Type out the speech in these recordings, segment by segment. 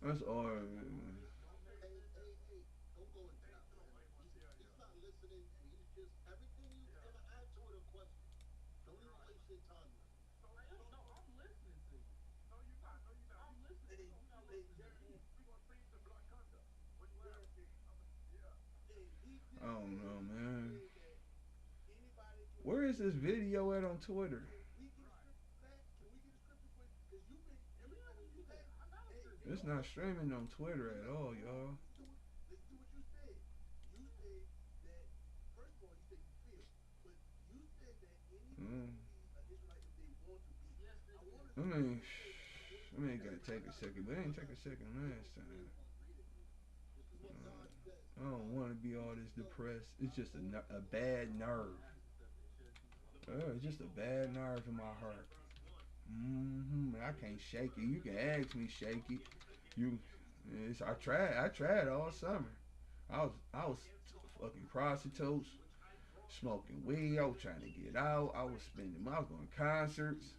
That's all. I don't know, man. Where is this video at on Twitter? It's not streaming on Twitter at all, y'all. Mm. I mean, I mean, it gotta take a second, but it ain't take a second last time. I don't want to be all this depressed. It's just a bad nerve. It's just a bad nerve in my heart. I can't shake it. You can ask me shake it. You, I tried all summer. I was fucking prostitutes, smoking weed. I was trying to get out. I was spending. I was going to concerts.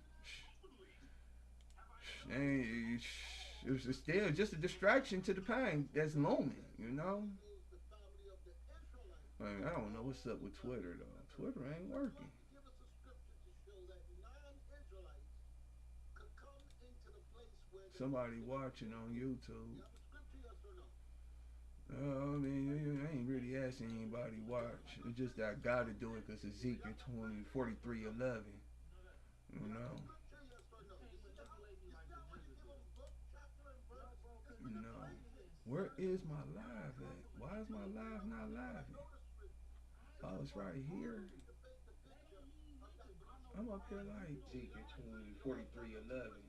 And it was still just a distraction to the pain that's looming. You know. I mean, I don't know what's up with Twitter though. Twitter ain't working. Somebody watching on YouTube. I mean, I ain't really asking anybody to watch. It's just that I gotta do it because Ezekiel 20:43:11. You know, you know. Where is my live at? Why is my live not live? Oh, it's right here. I'm up here like Ezekiel 20:43:11.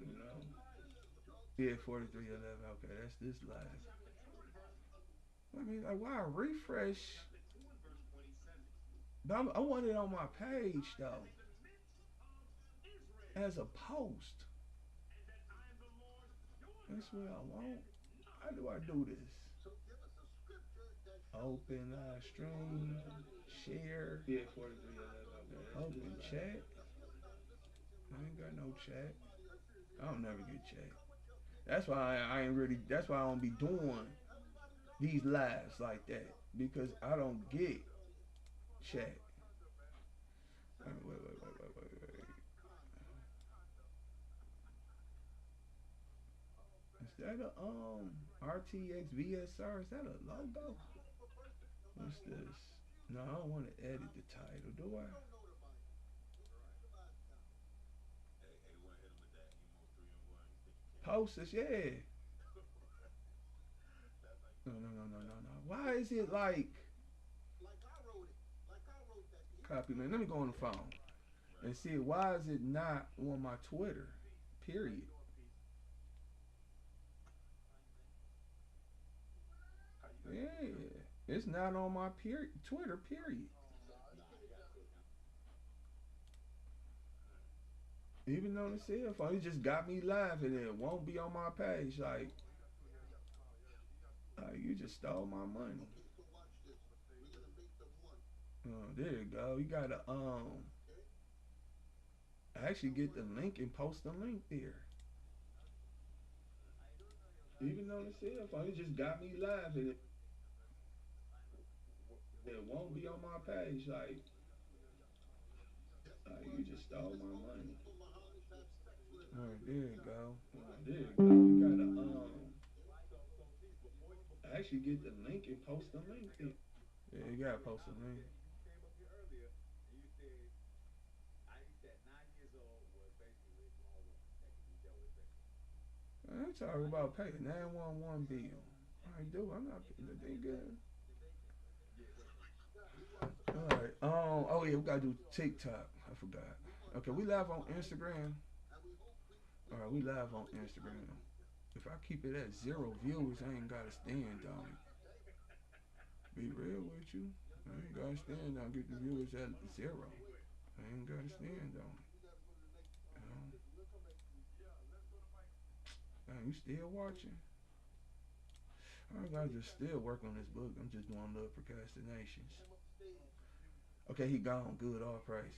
You know. Yeah, 43:11. Okay, that's this live. I mean, like, why refresh? But I want it on my page though, as a post. That's what I want. How do I do this? Open stream, share. Yeah, 43:11. Open chat. I ain't got no chat. I don't never get chat. That's why I ain't really. That's why I don't be doing these lives like that because I don't get chat. Wait. Is that a RTX VSR? Is that a logo? What's this? No, I don't want to edit the title, do I? Post this, yeah. No. Why is it like copy man? Let me go on the phone and see why is it not on my Twitter? Period. Yeah, it's not on my Twitter. Period. Even on the cell phone, it just got me laughing. It won't be on my page. Like you just stole my money. There you go. You gotta actually get the link and post the link there. Even on the cell phone, it just got me laughing. It won't be on my page. Like you just stole my money. All right, there you go. There you go. You gotta actually get the link and post the link there. Yeah, you gotta post the link. I ain't talking about paying 911 bill. I do. I'm not paying the thing good. All right. Oh yeah, we gotta do TikTok. I forgot. Okay, we live on Instagram. All right, we live on Instagram. If I keep it at 0 viewers, I ain't gotta stand on it. Be real with you. I ain't gotta stand on get the viewers at 0. I ain't gotta stand on it. You still watching? I gotta just still work on this book. I'm just doing little procrastinations. Okay, he gone. Good. All praises.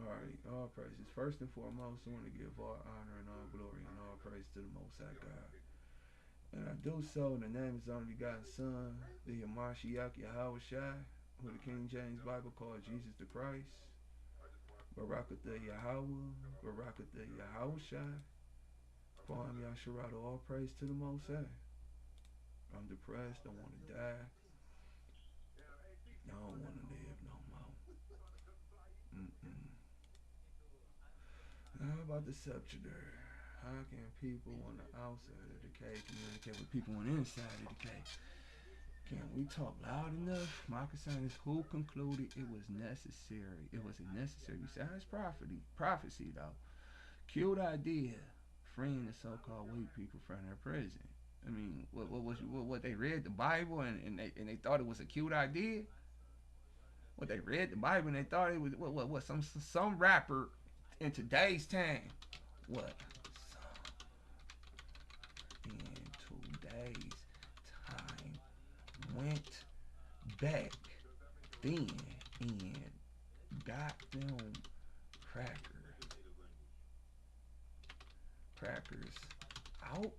Alright, all praises. First and foremost, I want to give all honor and all glory and all praise to the Most High God. And I do so in the name of His only begotten Son, the Hamashiach Yahweh Shai, who the King James Bible calls Jesus the Christ. Baruch the Yahweh, Baruch the Yahweh Shai. Kwam Yasharado, all praise to the Most High. I'm depressed, I want to die. I don't want to live no more. How about the subject? How can people on the outside of the cave communicate with people on the inside of the cave? Can we talk loud enough? My concern is who concluded it was necessary. It wasn't necessary besides prophecy though. Cute idea, freeing the so-called weak people from their prison. I mean, what they read the Bible and they thought it was a cute idea. What they read the Bible and they thought it was what some rapper in today's time. What in today's time went back then and got them crackers out.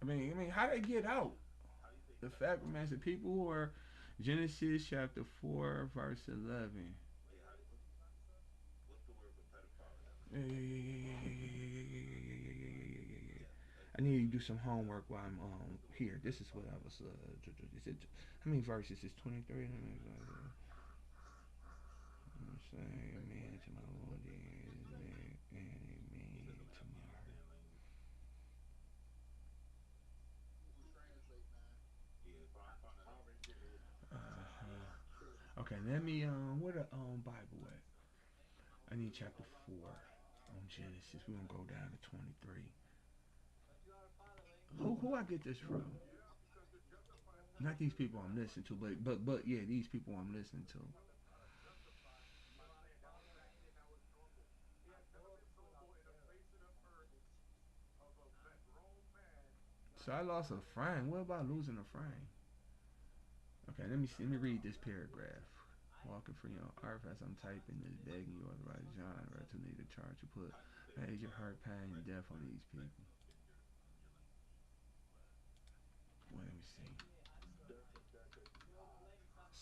I mean, how they get out? The fact remains that people who are Genesis chapter 4 verse 11. I need to do some homework while I'm here. This is what I was. Is it? How many verses? Is 23? Say amen to my Lord, amen to my. Okay, let me where the Bible at? I need chapter 4 on Genesis. We're gonna go down to 23. Who I get this from? Not these people I'm listening to, but yeah, these people I'm listening to. So I lost a friend. What about losing a friend? Okay, let me read this paragraph. Walking free on earth as I'm typing this, begging you otherwise John right to need a charge to put major hurt, pain, and death on these people. Well, let me see.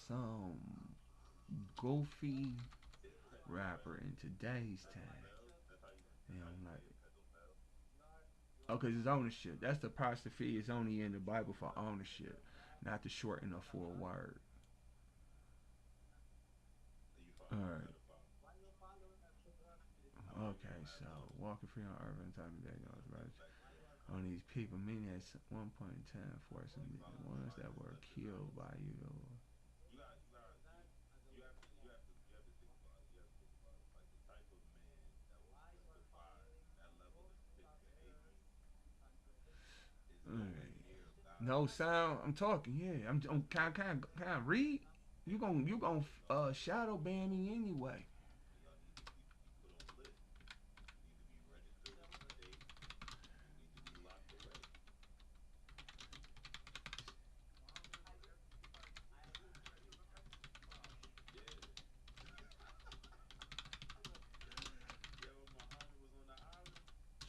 Some goofy rapper in today's time. And I'm like, oh, because it's ownership. That's the apostrophe is only in the Bible for ownership, not to shorten a full word. Alright. Okay, so walking free on earth and time today on these people, meaning at one point in time, for some ones that were killed by you. Alright. No sound. I'm talking. Yeah, I'm kind of read. You gonna shadow ban me anyway.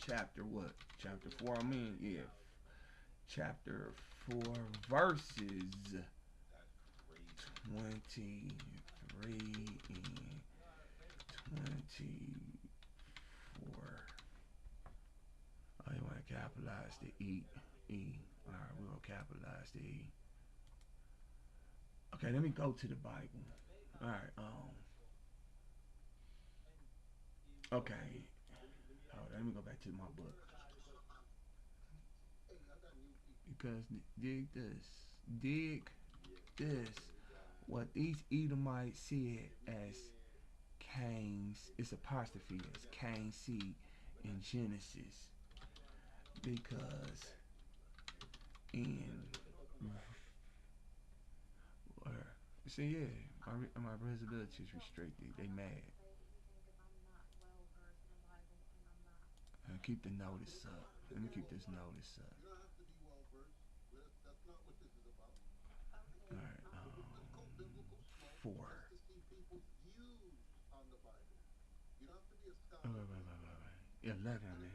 Chapter what? Chapter 4. I mean, yeah. Chapter 4, verses 23 and 24. Oh, you want to capitalize the E. E. All right, we're going to capitalize the E. Okay, let me go to the Bible. All right, okay. Hold on, let me go back to my book. Because dig this. Dig this. What these Edomites said as Cain's, it's apostrophe as Cain's seed in Genesis. Because in see, yeah, my visibility is restricted. They mad. Keep the notice up. Let me keep this notice up. Alright, Yeah, let him in.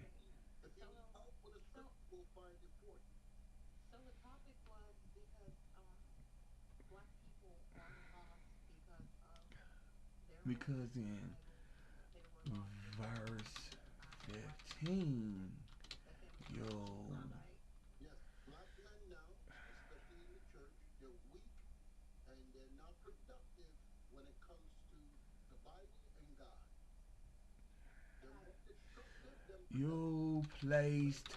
Because in verse 15, yo, you placed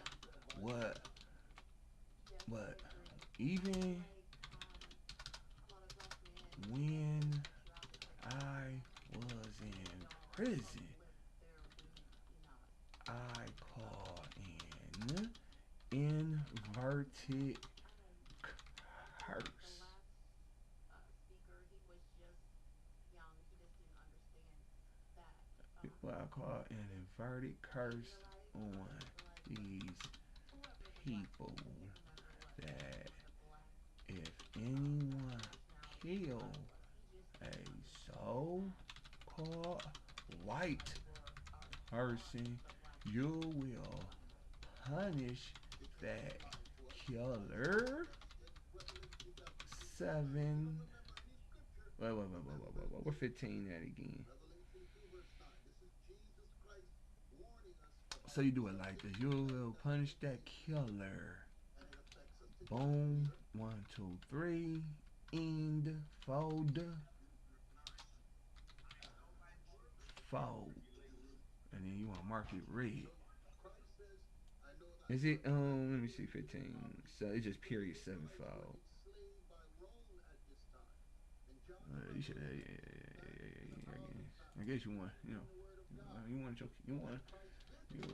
what? What? Even when I was in prison, I call in inverted curse. What I call an inverted curse on these people that if anyone kill a so-called white person, you will punish that killer. 7. Wait. We're 15 at again. So you do it like this. You will punish that killer. Boom. 1, 2, 3. End. Fold. And then you want to mark it red. Is it let me see 15. So it's just period 7 fold. You should I guess you want you want your you want your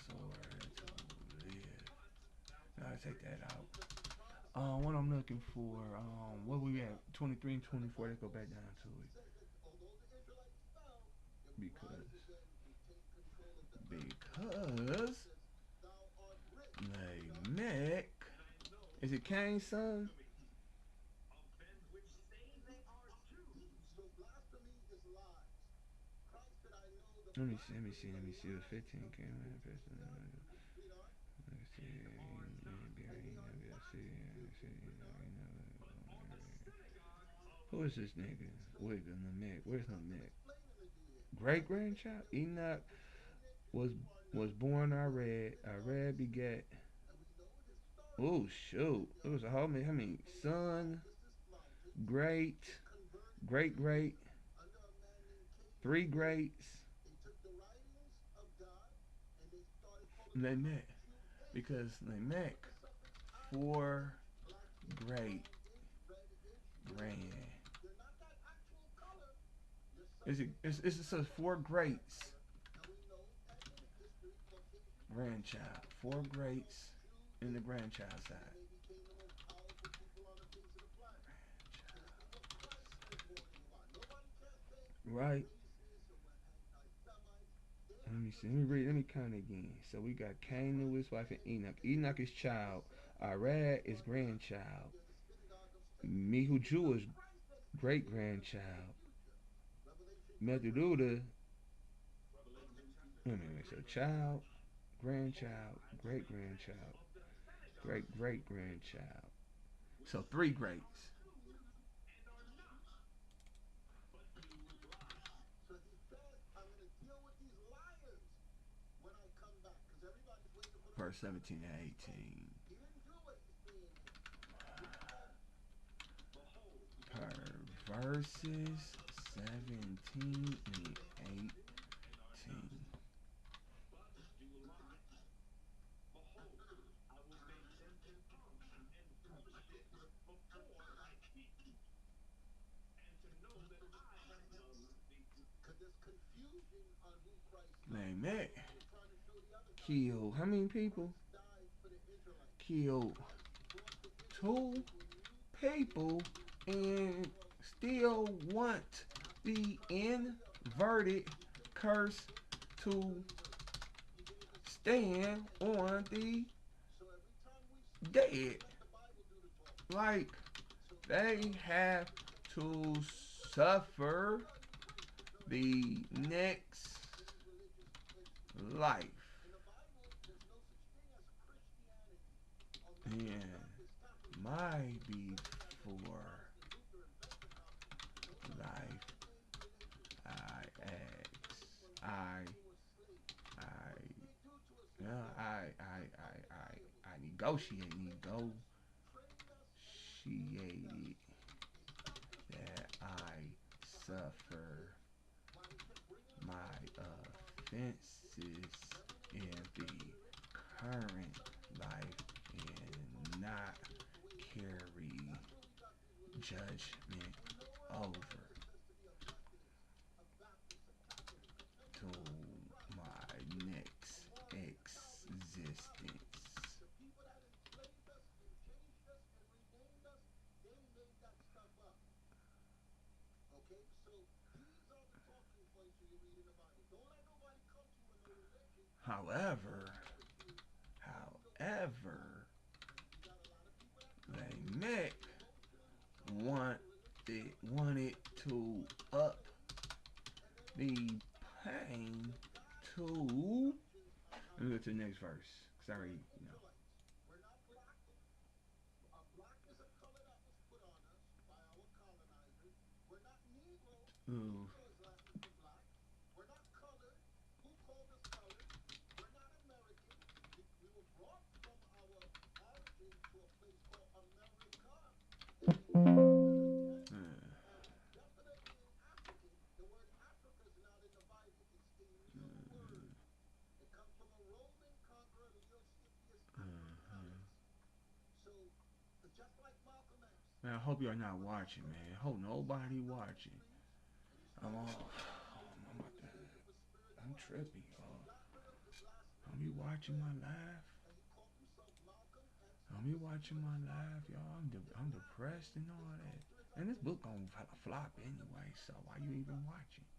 sword to live. Now I take that out. What I'm looking for, what we at 23 and 24. Let's go back down to it because Lamech, is it Cain's son? Let me see. The 15 came in. Let's see. Who is this nigga? Wait, Lamech. Where's Lamech? Great grandchild? Enoch was was born I read. I read begat. Oh shoot! It was a whole many. I mean, son, great, great, three greats. Lamech, because Lamech, four great grand. Is it? It says four greats grandchild. Four greats in the grandchild side. Right. Let me see. Let me read. Let me count again. So we got Cain knew his wife and Enoch. Enoch is child. Arad is grandchild. Mehuju is great grandchild. Methuselah. So child, grandchild, great grandchild, great grandchild. So three greats. Verse 17 to 18. Verses 17 and 18. Lamech killed how many people? Killed two people and still want the inverted curse to stand on the dead. Like they have to suffer the next life. And my before life, I ask, I negotiated that I suffer my offenses in the current life and not carry judgment over to my next existence. However, however, they make wanted to up the pain to. Let me go to the next verse. Cause I already. Ooh. Man, I hope y'all not watching, man. I hope nobody watching. I'm all. I'm tripping, y'all. Don't be watching my live. Don't be watching my live, y'all. I'm depressed and all that. And this book gonna flop anyway, so why you even watching?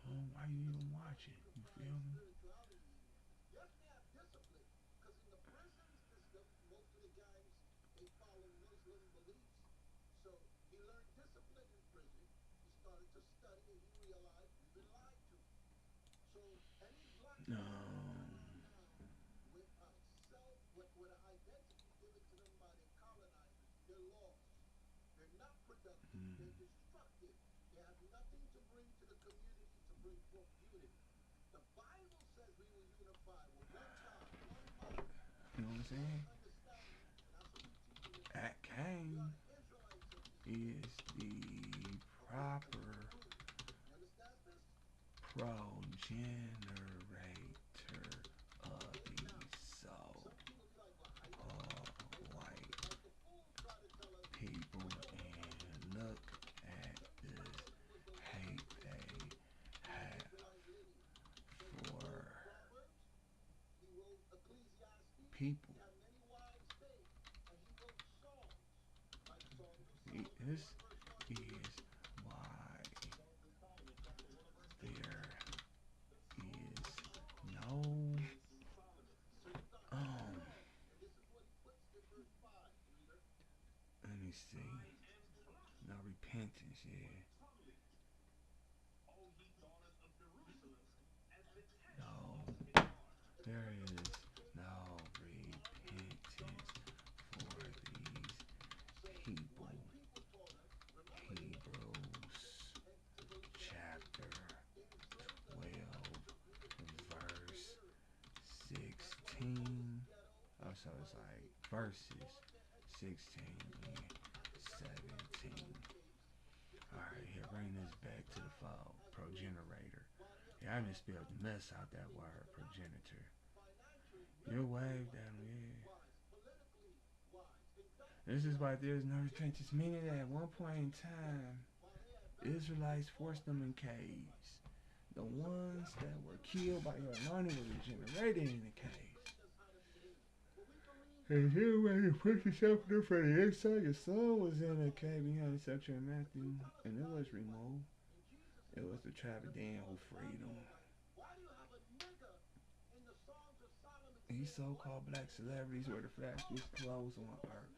Oh, why you even watching? You feel me? No. You know what I'm saying? At Cain is the proper progenitor of the soul. All white people and look at the hate they have for people. This is why there is no let me see. No repentance, yeah. No, there is no repentance for these people. Hebrews chapter 12, verse 16. Oh, so it's like verses 16 and 17. Alright, here, bring this back to the fold. Progenerator. Yeah, I just spelled the mess out that word, progenitor. Your wave down there. This is why there's no repentance, meaning that at one point in time, Israelites forced them in caves. The ones that were killed by your anointed were regenerated in the caves. And here when you put yourself there for the inside, your soul was in a cave behind the section of Matthew, and it was removed. It was the tribe of Dan who freed them. These so-called black celebrities wear the flashiest clothes on earth.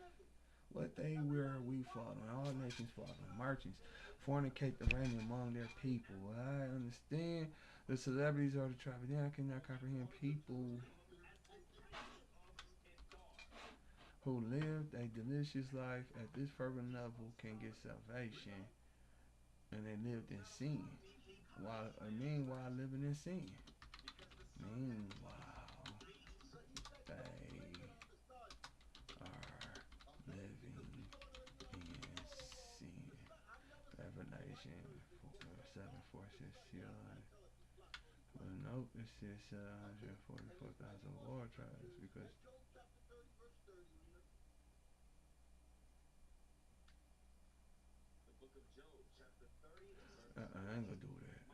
What they wear, we follow. All nations follow. Merchants fornicate the reign among their people. I understand the celebrities are the tribe. Then I cannot comprehend people who lived a delicious life at this fervent level can get salvation, and they lived in sin. Meanwhile, living in sin. Meanwhile, they are living in sin. Revelation 7 4 says, well, nope, it says 144,000 war tribes because I ain't gonna do that.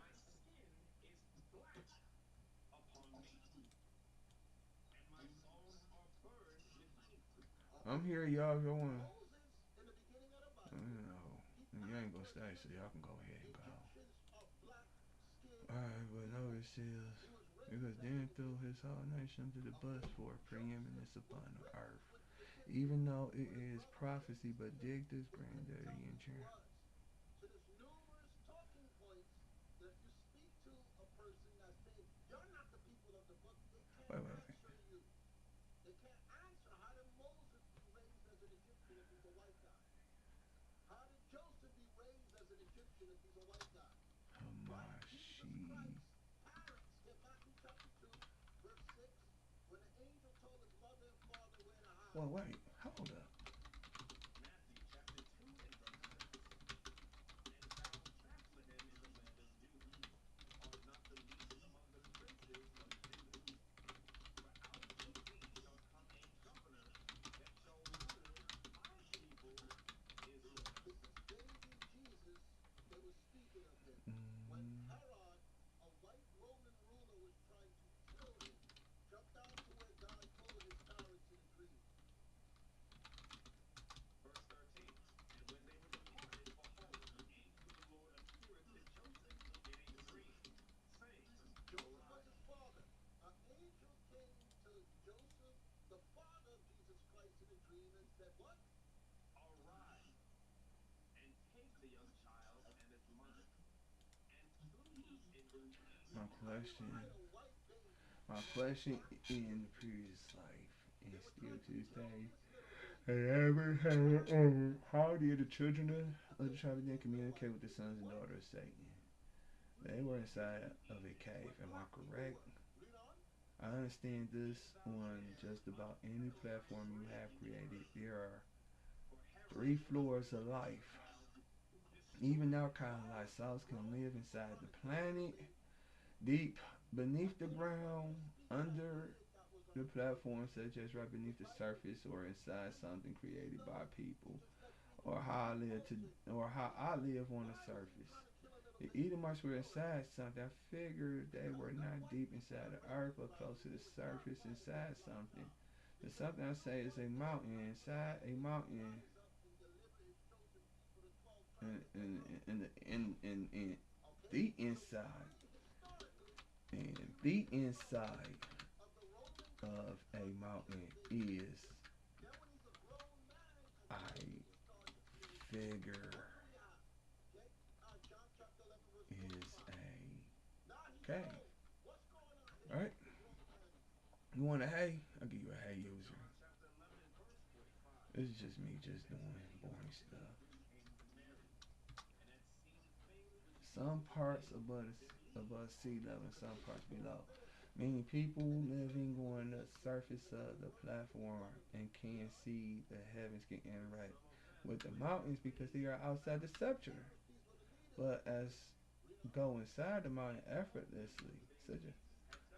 I'm here, y'all. If y'all wanna, you know, you ain't gonna stay, so y'all can go ahead and go. Alright, but no, it says, because then threw his whole nation to the bus for preeminence upon the earth. Even though it is prophecy, but dig this granddaddy in here. Wait. Hamashi. Well, wait, hold up. Mm, my question, my question in the previous life, and still to this day, how did the children of the tribe of Dan communicate with the sons and daughters of Satan? They were inside of a cave. Am I correct? I understand this on just about any platform you have created. There are three floors of life. Even our kind of life souls can live inside the planet, deep beneath the ground, under the platform, such as right beneath the surface or inside something created by people, or how I live on the surface. The Edomites were inside something. I figured they were not deep inside the earth, but close to the surface inside something. The something I say is a mountain inside a mountain, in the inside, and the inside of a mountain is, I figure, is a cave. Right? You want a hay? I'll give you a hay user. This is just me just doing boring stuff. Some parts above sea level and some parts below. Meaning people living on the surface of the platform and can't see the heavens, can interact with the mountains because they are outside the scepter. But as go inside the mountain effortlessly.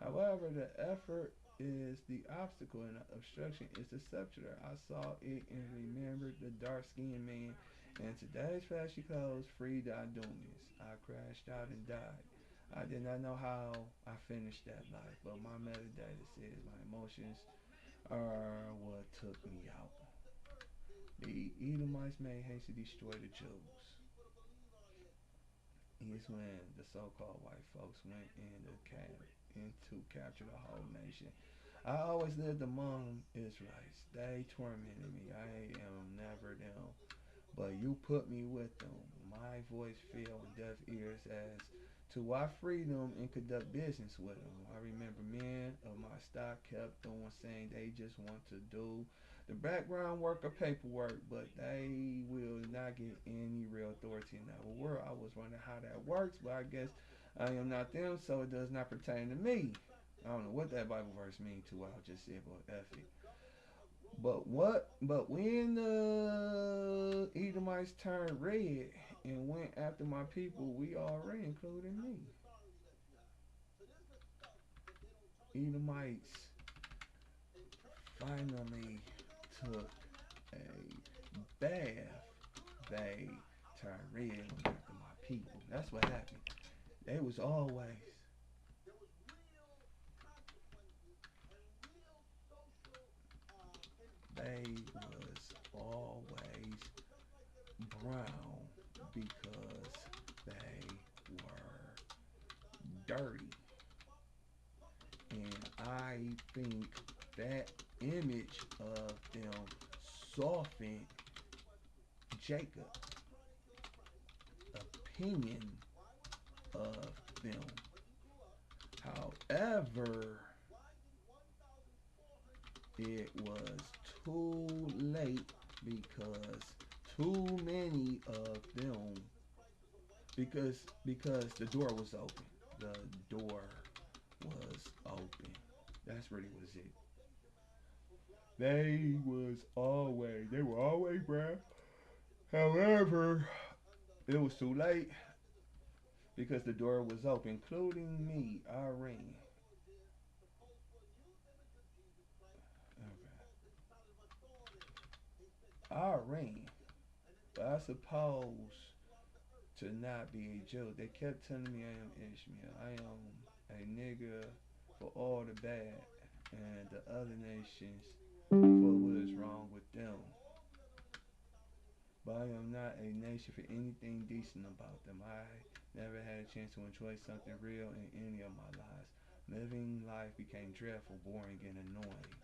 However, the effort is the obstacle and the obstruction is the scepter. I saw it and remembered the dark skinned man in today's flashy clothes freed our doomness. I crashed out and died. I did not know how I finished that life, but my metadata says my emotions are what took me out. The Edomites made haste to destroy the Jews. Is when the so-called white folks went in to capture the whole nation. I always lived among Israelites. They tormented me. I am never them. But you put me with them. My voice fell in deaf ears as to I free them and conduct business with them. I remember men of my stock kept on saying they just want to do the background work or paperwork, but they will not get any real authority in that world. I was wondering how that works, but I guess I am not them, so it does not pertain to me. I don't know what that Bible verse means to what I just said, but F it. But what? But when the Edomites turned red and went after my people, we already included me. Edomites finally took a bath. They turned red and went after my people. That's what happened. They was always they was always brown because they were dirty. And I think that image of them softened Jacob's opinion of them. However, it was too late because too many of them because the door was open. The door was open. That's really was it. They were always brown. However, it was too late because the door was open, including me, Irene. Okay. Irene. But I suppose to not be a Jew. They kept telling me I am Ishmael. I am a nigga for all the bad and the other nations for what is wrong with them. But I am not a nation for anything decent about them. I never had a chance to enjoy something real in any of my lives. Living life became dreadful, boring, and annoying.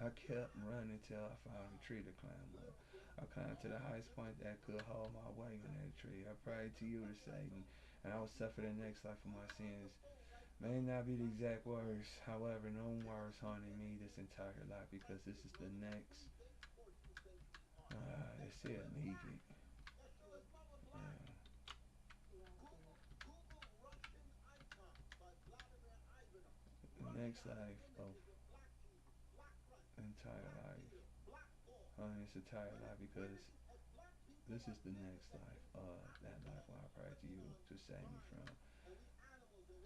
I kept running until I found a tree to climb up. I climbed to the highest point that could hold my weight in that tree. I prayed to you to save me, and I will suffer the next life for my sins. May not be the exact words, however, no words haunted me this entire life because this is the next. They said leave it. Yeah. The next life of entire life. This entire life because this is the next life. That life where I pray to you to save me from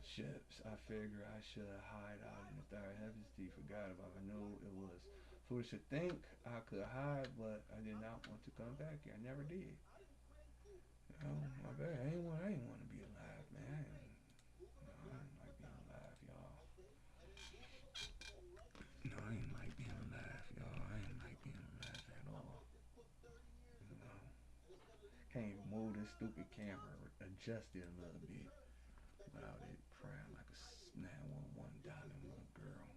ships. I figure I should hide out in the third heavens. He forgot about it. I knew it was foolish to think I could hide, but I did not want to come back here. I never did. My bad. I ain't want to be alive, man. I didn't like being alive, y'all. No, I didn't like being alive, y'all. I didn't like being alive at all. You know, can't even move this stupid camera, adjust it a little bit without it crying like a 911 dialing little girl.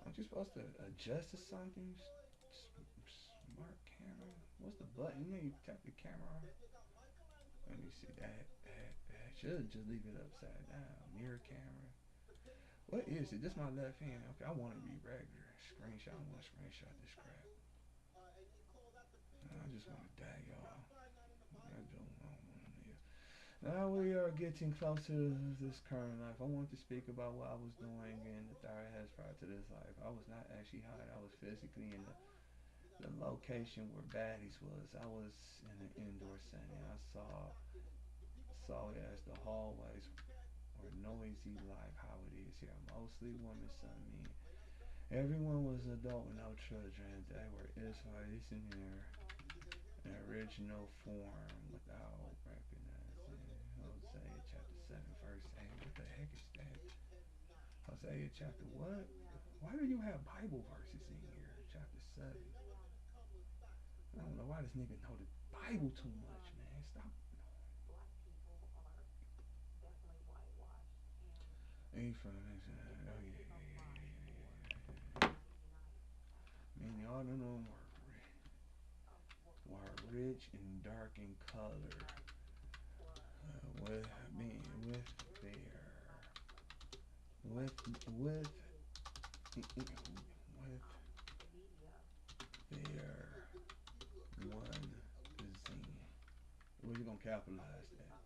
Aren't you supposed to adjust to something? Smart camera. What's the button? You know, you tap the camera. Let me see that. Should just leave it upside down. Mirror camera. What is it? This my left hand. Okay, I want to be regular. Screenshot. I want to screenshot this crap. I just want to die, y'all. I don't want to live. Now we are getting close to this current life. I want to speak about what I was doing in the third house prior to this life. I was not actually hiding. I was physically in the location where baddies was. I was in an indoor setting. I saw it as the hallways or noisy life, how it is here. Mostly women, some men. Everyone was adult with no children. They were Israelites in their original form without recognizing. Hosea chapter 7, verse 8. What the heck is that? Hosea chapter what? Why do you have Bible verses in here? Chapter 7. I don't know why this nigga know the Bible too much, man. Stop. Ain't from oh yeah. Man, all of them were rich and dark in color. With being with their with with their one zine. Where you gonna capitalize that?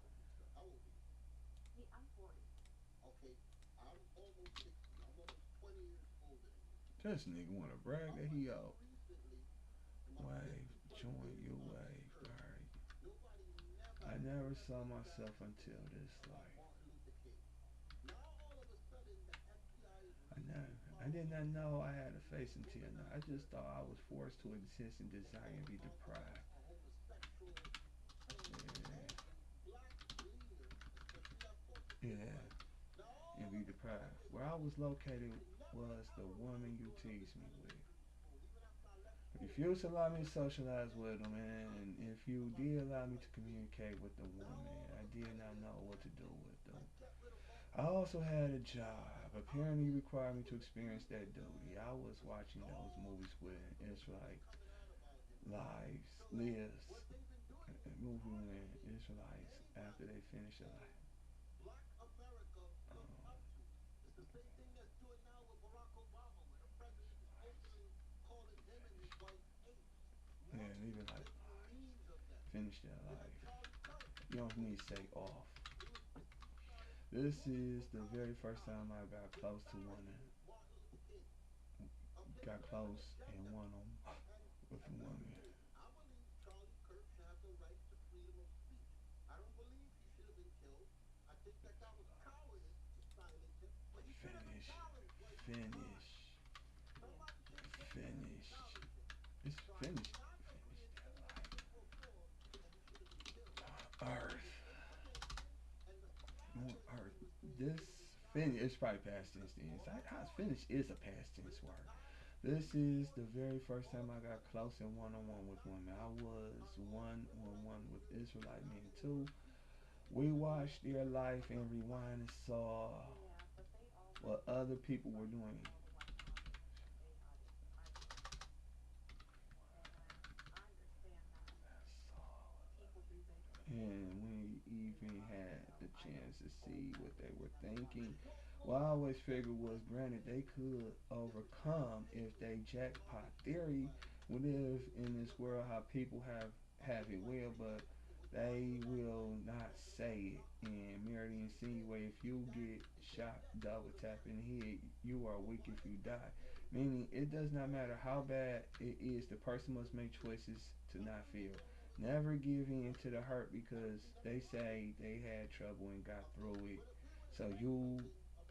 This nigga wanna brag that he out. Wave, join your wave. Alright. I never saw myself until this life. I did not know I had a face until now. I just thought I was forced to exist and desire and be deprived. Yeah. Yeah. And be deprived. Where I was located was the woman you teased me with. Refused to allow me to socialize with them, and if you did allow me to communicate with the woman, I did not know what to do with them. I also had a job. Apparently required me to experience that duty. I was watching those movies with Israelite lives, movie when Israelites after they finish their life. Um, yeah, even like finish their life. You don't need to say off. This is the very first time I got close to one got close and won them with a woman. Finish, finish, finish. It's finished. Earth, more earth. This finish. It's probably past tense. Then how's finish is a past tense word. This is the very first time I got close and one on one with women. I was one on one with Israelite men too. We watched their life and rewind and saw what other people were doing. And we even had the chance to see what they were thinking. What I always figured was, granted, they could overcome if they jackpot theory. We live in this world how people have it well, but they will not say it and merely insinuate if you get shot double tap in the head, you are weak if you die. Meaning, it does not matter how bad it is, the person must make choices to not feel. Never give in to the hurt because they say they had trouble and got through it. So you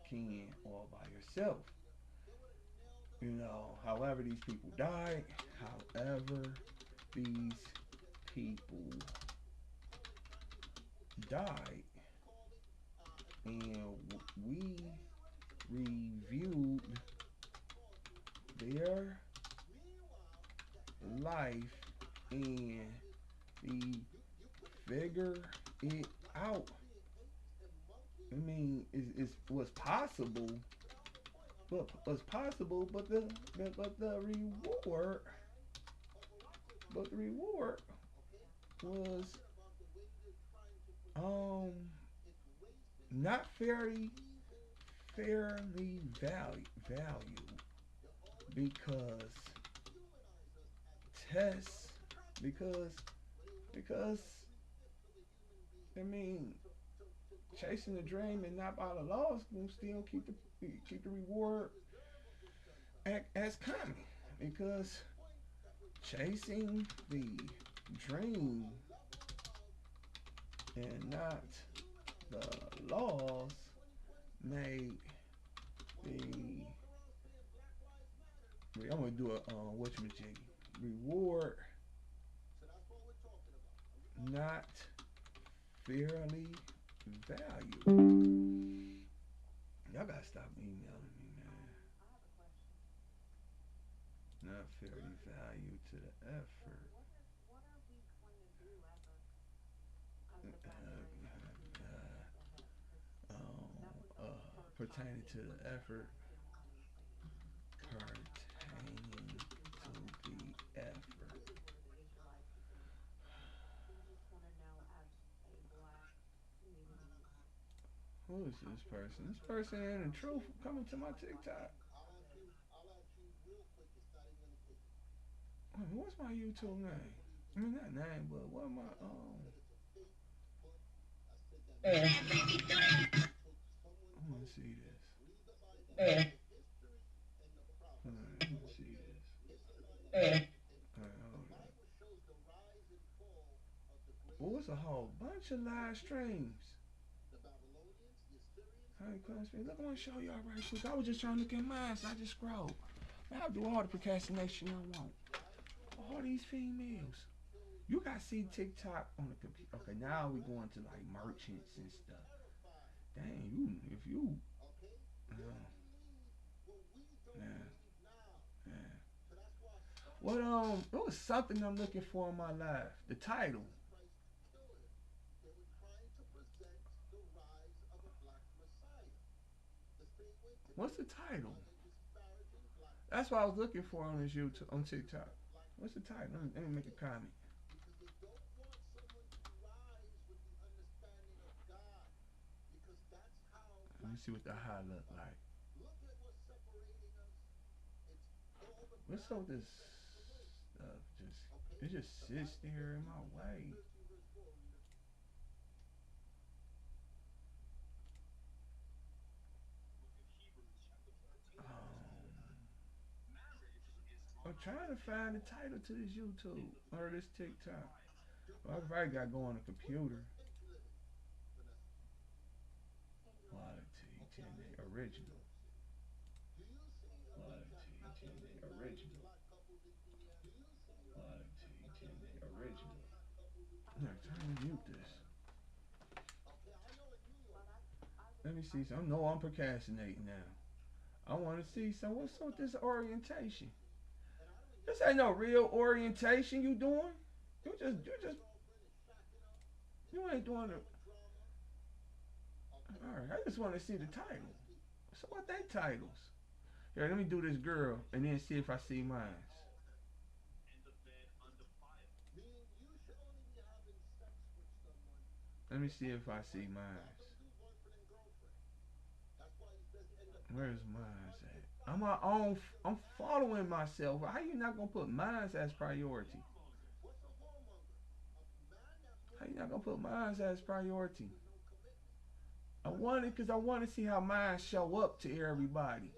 can all by yourself. However, these people died. However, these people died. And we reviewed their life and we figure it out. I mean, it was possible, but the reward, was um not fairly valued because tests because because I mean chasing the dream and not by the laws will still keep the reward as common because chasing the dream and not the laws made the I'm gonna do a whatchamajiggy reward not fairly valued. Y'all gotta stop emailing me, man. Not fairly valued to the effort. Uh, uh, pertaining to the effort, pertaining to the effort. Who is this person? This person in the truth coming to my TikTok. Wait, what's my YouTube name? I mean not name, but what my I wanna see this. I wanna see this. Alright, hold on. Oh, it's a whole bunch of live streams. Hey, classmate, look, I want to show y'all right quick. I was just trying to look at mine, so I just scrolled. Man, I'll do all the procrastination I want. All these females. You got to see TikTok on the computer. Okay, now we going to like merchants and stuff. Dang, you, if you, yeah, yeah. It was something I'm looking for in my life. The title. What's the title? That's what I was looking for on this YouTube, on TikTok. What's the title? Let me make a comment. Let me see what the high look like. What's up with this stuff? It just sits there in my way. I'm trying to find the title to this YouTube or this TikTok. Well, I probably got to go on a computer. YT10 original. YT10 original. YT10 original. I'm trying to mute this. Let me see. So I know I'm procrastinating now. I want to see. So what's up with this orientation? This ain't no real orientation you doing. You ain't doing it. All right. I just want to see the title. So what they titles? Here, let me do this girl and then see if I see mine. Let me see if I see mine. Where's mine at? I'm my own. I'm following myself. How you not gonna put mine as priority? How you not gonna put mine as priority? I want it because I want to see how mine show up to everybody.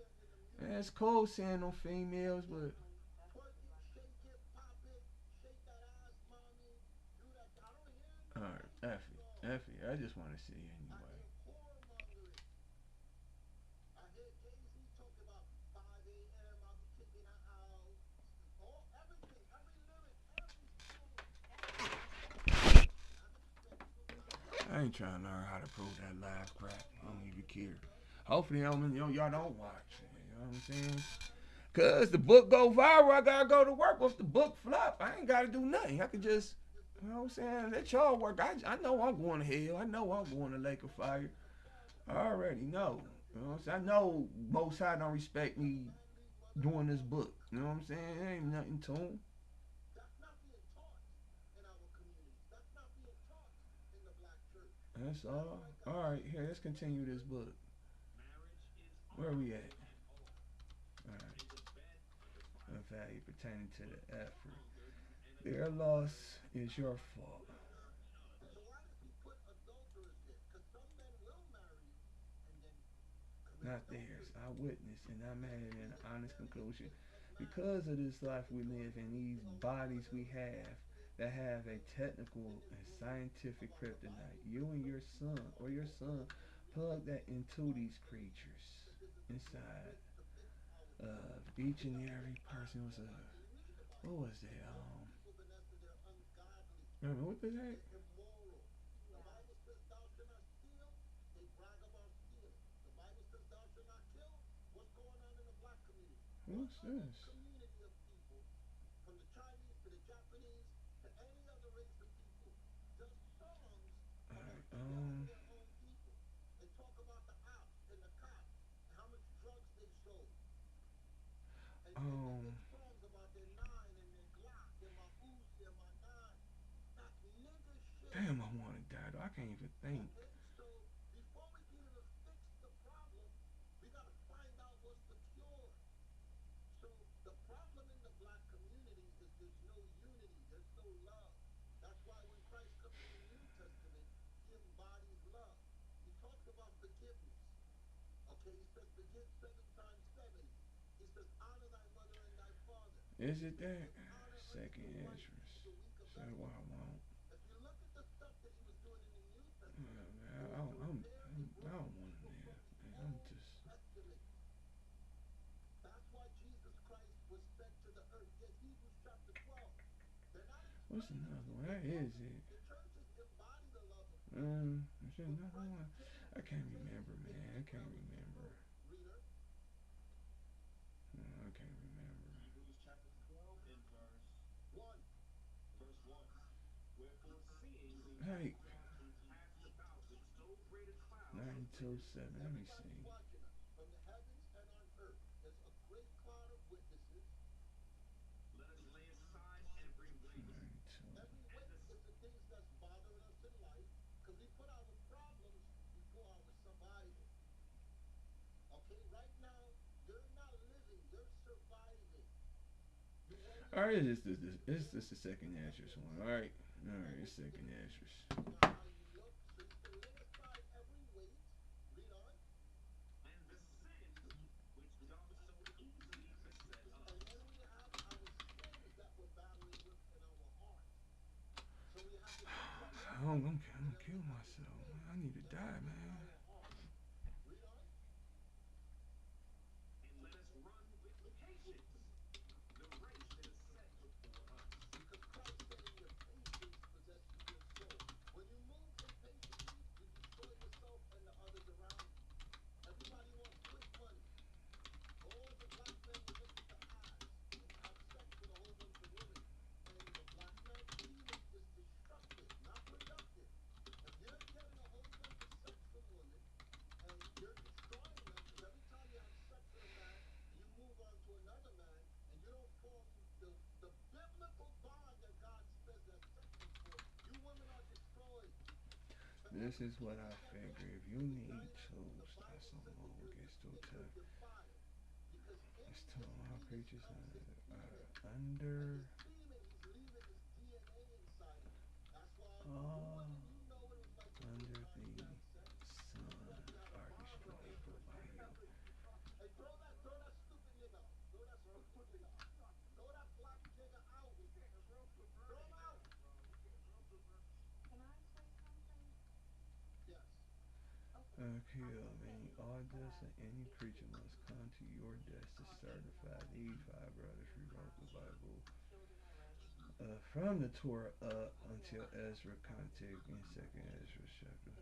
Man, it's cool seeing them females, but alright, F it, F it. I just want to see anyway. I ain't trying to learn how to prove that live crap. I don't even care. Hopefully, y'all don't watch. You know what I'm saying? Cause the book go viral, I gotta go to work. If the book flop, I ain't gotta do nothing. I can just, you know what I'm saying? Let y'all work. I know I'm going to hell. I know I'm going to lake of fire. I already know. You know what I'm saying? I know Most High don't respect me doing this book. You know what I'm saying? There ain't nothing to him. That's all. All right, here, let's continue this book. Where are we at? All right. A value pertaining to the effort. Their loss is your fault, not theirs. I witnessed and I made an honest conclusion. Because of this life we live in, these bodies we have that have a technical and scientific kryptonite, you and your son plug that into these creatures inside of each and every person was a what was it? Remember what was that? What's this? Alright, Um, damn, I want to die though. I can't even think. Is it that? Second Esdras. Say what I want. Man, I don't want to live. Man, I'm just. What's another one? That is it. Is there another one? I can't remember, man. I can't remember. I can't remember. Hey, 927. Let me see. 92. All right, it's just the second Esdras one. All right, second Esdras. I'm gonna kill myself. Man. I need to die, man. This is what I figure. If you need tools, that's some more gets too tough. It's too all creatures under all under the sun are destroyed by you. Kill any audience and any creature must come to your death to certify. These five brothers rewrote the Bible from the Torah up until Ezra contact in Second Ezra chapter.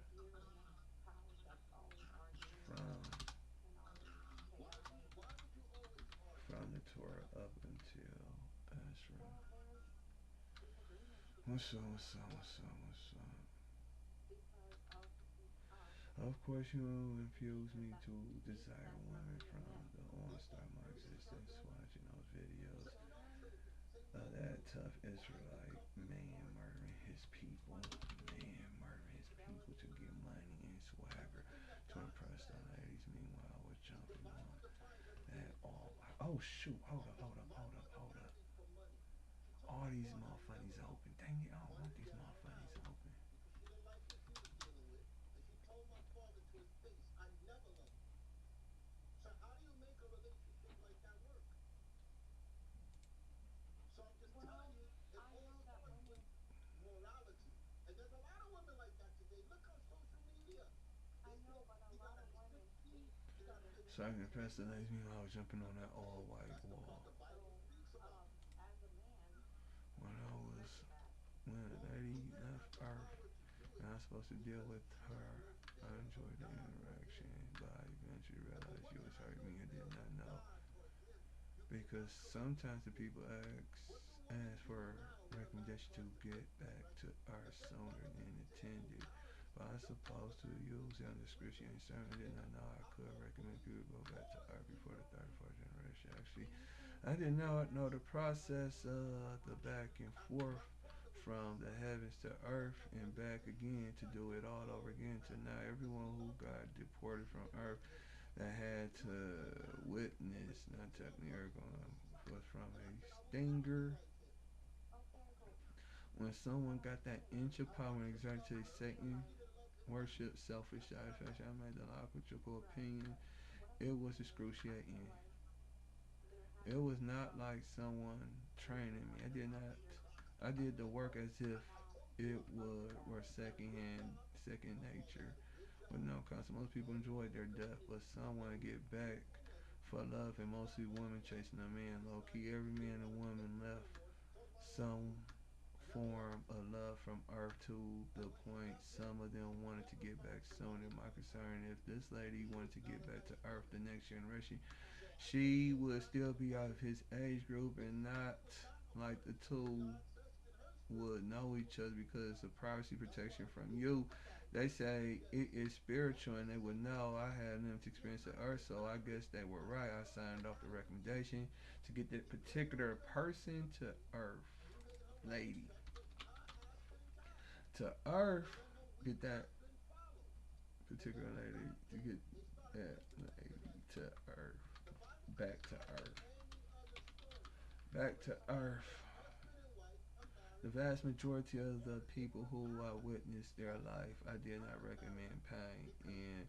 From the Torah up until Ezra. What's up? What's up? What's up? What's up? Of course, you infuse me to desire women from the onset of my existence, watching those videos of that tough Israelite man murdering his people, to get money and swagger to impress the ladies. Meanwhile, I was jumping on that all. Oh shoot! Hold up! Hold up! Hold up! Hold up! All these motherfuckers open. Dang it! I don't want these motherfuckers open. So I can impress the ladies. Meanwhile, I was jumping on that all white wall. When a lady left Earth and I was supposed to deal with her, I enjoyed the interaction, but I eventually realized she was hurting me and did not know. Because sometimes the people ask for recommendation to get back to Earth sooner than intended. But I was supposed to use that description and certainly did not know I could recommend people go back to Earth before the third or fourth generation. Actually, I did not know the process of the back and forth from the heavens to earth and back again to do it all over again. To now everyone who got deported from earth that had to witness, not technically Ergon, was from a stinger. When someone got that inch of power and exerted to Satan, worship, selfish satisfaction, I made the logical opinion. It was excruciating. It was not like someone training me. I did the work as if it were second hand, second nature. With no consequence. Most people enjoy their death, but some want to get back for love, and mostly women chasing a man. Low key, every man and woman left some form of love from earth to the point some of them wanted to get back sooner. My concern, if this lady wanted to get back to earth the next generation, she would still be out of his age group and not like the two would know each other because of privacy protection from you. They say it is spiritual and they would know I had them to experience the earth, so I guess they were right. I signed off the recommendation to get that particular person to earth. Lady. To earth, get that particular lady to get that lady to earth. Back to earth. Back to earth. The vast majority of the people who witnessed their life, I did not recommend pain, and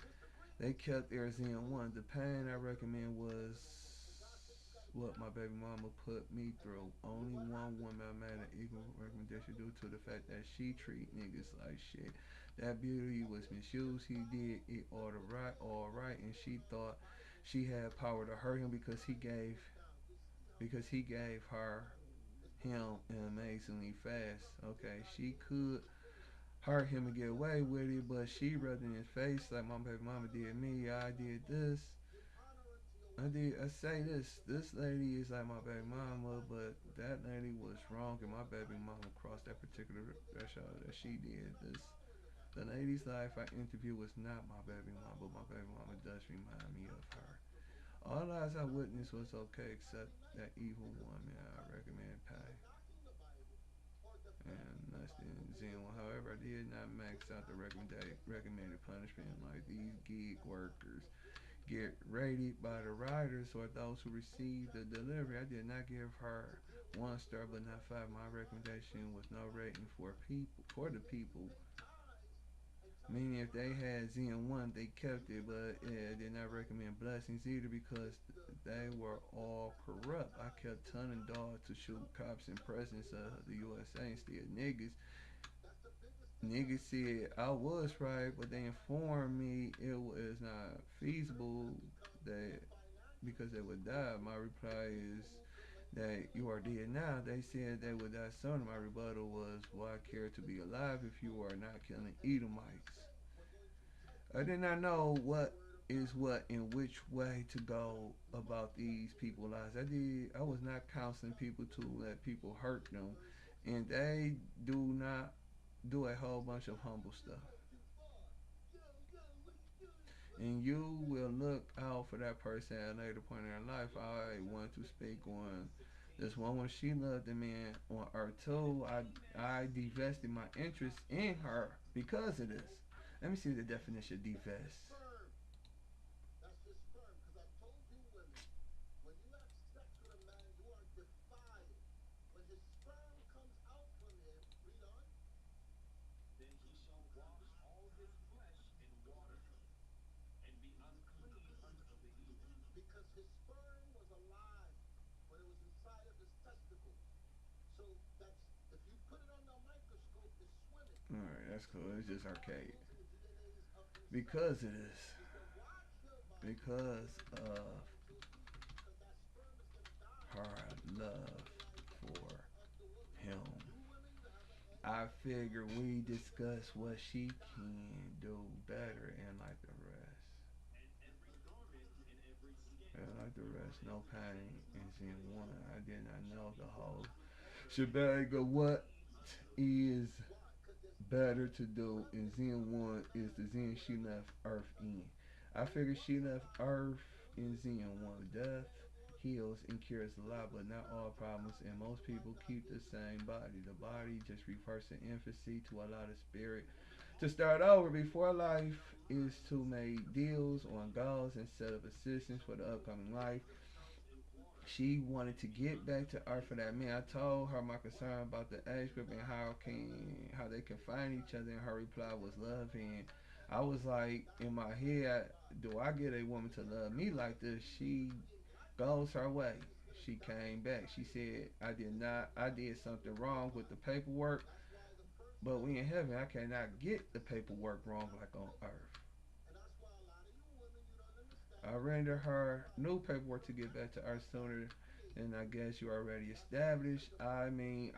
they kept theirs in one. The pain I recommend was what my baby mama put me through. Only one woman I made an equal recommendation due to the fact that she treat niggas like shit. That beauty was misused. He did it all right, and she thought she had power to hurt him because he gave her him amazingly fast. Okay, she could hurt him and get away with it, but she rubbed in his face like my baby mama did me. I did this. I say this. This lady is like my baby mama, but that lady was wrong, and my baby mama crossed that particular threshold that she did. The lady's life I interviewed was not my baby mama, but my baby mama does remind me of her. All lives I witnessed was okay, except that evil woman. I recommend pay and less than zero. However, I did not max out the recommended punishment like these gig workers get rated by the riders or those who receive the delivery. I did not give her 1 star, but not five. My recommendation was no rating for the people. Meaning, if they had ZN1, they kept it, but yeah, did not recommend blessings either because they were all corrupt. I kept turning dogs to shoot cops in presence of the USA instead. Niggas said I was right, but they informed me it was not feasible that because they would die. My reply is that you are dead now. They said they would die sooner. My rebuttal was, why care to be alive if you are not killing Edomites? I did not know what is what and which way to go about these people's lives. I was not counseling people to let people hurt them, and they do not do a whole bunch of humble stuff. And you will look out for that person at a later point in their life. I want to speak on this one when she loved the man on earth too. I divested my interest in her because of this. Let me see the definition of divest. Alright, that's cool. It's just arcade. Because of this. Because of her love for him. I figure we discuss what she can do better and like the rest. And like the rest, no pain in scene one. I did not know the whole shebang of what is better to do in Zen 1 is the Zen she left Earth in. I figured she left Earth in Zen 1 death. heals and cures a lot, but not all problems. And most people keep the same body. The body just reversing infancy to allow the spirit to start over. Before life is to make deals on goals instead of assistance for the upcoming life. She wanted to get back to Earth for that man. I told her my concern about the age group and how they can find each other, and her reply was love. And I was like, in my head, do I get a woman to love me like this? She goes her way. She came back. She said, I did not. I did something wrong with the paperwork, but we in heaven. I cannot get the paperwork wrong like on Earth. I render her new paperwork to get back to Earth sooner than I guess you already established. I mean,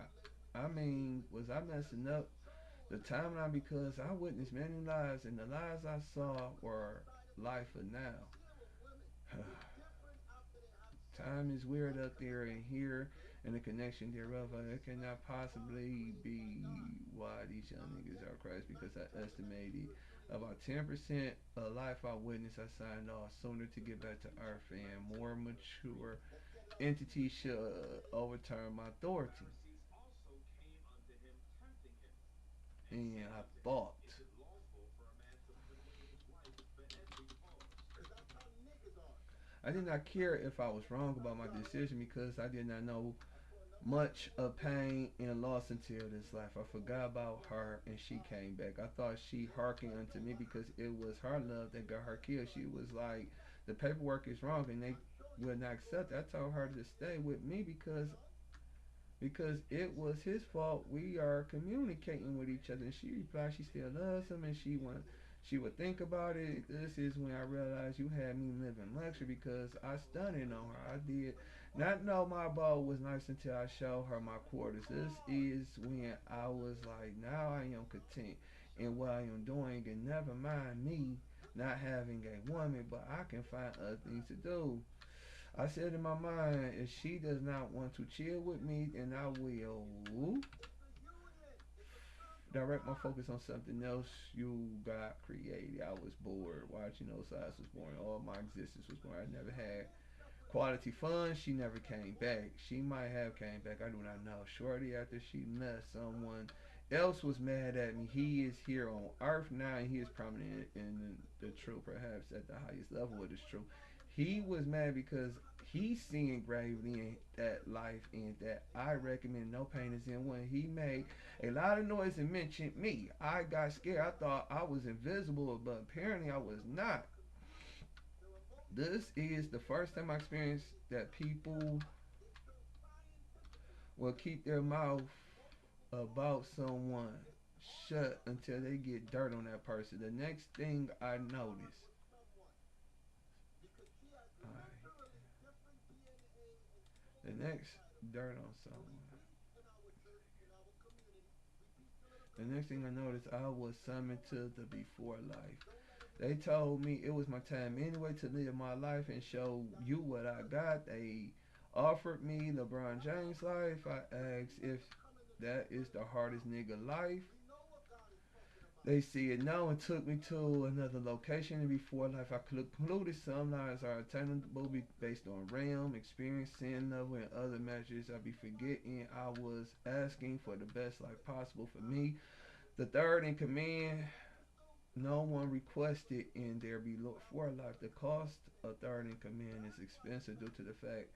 was I messing up the timeline because I witnessed many lies, and the lies I saw were life for now. Time is weird up there and here, and the connection thereof. It cannot possibly be why these young niggas are crazy because I estimated about 10% of life I witnessed. I signed off sooner to get back to Earth, and more mature entities should overturn my authority. And I thought. I did not care if I was wrong about my decision because I did not know much of pain and loss until this life. I forgot about her and she came back. I thought she hearkened unto me because it was her love that got her killed. She was like, the paperwork is wrong and they would not accept it. I told her to stay with me because it was his fault. We are communicating with each other. And she replied she still loves him and she would think about it. This is when I realized you had me living luxury because I stunned on her. I did not know my bow was nice until I showed her my quarters. This is when I was like, now I am content in what I am doing, and never mind me not having a woman, but I can find other things to do. I said in my mind, if she does not want to chill with me, then I will direct my focus on something else you got created. I was bored watching those sides was born. All my existence was born. I never had quality fun. She never came back. She might have came back. I do not know. Shortly after she left, someone else was mad at me. He is here on earth now, and he is prominent in the truth, perhaps at the highest level of this truth. He was mad because he's seeing gravely in that life and that I recommend no pain is in when he made a lot of noise and mentioned me. I got scared. I thought I was invisible, but apparently I was not. This is the first time I experienced that people will keep their mouth about someone shut until they get dirt on that person. The next thing I noticed, the next dirt on someone. The next thing I noticed, I was summoned to the before life. They told me it was my time anyway to live my life and show you what I got. They offered me LeBron James life. I asked if that is the hardest nigga life. They said no and took me to another location. And before life, I concluded some lives are attainable based on realm, experience, sin level, and other measures. I be forgetting I was asking for the best life possible for me. The third in command, no one requested in their before life. The cost of third in command is expensive due to the fact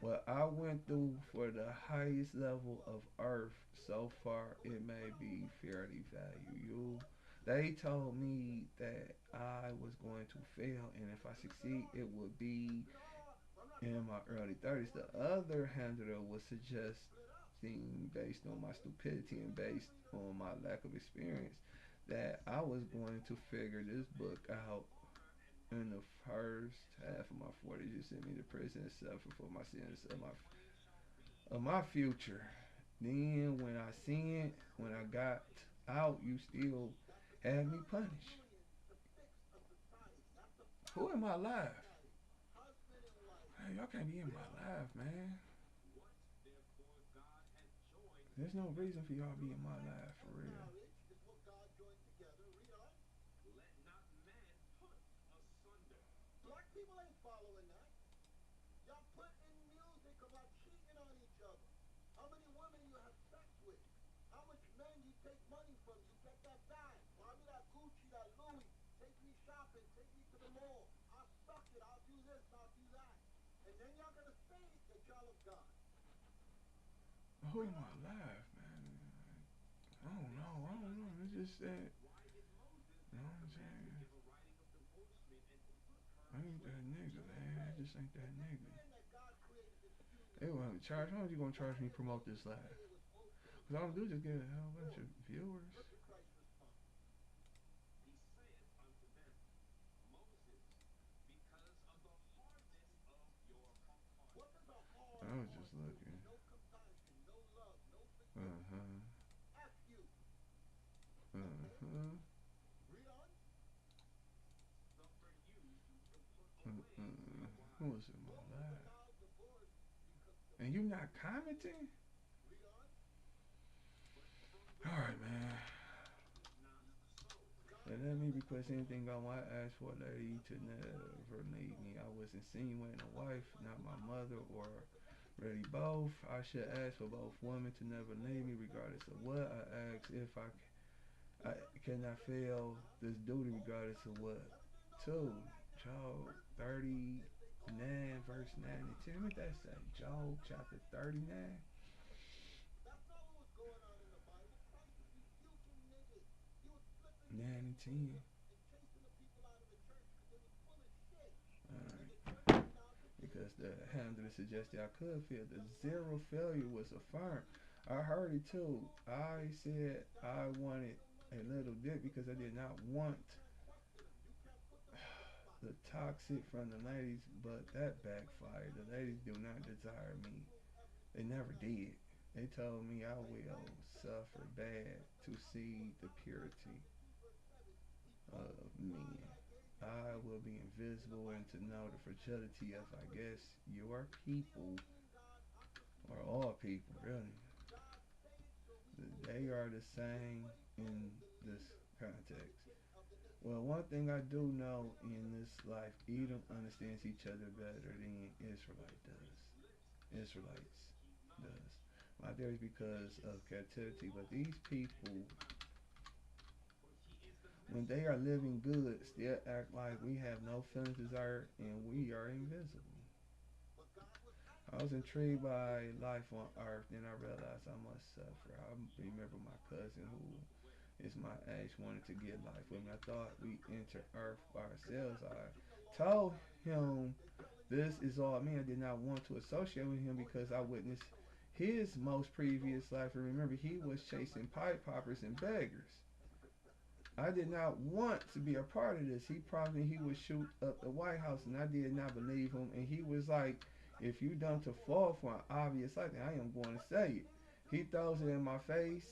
what I went through for the highest level of earth so far, it may be fairly valued. They told me that I was going to fail, and if I succeed, it would be in my early 30s. The other handler was suggesting, based on my stupidity and based on my lack of experience, that I was going to figure this book out in the first half of my 40s. You sent me to prison and suffer for my sins of my future. Then when I sinned, when I got out, you still had me punished. Who in my life? Hey, y'all can't be in my life, man. There's no reason for y'all to be in my life for real. women you have sex with, how much men you take money from, you get that bag. Buy me that Gucci, that Louis, take me shopping, take me to the mall. I'll suck it, I'll do this, I'll do that. And then y'all gonna say that y'all of God. Who am I live, man? I don't know. I don't know. It's just that. You know what I'm saying? I ain't that nigga, man. I just ain't that nigga. They want to charge. How much you gonna charge me to promote this live? Cause all I do is just get a whole bunch of viewers. I was just looking. Uh huh. Uh-huh. Who was in my live? And you not commenting? Alright, man. And let me request anything I want to ask for a lady to never leave me. I was insinuating a wife, not my mother, or really both. I should ask for both women to never leave me regardless of what. I ask if I cannot fail this duty regardless of what. 2. Job 39 verse 9 and 10. What that say? Job chapter 39. 9 and 10. Alright. Because the handler suggested I could fail. The zero failure was affirmed. I heard it too. I said I wanted a little dick because I did not want the toxic from the ladies, but that backfired. The ladies do not desire me. They never did. They told me I will suffer bad to see the purity of men. I will be invisible and to know the fragility of, I guess, your people, or all people, really. They are the same in this context. Well, one thing I do know in this life, Edom understands each other better than Israelites does. My theory is because of captivity, but these people, when they are living good, still act like we have no feelings, desire, and we are invisible. I was intrigued by life on Earth, then I realized I must suffer. I remember my cousin who is my age wanted to get life with me. I thought we entered Earth by ourselves. I told him this is all me. I did not want to associate with him because I witnessed his most previous life. And remember, he was chasing pipe poppers and beggars. I did not want to be a part of this. He promised me he would shoot up the White House, and I did not believe him. And he was like, if you done to fall for an obvious light, then I am going to say it. He throws it in my face.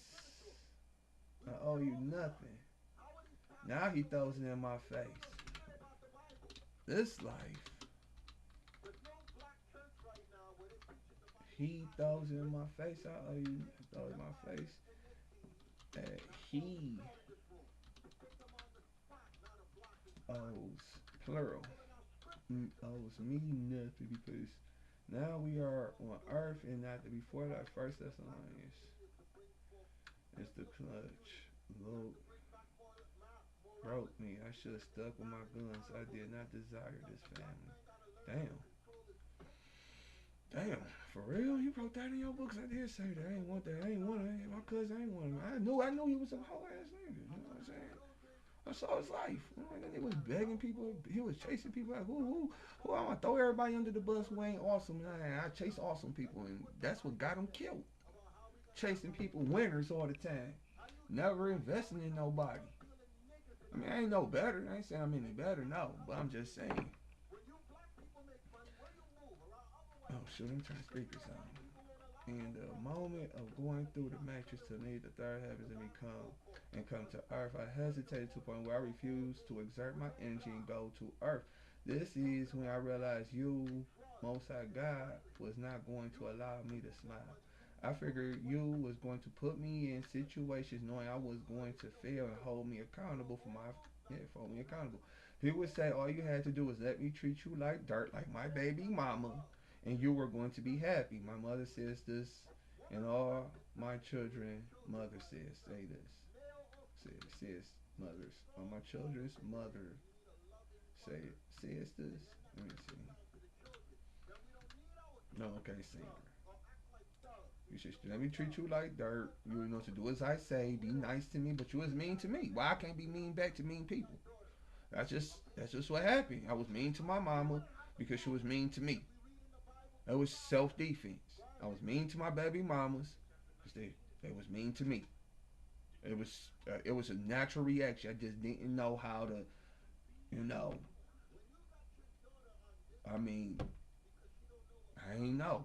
I owe you nothing. Now he throws it in my face. This life, he throws it in my face. I owe you. Throw it in my face. He owes, plural, owes me nothing because now we are on earth and not the before that. First Thessalonians. It's the clutch. Luke broke me. I should have stuck with my guns. I did not desire this family. Damn. Damn, for real? You wrote that in your books? I did say that. I ain't want that. I ain't want it. My cousin ain't want it. I knew he was a whole ass nigga. You know what I'm saying? I saw his life. You know, that nigga was begging people. He was chasing people. Like, who? I'm gonna throw everybody under the bus who ain't awesome. I chase awesome people, and that's what got him killed. Chasing people, winners all the time. Never investing in nobody. I mean, I ain't no better. I ain't saying I'm any better, no. But I'm just saying. Oh, shoot, I'm turning speakers on. In the moment of going through the matrix to leave the third heavens and come to earth, I hesitated to the point where I refused to exert my energy and go to earth. This is when I realized you, Most High God, was not going to allow me to smile. I figured you was going to put me in situations knowing I was going to fail and hold me accountable hold me accountable. He would say all you had to do was let me treat you like dirt, like my baby mama, and you were going to be happy. My mother says this And all my children, mother says, say this. Says mothers. All my children's mother say says this. Let me see. No, okay, singer. You should let me treat you like dirt. You know to do as I say. Be nice to me, but you was mean to me. Why I can't be mean back to mean people? That's just what happened. I was mean to my mama because she was mean to me. That was self defense. I was mean to my baby mamas because they was mean to me. It was a natural reaction. I just didn't know how to, you know. I mean, I ain't know.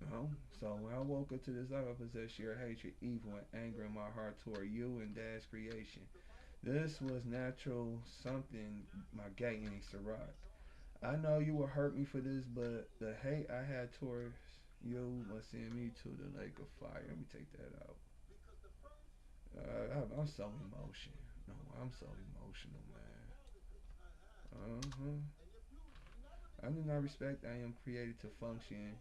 You know. So when I woke up to this life, I possess sheer hatred, evil, and anger in my heart toward you and Dad's creation. This was natural something my gay ain't Sarai. I know you will hurt me for this, but the hate I had towards you must send me to the lake of fire. Let me take that out. I'm so emotional. No, I'm so emotional, man. Uh-huh. I do not respect I am created to function.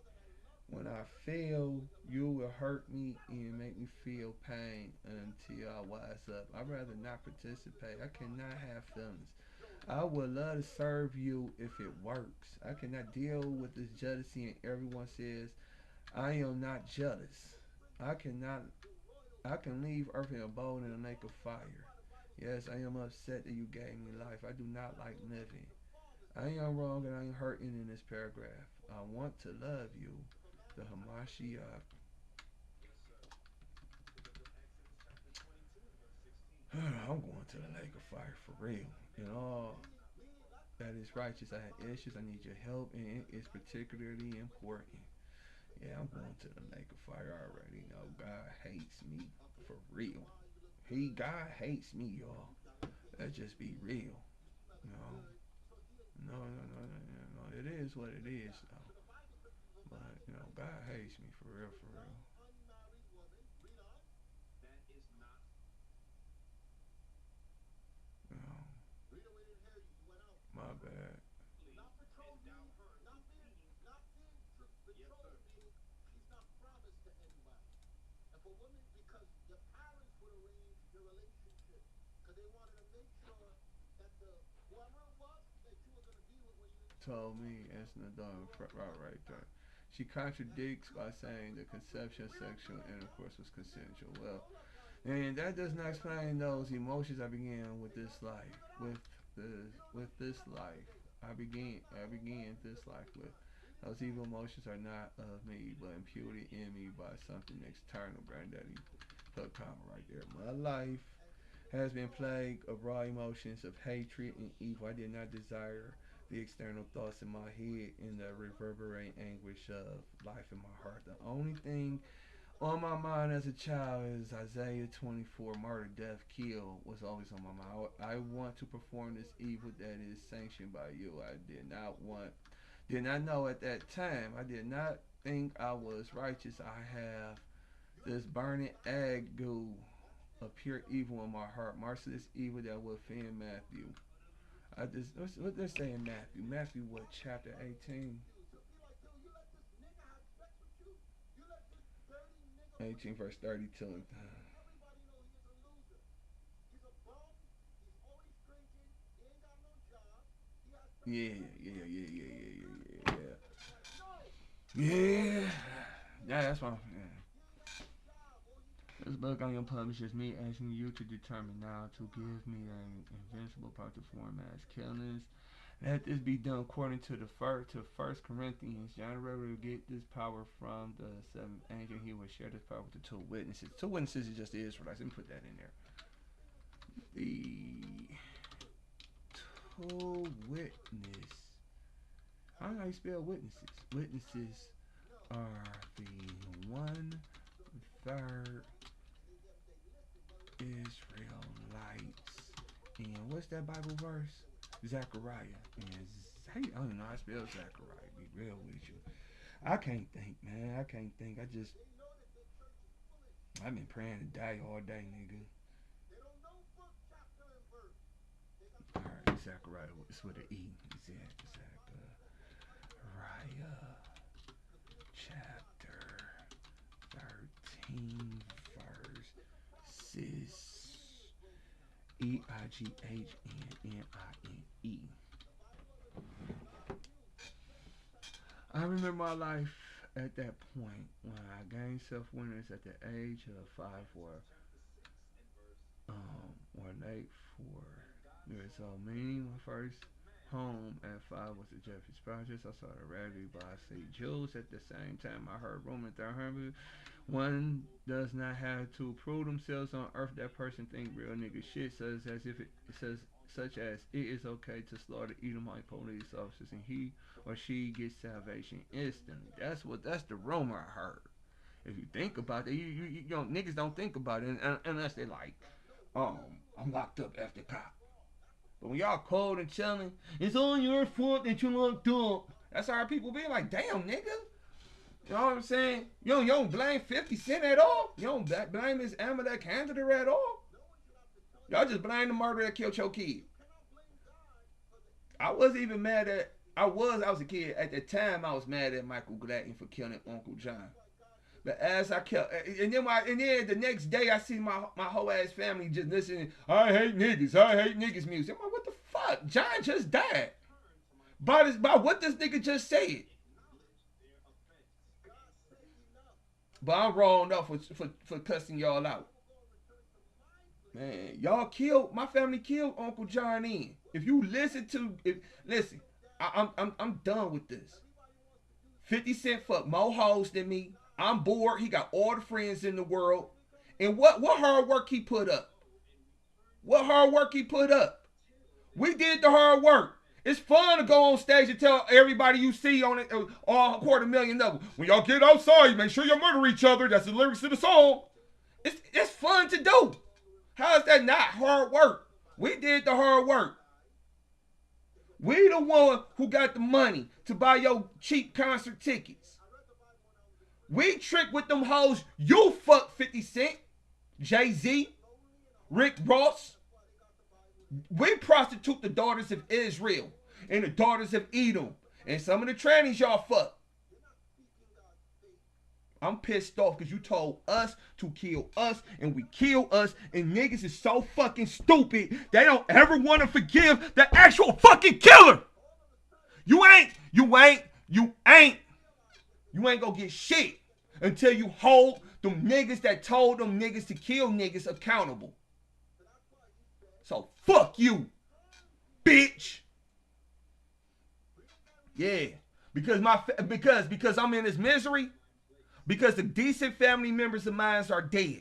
When I fail, you will hurt me and make me feel pain until I wise up. I'd rather not participate. I cannot have feelings. I would love to serve you if it works. I cannot deal with this jealousy and everyone says I am not jealous. I cannot I can leave earth in a bowl in a lake of fire. Yes, I am upset that you gave me life. I do not like living. I am wrong and I am hurting in this paragraph. I want to love you. The Hamashiach. I'm going to the lake of fire for real. And all that is righteous. I had issues. I need your help, and it is particularly important. Yeah, I'm going to the lake of fire already. No, God hates me for real. God hates me, y'all. Let's just be real. No, no. It is what it is, though. But God hates me for real, for real. You know, my bad. Told me as an adult, right there. She contradicts by saying the conception, sexual intercourse was consensual. Well, and that does not explain those emotions I began with this life. With this life, I began this life with. Those evil emotions are not of me, but imputed in me by something external. Granddaddy put a comma right there. My life has been plagued of raw emotions of hatred and evil. I did not desire the external thoughts in my head and the reverberating anguish of life in my heart. The only thing on my mind as a child is Isaiah 24, murder, death, kill was always on my mind. I want to perform this evil that is sanctioned by you. I did not know at that time. I did not think I was righteous. I have this burning egg goo of pure evil in my heart. Merciless evil that will offend Matthew. What does say in Matthew? Matthew what, chapter 18? 18 verse 32. Yeah, yeah, yeah, yeah, yeah, yeah, yeah. Yeah. Yeah, that's my. Yeah. This book I am published is me asking you to determine now to give me an invincible power to form mass killings. Let this be done according to the First Corinthians. John will get this power from the seventh angel. He will share this power with the two witnesses. Two witnesses is just the Israelites. Let me put that in there. The two witness. How do I spell witnesses? Witnesses are the 1/3 Israelites. And what's that Bible verse? Zechariah. And I don't know how to spell Zechariah. Be real with you. I can't think, man. I can't think. I've been praying to die all day, nigga. Alright, Zechariah. It's with an E. Zechariah. Eignine. I remember my life at that point when I gained self-awareness at the age of 5 or late 4 years old. Me, my first home at 5 was the Jeffries Projects. I saw the Raggedy by St. Jules. At the same time, I heard Roman 300. One does not have to prove themselves on earth. That person think real nigga shit says as if it says such as it is okay to slaughter Edomite police officers and he or she gets salvation instantly. That's the rumor I heard. If you think about it, you know, niggas don't think about it unless they like, I'm locked up after cop. But when y'all cold and chilling, it's all your fault that you locked up. That's how our people be like, damn nigga. You know what I'm saying? You don't blame 50 Cent at all. You don't blame his amateur candidate at all. Y'all just blame the murder that killed your kid. I wasn't even mad at. I was a kid at the time. I was mad at Michael Gladden for killing Uncle John. But as I kept, and then the next day I see my whole ass family just listening. I hate niggas music. I'm like, what the fuck? John just died. By what this nigga just said. But I'm wrong enough for cussing y'all out. Man, my family killed Uncle John in. If you listen, I'm done with this. 50 Cent fuck more hoes than me. I'm bored. He got all the friends in the world. And what hard work he put up? What hard work he put up? We did the hard work. It's fun to go on stage and tell everybody you see on it, all 250,000 of them. When y'all get outside, make sure you murder each other. That's the lyrics to the song. It's fun to do. How is that not hard work? We did the hard work. We the one who got the money to buy your cheap concert tickets. We trick with them hoes. You fuck 50 Cent, Jay-Z, Rick Ross. We prostitute the daughters of Israel and the daughters of Edom and some of the trannies y'all fuck. I'm pissed off because you told us to kill us and we kill us, and niggas is so fucking stupid they don't ever want to forgive the actual fucking killer. You ain't gonna get shit until you hold them niggas that told them niggas to kill niggas accountable. So fuck you, bitch. Yeah, because I'm in this misery. Because the decent family members of mine are dead.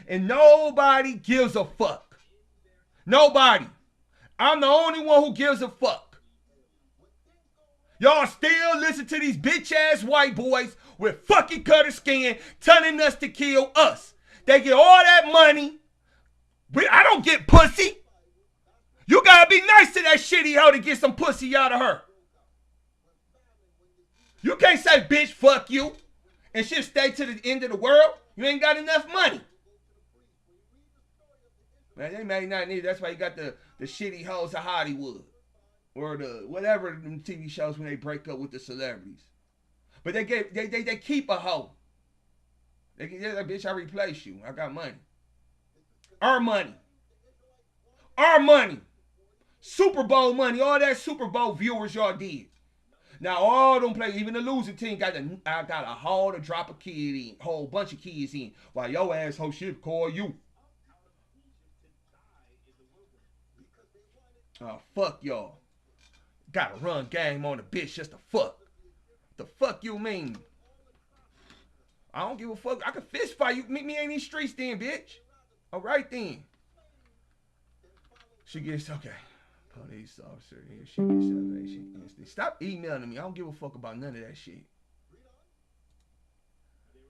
And nobody gives a fuck. Nobody. I'm the only one who gives a fuck. Y'all still listen to these bitch ass white boys with fucking cutter skin telling us to kill us. They get all that money. I don't get pussy. You gotta be nice to that shitty hoe to get some pussy out of her. You can't say bitch fuck you and she'll stay to the end of the world. You ain't got enough money. Man, they may not need it. That's why you got the shitty hoes of Hollywood. Or the whatever them TV shows when they break up with the celebrities. But they keep a hoe. They're like, bitch, I replace you. I got money. Our money. Our money. Super Bowl money. All that Super Bowl viewers y'all did. Now all them players, even the losing team, got a hall to drop a kid in, whole bunch of kids in, while your asshole shit call you. Oh, fuck y'all. Gotta run game on the bitch just to fuck. The fuck you mean? I don't give a fuck. I can fist fight you. Meet me in these streets then, bitch. All right then. She gets, okay. Police officer, here she gets salvation instantly. Stop emailing me. I don't give a fuck about none of that shit.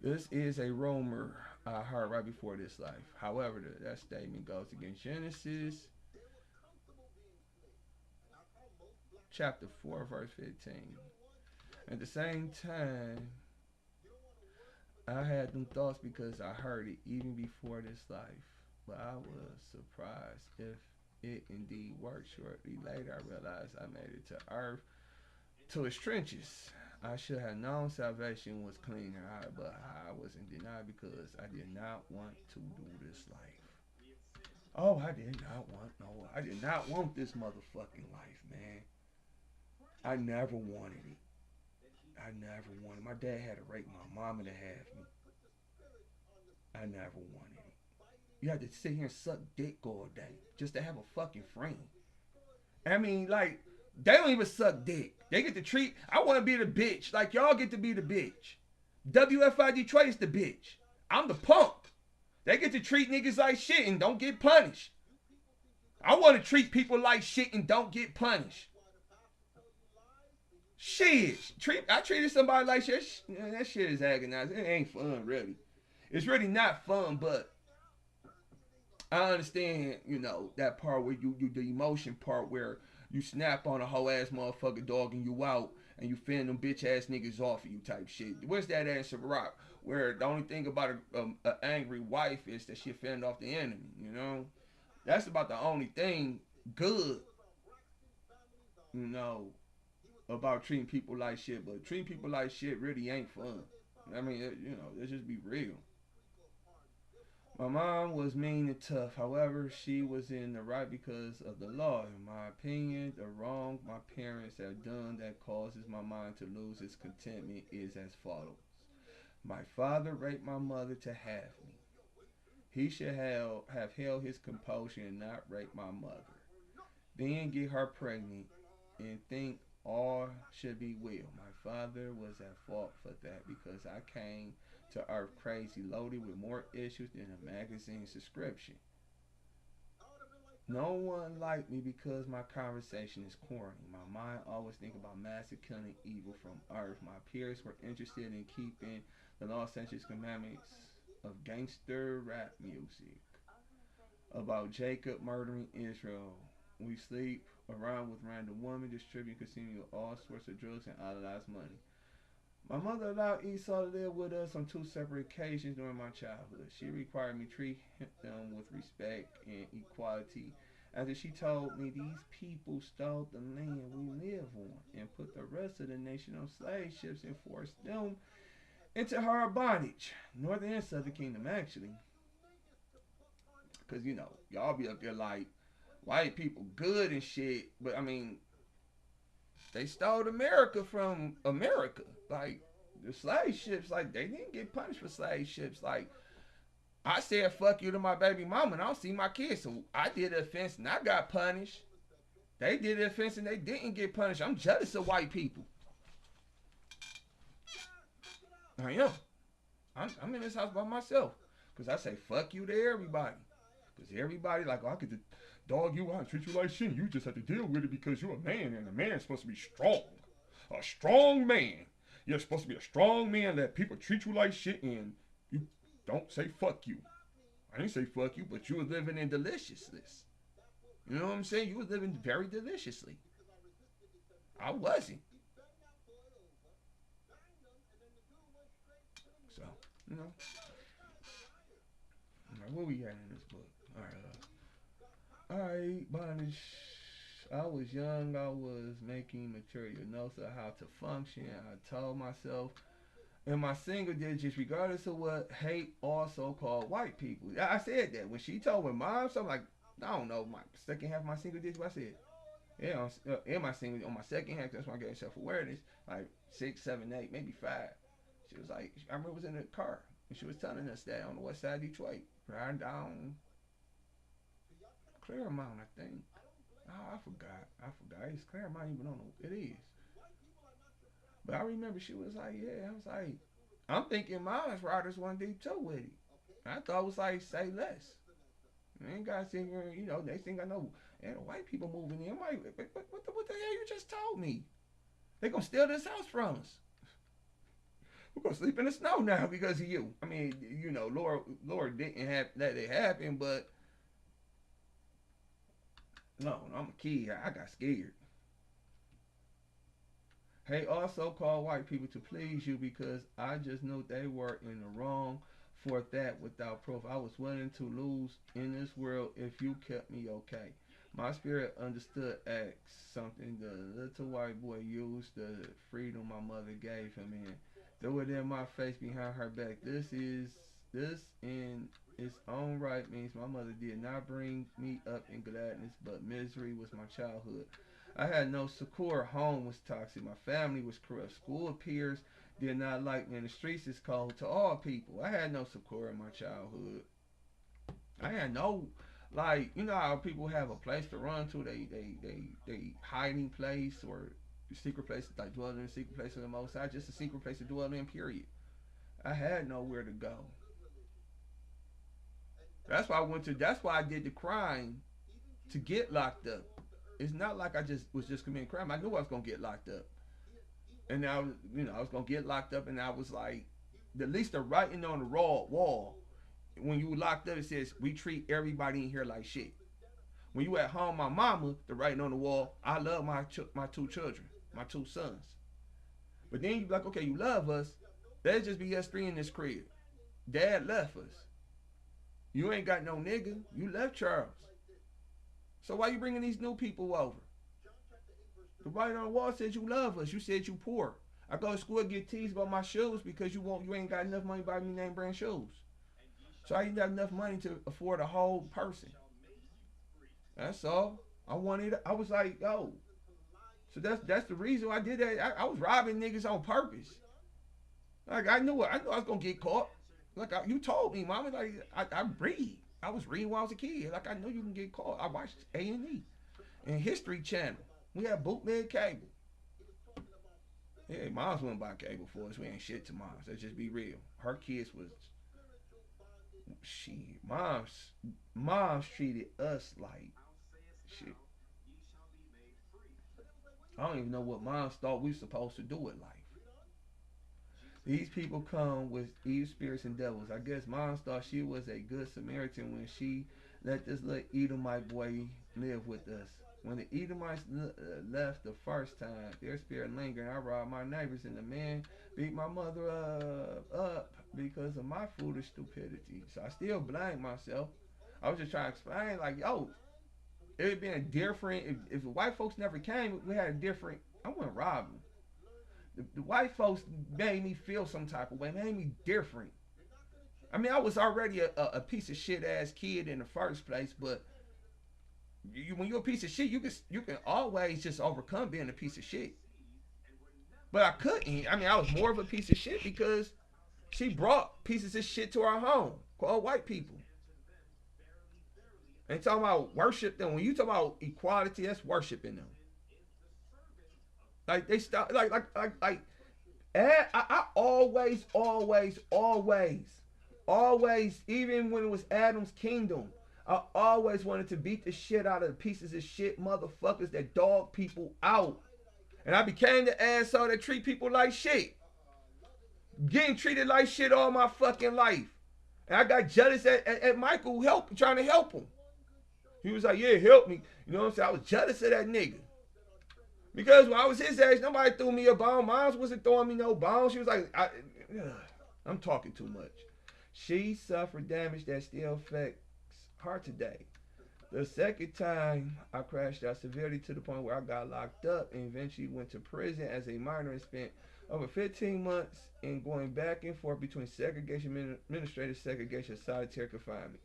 This is a rumor I heard right before this life. However, that statement goes against Genesis chapter 4, verse 15. At the same time, I had them thoughts because I heard it even before this life. But I was surprised if it indeed worked. Shortly later, I realized I made it to earth, to its trenches. I should have known salvation was cleaner, but I was in denial because I did not want to do this life. Oh, I did not want this motherfucking life, man. I never wanted it. I never wanted. My dad had to rape my mama to have me. I never wanted it. You had to sit here and suck dick all day just to have a fucking friend. I mean, like, they don't even suck dick. They get to treat. I want to be the bitch. Like, y'all get to be the bitch. WFI Detroit is the bitch. I'm the punk. They get to treat niggas like shit and don't get punished. I want to treat people like shit and don't get punished. Shit. I treated somebody like shit. That shit is agonizing. It ain't fun, really. It's really not fun, but I understand, that part where you the emotion part where you snap on a whole ass motherfucker dogging you out and you fend them bitch ass niggas off of you type shit. Where's that ass of rock? Where the only thing about a angry wife is that she fend off the enemy, That's about the only thing good, you know, about treating people like shit. But treating people like shit really ain't fun. I mean, let's just be real. My mom was mean and tough. However, she was in the right because of the law. In my opinion, the wrong my parents have done that causes my mind to lose its contentment is as follows. My father raped my mother to have me. He should have held his composure and not rape my mother. Then get her pregnant and think all should be well. My father was at fault for that because I came to earth crazy, loaded with more issues than a magazine subscription. No one liked me because my conversation is corny. My mind always think about massive killing evil from earth. My peers were interested in keeping the Los Angeles commandments of gangster rap music about Jacob murdering Israel. We sleep around with random women, distributing, consuming all sorts of drugs and idolize money. My mother allowed Esau to live with us on two separate occasions during my childhood. She required me to treat them with respect and equality. After she told me these people stole the land we live on and put the rest of the nation on slave ships and forced them into her bondage. Northern and Southern Kingdom, actually. Because, y'all be up there like, white people good and shit, but I mean, they stole America from America. Like, the slave ships, like, they didn't get punished for slave ships. Like, I said fuck you to my baby mama and I don't see my kids. So I did the offense and I got punished. They did the offense and they didn't get punished. I'm jealous of white people. I am. I'm in this house by myself. Because I say fuck you to everybody. Because everybody, like, I could dog you out and treat you like shit. You just have to deal with it because you're a man and a man's supposed to be strong. A strong man. You're supposed to be a strong man that people treat you like shit and you don't say fuck you. I didn't say fuck you, but you were living in deliciousness. You know what I'm saying? You were living very deliciously. I wasn't. So, you know. Alright, where we at in this book? Alright, bondage. I was young. I was making material notes of how to function. I told myself in my single digits, regardless of what hate also called white people. I said that when she told my mom, so I'm like, I don't know, my second half of my single digits. What I said, yeah, in my single on my second half, that's when I got self awareness, like 6, 7, 8, maybe 5. She was like, I remember it was in the car and she was telling us that on the west side of Detroit, riding down Claremont, I think. Oh, I forgot. It's Claremont, even on the, it is. But I remember she was like, yeah. I was like, I'm thinking Miles Riders one deep too with it. I thought it was like say less. I ain't got sitting here, they think I know. And the white people moving in. I'm like, what the hell you just told me? They gonna steal this house from us. We're gonna sleep in the snow now because of you. I mean, Lord didn't have let it happen, but no, I'm a kid. I got scared. He also called white people to please you because I just knew they were in the wrong for that without proof. I was willing to lose in this world if you kept me okay. My spirit understood X, something the little white boy used the freedom my mother gave him and threw it in my face behind her back. This its own right means my mother did not bring me up in gladness, but misery was my childhood. I had no succor. Home was toxic. My family was corrupt. School peers did not like me. And the streets is cold to all people. I had no succor in my childhood. I had no, like, you know how people have a place to run to, they hiding place or secret place, like dwelling in a secret place of the Most High, just a secret place to dwell in. Period. I had nowhere to go. That's why I went to. That's why I did the crime to get locked up. It's not like I just was just committing crime. I knew I was gonna get locked up, and I was, I was gonna get locked up, and I was like, at least the writing on the raw wall when you locked up, it says we treat everybody in here like shit. When you at home, my mama, the writing on the wall, I love my two children, my two sons. But then you be like, okay, you love us. That'd just be us three in this crib. Dad left us. You ain't got no nigga. You left Charles. So why you bringing these new people over? The writing on the wall says you love us. You said you poor. I go to school and get teased about my shoes because you ain't got enough money to buy me name brand shoes. So I didn't have enough money to afford a whole person. That's all. I was like, yo. So that's the reason I did that. I was robbing niggas on purpose. Like I knew I was gonna get caught. Like you told me, mama. Like I read. I was reading when I was a kid. Like I knew you can get caught. I watched A&E and History Channel. We had bootleg cable. Yeah, moms wouldn't buy cable for us. We ain't shit to moms. Let's just be real. Her kids was shit. Moms treated us like shit. I don't even know what moms thought we were supposed to do with life. These people come with evil spirits and devils. I guess mom thought she was a good Samaritan when she let this little Edomite boy live with us. When the Edomites left the first time, their spirit lingered. I robbed my neighbors, and the man beat my mother up because of my foolish stupidity. So I still blame myself. I was just trying to explain, like, yo, it would have been different. If the white folks never came, we had a different. I wouldn't rob them. The white folks made me feel some type of way, made me different. I mean, I was already a piece of shit ass kid in the first place, but when you're a piece of shit, you can always just overcome being a piece of shit. But I couldn't. I mean, I was more of a piece of shit because she brought pieces of shit to our home called white people. And talking about worship them. When you talk about equality, that's worshiping them. Like they stop. I always, even when it was Adam's kingdom, I always wanted to beat the shit out of the pieces of shit motherfuckers that dog people out. And I became the asshole that treat people like shit. Getting treated like shit all my fucking life. And I got jealous at Michael trying to help him. He was like, yeah, help me. You know what I'm saying? I was jealous of that nigga. Because when I was his age, nobody threw me a bone. Mom wasn't throwing me no bone. She was like, I'm talking too much. She suffered damage that still affects her today. The second time, I crashed out severely to the point where I got locked up and eventually went to prison as a minor and spent over 15 months in going back and forth between segregation, administrative segregation, and solitary confinement.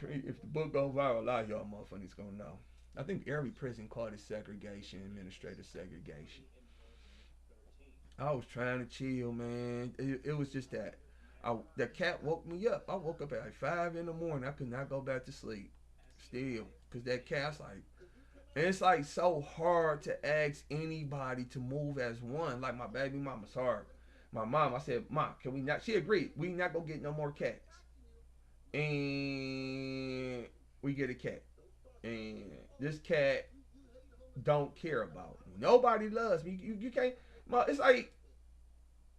If the book goes viral, a lot of y'all motherfuckers gonna know. I think every prison called it segregation, administrative segregation. I was trying to chill, man. It was just that. The cat woke me up. I woke up at like 5 in the morning. I could not go back to sleep. Still. Because that cat's like, and it's like so hard to ask anybody to move as one. Like my baby mama's hard. My mom, I said, Mom, can we not? She agreed. We not gonna get no more cats. And we get a cat. And this cat don't care about me. Nobody loves me. You can't. It's like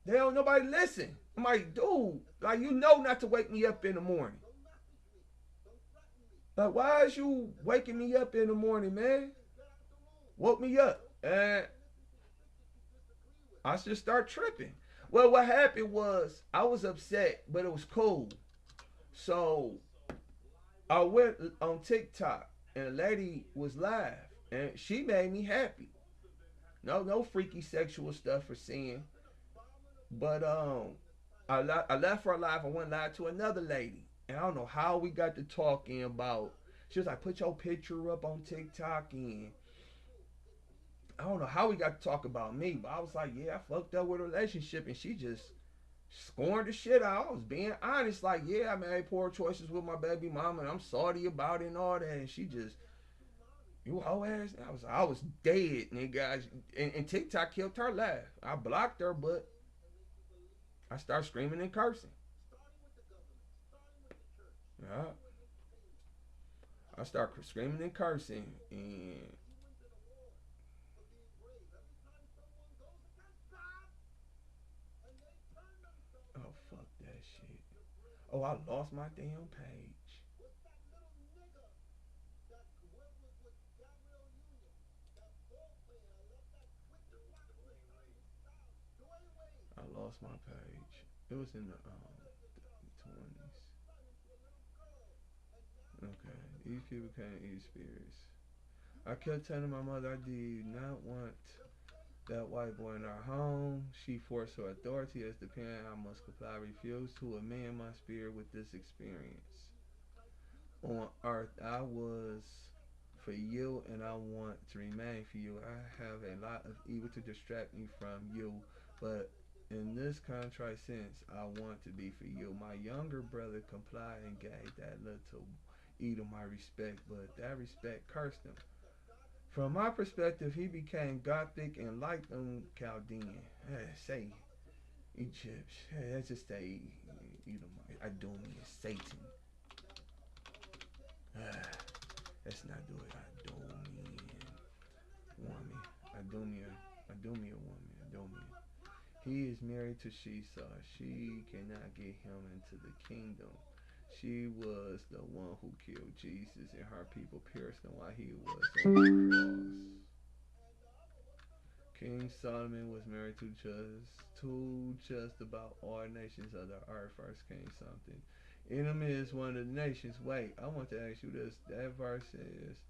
they don't. Nobody listen. I'm like, dude, like not to wake me up in the morning. Like, why is you waking me up in the morning, man? Woke me up, and I just start tripping. Well, what happened was I was upset, but it was cool. So I went on TikTok. And a lady was live, and she made me happy. No freaky sexual stuff or seeing, but I left her live. I went live to another lady, and I don't know how we got to talking about. She was like, "Put your picture up on TikTok," and I don't know how we got to talk about me, but I was like, "Yeah, I fucked up with a relationship," and she just scorned the shit out. I was being honest, like, "Yeah, I made poor choices with my baby mama, and I'm sorry about it and all that," and she just, "You hoe ass." I was dead, nigga. And TikTok killed her laugh. I blocked her, but I started screaming and cursing. Yeah, I started screaming and cursing, and oh fuck that shit. Oh, I lost my damn page. I lost my page. It was in the 20s. Okay, these people can't eat spirits. I kept telling my mother I did not want that white boy in our home. She forced her authority as the parent. I must comply. I refuse to amend my spirit with this experience. On earth, I was for you and I want to remain for you. I have a lot of evil to distract me from you, but in this contrite sense, I want to be for you. My younger brother complied and gave that little Edom my respect, but that respect cursed him. From my perspective, he became gothic and like them Chaldean. Say Egypt. Let's just say Edom. Idumean, Satan. Let's not do it. Idumean woman. Idumea. Idumea woman. Idumea. He is married to Shesha. She cannot get him into the kingdom. She was the one who killed Jesus, and her people pierced him while he was on the cross. King Solomon was married to just about all nations of the earth. First King something. Edom is one of the nations. Wait, I want to ask you this. That verse says,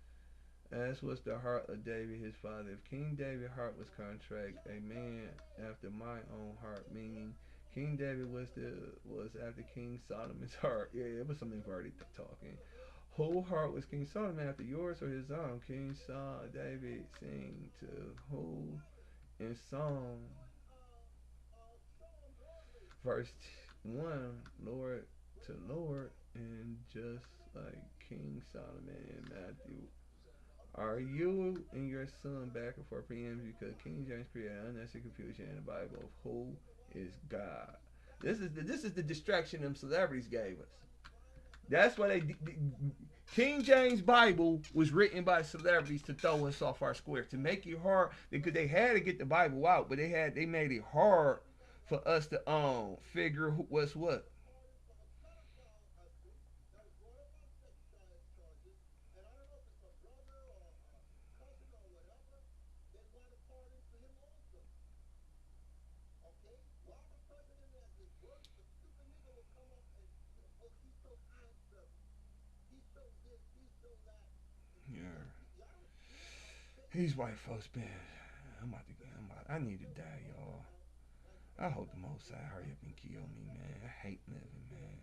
"As was the heart of David his father." If King David's heart was contract, a man after my own heart, meaning King David was after King Solomon's heart. Yeah, it was some inverted talking. Whose heart was King Solomon after yours or his own? King Saul David sing to who in Psalm verse 1, Lord to Lord, and just like King Solomon in Matthew. Are you and your son back and forth preempting because King James created unnecessary confusion in the Bible of who is God? This is the distraction them celebrities gave us. That's why King James Bible was written by celebrities to throw us off our square, to make it hard because they had to get the Bible out, but they made it hard for us to figure what's what. Yeah, these white folks been. I'm about to get. I need to die, y'all. I hope the Most High hurry up and kill me, man. I hate living, man.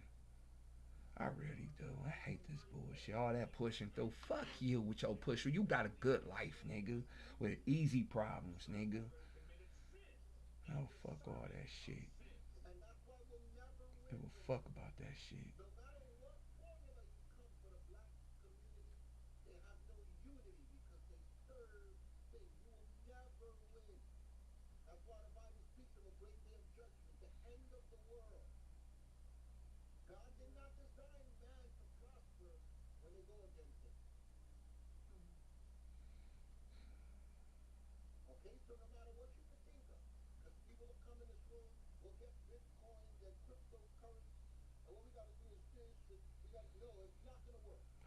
I really do. I hate this bullshit. All that pushing through. Fuck you with your pusher. You got a good life, nigga. With easy problems, nigga. Oh, fuck all that shit. Give a fuck about that shit.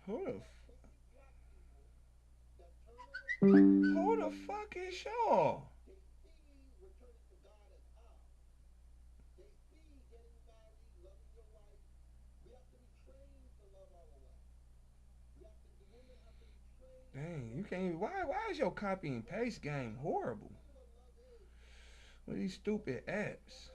Who the who the fuck is y'all? Dang, you can't. Why is your copy and paste game horrible? With these stupid apps.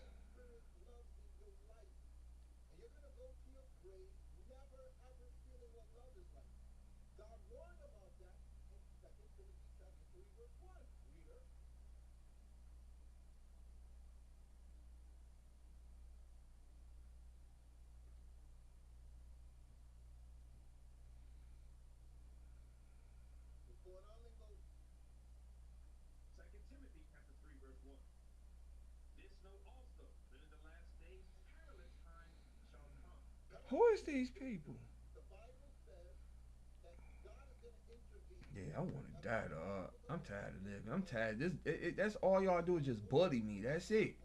Who is these people? The Bible says that God is going to intervene. Yeah, I want to die, dog. I'm tired of living. I'm tired. That's all y'all do is just bully me. That's it.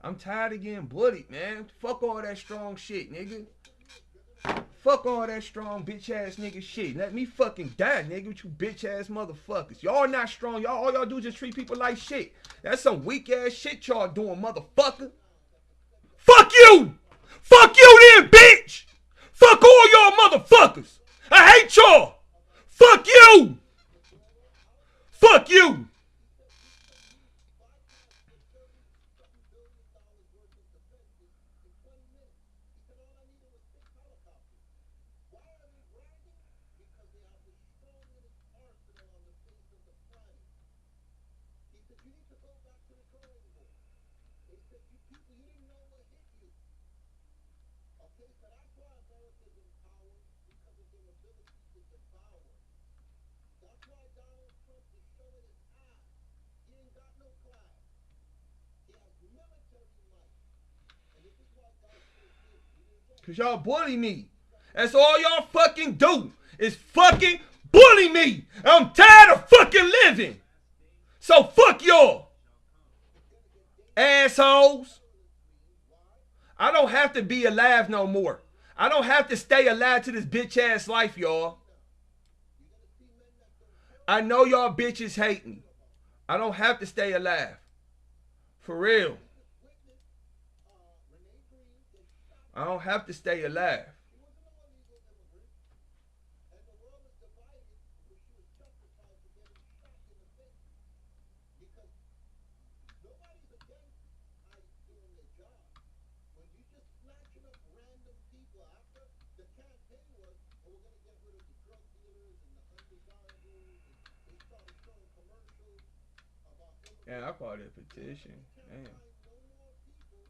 I'm tired of getting bullied, man. Fuck all that strong shit, nigga. Fuck all that strong bitch ass nigga shit. Let me fucking die, nigga, with you bitch ass motherfuckers. Y'all not strong. Y'all all y'all do is just treat people like shit. That's some weak ass shit y'all doing, motherfucker. Fuck you! Fuck you then, bitch! Fuck all y'all motherfuckers! I hate y'all! Fuck you! Fuck you! Why are they bragging? Because they have the strongest arsenal on the face of the planet. He said, you need to go back to the drawing board. They said, you people, you didn't know what hit you. Okay, so that's why America's in power, because of their ability to devour. That's why Donald Trump is showing his ass. He ain't got no class. He has military might. And this is why God says this. Cause y'all bully me. That's all y'all fucking do is fucking bully me. I'm tired of fucking living. So fuck y'all. Assholes. I don't have to be alive no more. I don't have to stay alive to this bitch ass life, y'all. I know y'all bitches hate me. I don't have to stay alive. For real. I don't have to stay alive. Nobody's against ICE doing their job. When you just snatching up random people after the campaign was, oh, we're gonna get rid of the drug dealers and the undesirables, and they started showing commercials about Yeah, I immigrants. call it a petition. Can't Damn. find no more people.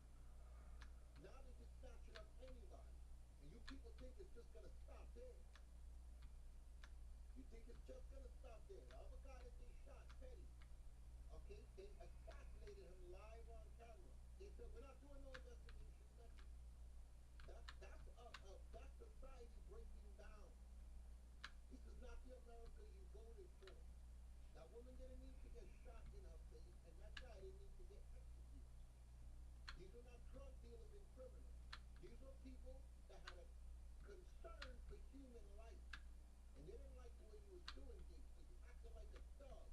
Now they're just snatching up anybody, and you people think it's just gonna stop there. You think it's just gonna stop there? The other guy that they shot, Petty. Okay, they assassinated him live on camera. They said, we're not doing no investigation, nothing. That's society breaking down. This is not the America you voted for. That woman didn't need to get shot in her face, and that guy didn't need to get executed. These are not drug dealers and criminals. These are people that had a concern for human life. And they didn't like the way you was doing things, so you acted like a thug.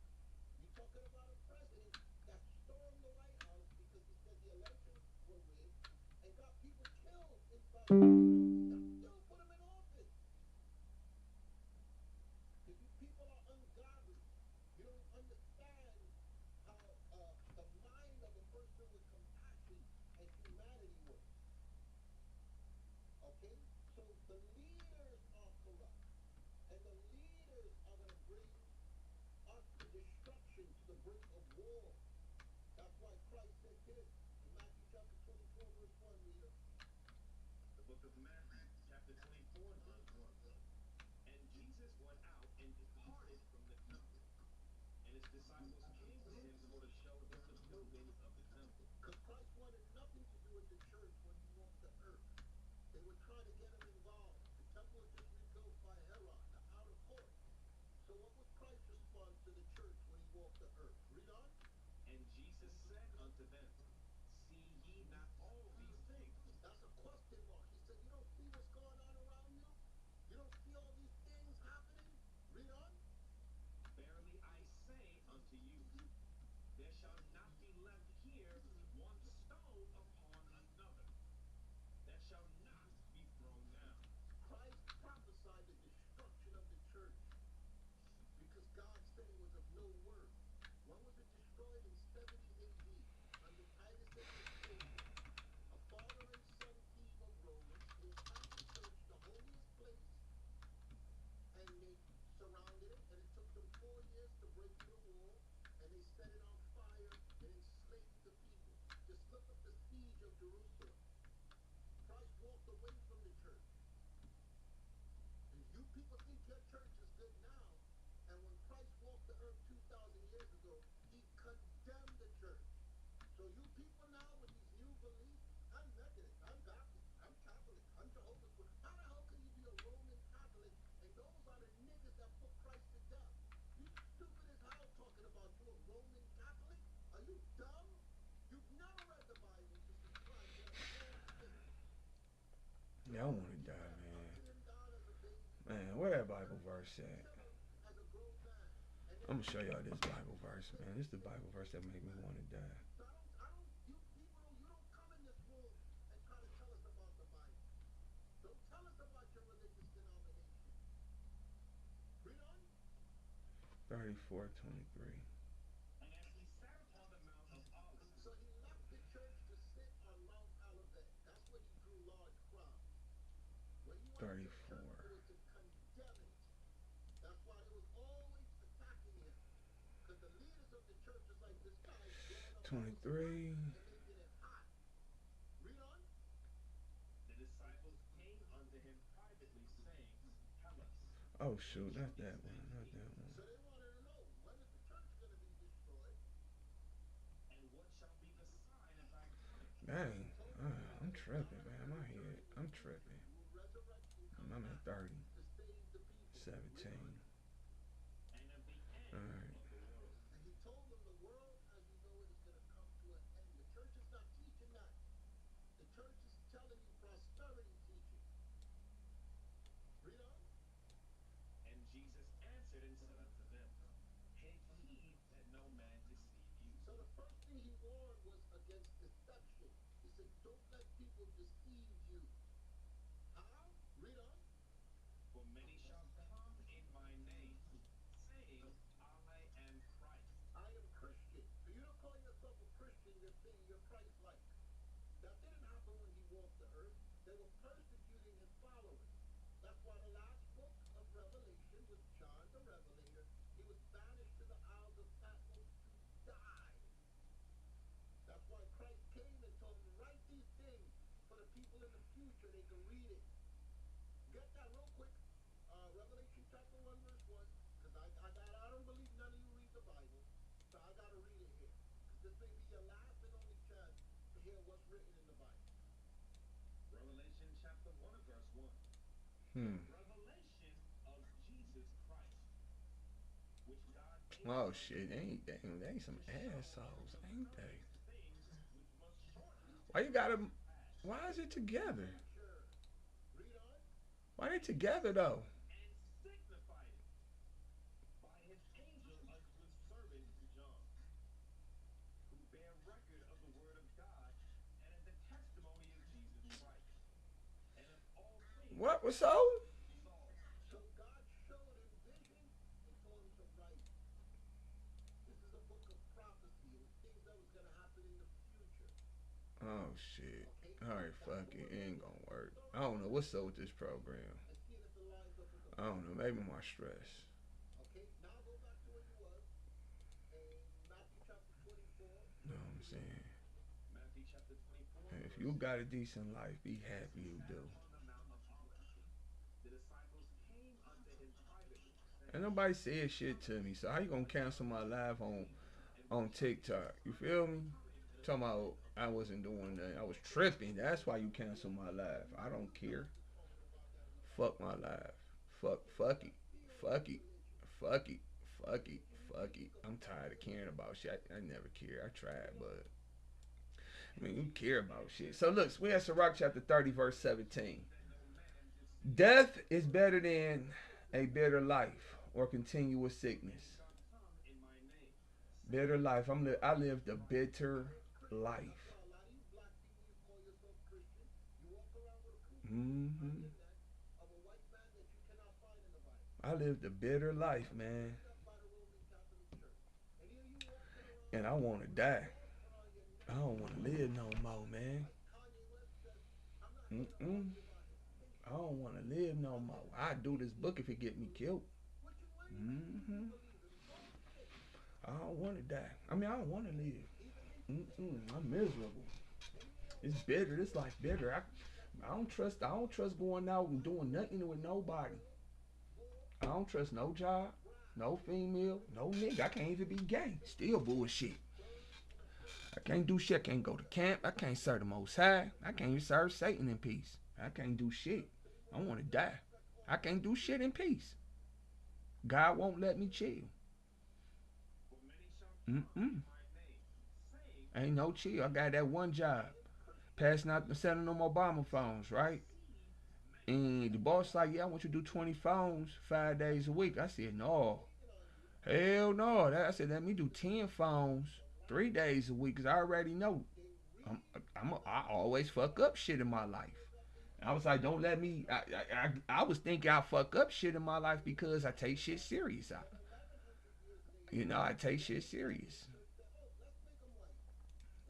You're talking about a president that stormed the White House because he said the elections were rigged and got people killed inside the White House. That still put him in office. Because you people are ungodly. You don't understand how the mind of a person with compassion and humanity works. Okay? So the leaders are corrupt. And the leaders are going to bring us to destruction, to the brink of war. That's why Christ said this in Matthew chapter 24, verse 1, reader. The book of Matthew, chapter 24, verse 1. And Jesus went out and departed from the temple. And his disciples came to him for to show him the buildings of the temple. Because Christ wanted nothing to do with the church when he walked the earth. They were trying to get him involved. The temple was just rebuilt by Herod, the outer court. So what was Christ's response to the church when he walked the earth? Read on. And Jesus said unto them, see ye not all these things? That's a question mark. He said, you don't see what's going on around you? You don't see all these things happening? Read on. Verily I say unto you, there shall not be left here one stone upon another that shall not be thrown down. Christ prophesied the destruction of the church because God said it was of no worth. When was it destroyed? In 70 AD under Titus and Vespasian, a father and son team of Romans. They attacked the church, the holiest place, and they surrounded it, and it took them 4 years to break through the wall, and they set it on fire and enslaved the people. Just look up the siege of Jerusalem. Christ walked away from the church. And you people think your church is good now, and when Christ walked the earth 2,000 years ago, he condemned the church. So you people now with these Dumb? You've never read the Bible to subscribe to that small stick. Yeah, I No, want to you die, can't man. hunted him down as a baby. Man, You where that can't Bible verse persecute and at? kill him as a grown man. And then I'm gonna you show can't y'all this take Bible his verse, man. place This is the and Bible verse replace that him make me back. want to die. So you people you don't come in this room and try to tell us about the Bible. Don't tell us about your religious denomination. Read on. 34:23. So he left the church to sit on Mount Olivet. That's where he drew large crowds. When he went into 34. church, it was to condemn it. That's why they was always attacking him. Because the leaders of the church is like, this guy's blowing up Bible stories 23. and making it hot. Read on. Oh shoot, not that one. Not that one. So they wanted to know, when is the church going to be destroyed? Dang. He told them, I'm that tripping, God man. will My return head. in the I'm future. tripping. He will resurrect and come I'm back at 30. to save the people. Read 17. on. Alright. And he told them the world as you know it is going to come to an end. The church is not teaching that. The church is telling you prosperity teaching. Read on. So the first thing he warned was against deception. He said, don't let people deceive you. How? Read on. I am Christian. For you to call yourself a Christian, you're saying you're Christ-like. That didn't happen when he walked the earth. They were persecuting his followers. That's why the last book of Revelation was John the Revelator. He was banished to the Isles of Patmos to die. That's why Christ came and told him, write these things for the people in the future. They can read it. Get that real quick. Revelation chapter 1, verse 1. Because I don't believe none of you read the Bible. So I got to read it here. Because this may be your last and only chance to hear what's written in the Bible. Hmm. Oh shit, they ain't some assholes, ain't they? Why you gotta? Why is it together? Future. Read on. Why they together though? What was so? So God showed him visions and told him to write. This is a book of prophecy. It was things that was going to happen in the future. Oh shit. Okay? All right, That's fuck what it. we're It reading ain't in. gonna work. Start I don't know reading what's up with this program. and seeing if it lines up with the I don't Bible. know. Maybe my stress. Okay? Now go back to where you was in Matthew chapter 24, You know verse what I'm 3. saying? And if you got a decent life, be happy you do. And nobody said shit to me, so how you gonna cancel my live on TikTok? You feel me? Talking about I wasn't doing that. I was tripping. That's why you canceled my live. I don't care. Just talking about that Fuck religion. my live. They Fuck don't it. deal with Fuck it. religion. Fuck it. Fuck it. You Fuck it. speak of I'm tired of caring prophecy. about shit. I never care. I tried, Read on. but I mean, you care about shit. So look, we have Sirach chapter 30, verse 17. Death is better than a bitter life or continuous sickness. Bitter life. I lived a bitter I am Christian. That's life. why a lot of you black people, you call yourself Christian. You walk around with a crucifix around Hmm. your neck of a white man that you cannot find in the Bible. I lived a bitter life, That was man. picked up by the Roman Catholic Church. Any of you walking around And I want to with a die. cross around your I neck, don't want to live no more, man. like Kanye West says, I'm not here to Mm-mm. argue about his I faith. don't want to live no I'm more. here to I do this speak book if it what get you me believe. killed. What do you Hmm. believe in? It's all faith. I don't want to die. I mean, I don't want to live. Even Mm-mm. atheists. I'm miserable. Any of your It's brothers bitter. This that life bitter. believe that I Jesus don't trust. I Christ don't trust going is out the and Bible doing nothing with fulfilled nobody. word for I don't trust no job, wrath. no female, no nigga. I can't even be gay. The Still church bullshit. burns in a flame. I can't do shit. I can't go to camp. I can't serve the Most High. I can't even serve Satan in peace. I can't do shit. Same I way want that to the die. Aztec I army can't do shit in defeated peace. God won't let me Read on. chill. Mm-mm. Ain't no chill. I got that one job. Passing out, selling them Obama phones, right? And the boss like, yeah, I want you to do 20 phones 5 days a week. I said, no. Hell no. I said, let me do 10 phones 3 days a week, because I already know I always fuck up shit in my life. I was like, don't let me. I was thinking I fuck up shit in my life because I take shit serious. I take shit serious.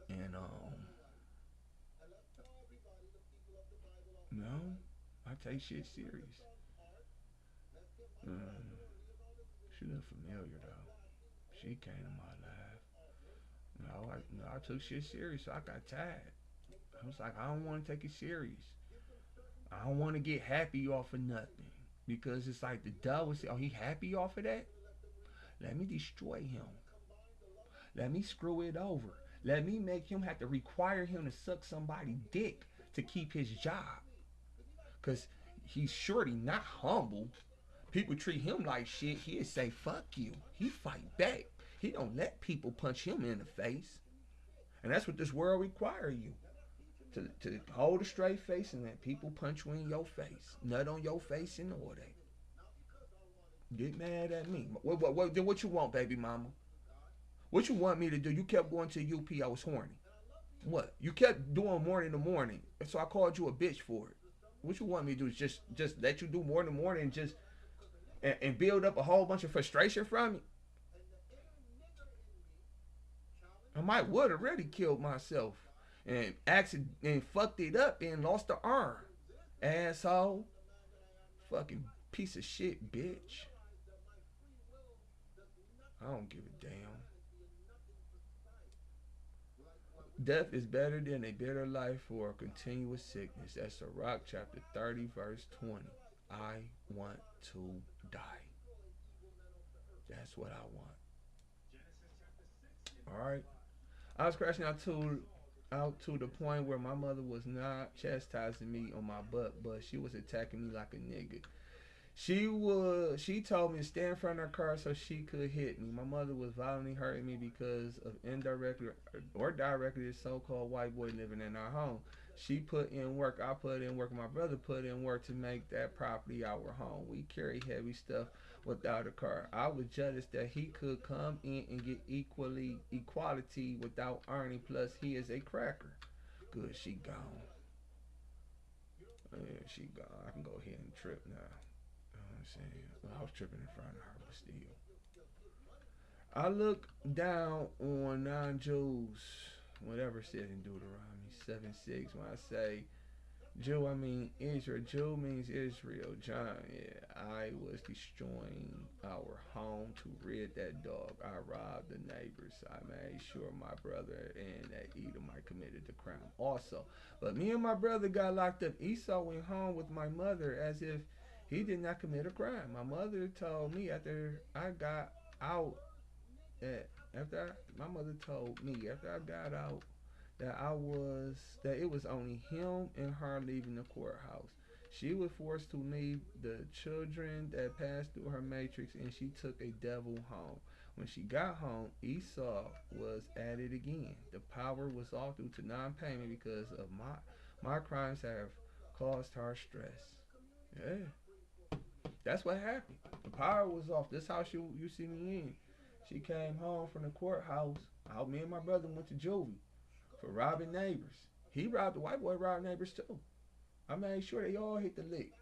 And no, I take shit serious. Um, she look familiar though. She came to my life. No, I took shit serious, so I got tired. I was like, I don't want to take it serious. I don't want to get happy off of nothing, because it's like the devil say, oh, he happy off of that. Let me destroy him. Let me screw it over. Let me make him have to require him to suck somebody's dick to keep his job. Because he's surely not humble. People treat him like shit. He'll say, fuck you. He fight back. He don't let people punch him in the face. And that's what this world require you. To hold a straight face and let people punch you in your face. Nut on your face and all that. Get mad at me. What you want, baby mama? What you want me to do? You kept going to UP. I was horny. What? You kept doing morning to morning, so I called you a bitch for it. What you want me to do is just let you do morning to morning and and build up a whole bunch of frustration from it? I might would have really killed myself and accident and fucked it up and lost the arm. Asshole. Fucking piece of shit, bitch. I don't give a damn. Death is better than a bitter life or a continuous sickness. That's Sirach chapter 30, verse 20. I want to die. That's what I want. Alright? I was crashing out to the point where my mother was not chastising me on my butt, but she was attacking me like a nigga. She told me to stand in front of her car so she could hit me. My mother was violently hurting me because of indirectly or directly the so-called white boy living in our home. She put in work, I put in work, my brother put in work to make that property our home. We carry heavy stuff without a car. I was jealous that he could come in and get equality without earning, plus he is a cracker. Good, she gone. Yeah, she gone. I can go ahead and trip now. You know what I'm saying? Well, I was tripping in front of her, but still. I look down on non-Jews, whatever it says in Deuteronomy 7:6, when I say Jew, I mean Israel. Jew means Israel. John, yeah, I was destroying our home to rid that dog. I robbed the neighbors. I made sure my brother and that Edomite committed the crime also. But me and my brother got locked up. Esau went home with my mother as if he did not commit a crime. My mother told me after I got out that my mother told me after I got out that it was only him and her leaving the courthouse. She was forced to leave the children that passed through her matrix, and she took a devil home. When she got home, Esau was at it again. The power was off due to non-payment because of my crimes have caused her stress. Yeah, that's what happened. The power was off. This house you see me in. She came home from the courthouse. Me and my brother went to juvie for robbing neighbors. He robbed the white boy, robbed neighbors too. I made sure they all hit the lick.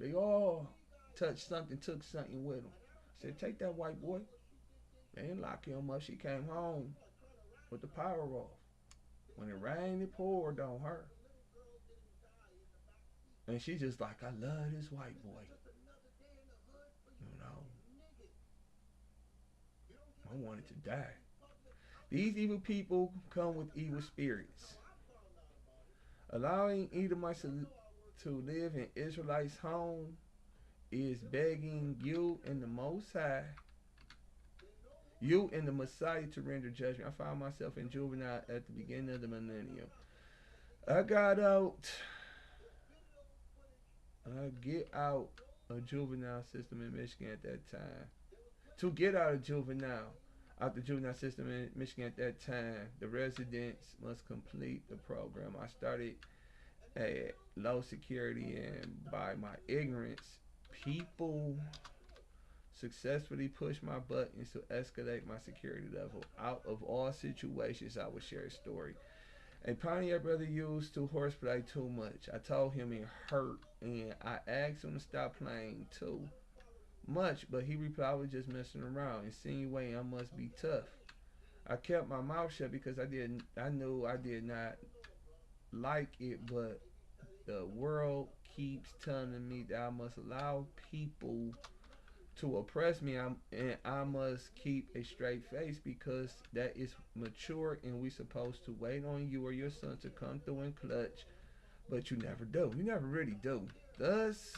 They all touched something, took something with them. I said, take that white boy. They didn't lock him up. She came home with the power off. When it rained, it poured on her. And she just like, I love this white boy. You know, I wanted to die. These evil people come with evil spirits. Allowing Edomites to live in Israelites' home is begging you and the Most High, you and the Messiah to render judgment. I found myself in juvenile at the beginning of the millennium. I got out. I get out of juvenile system in Michigan at that time. To get out of juvenile, Out the juvenile system in Michigan at that time, the residents must complete the program. I started at low security, and by my ignorance, people successfully pushed my buttons to escalate my security level. Out of all situations, I would share a story. A pioneer brother used to horseplay too much. I told him it hurt, and I asked him to stop playing too much, but he replied I was just messing around, insinuating I must be tough. I kept my mouth shut because I knew I did not like it, but the world keeps telling me that I must allow people to oppress me, and I must keep a straight face because that is mature, and we supposed to wait on you or your son to come through and clutch, but you never do. You never really do. Thus,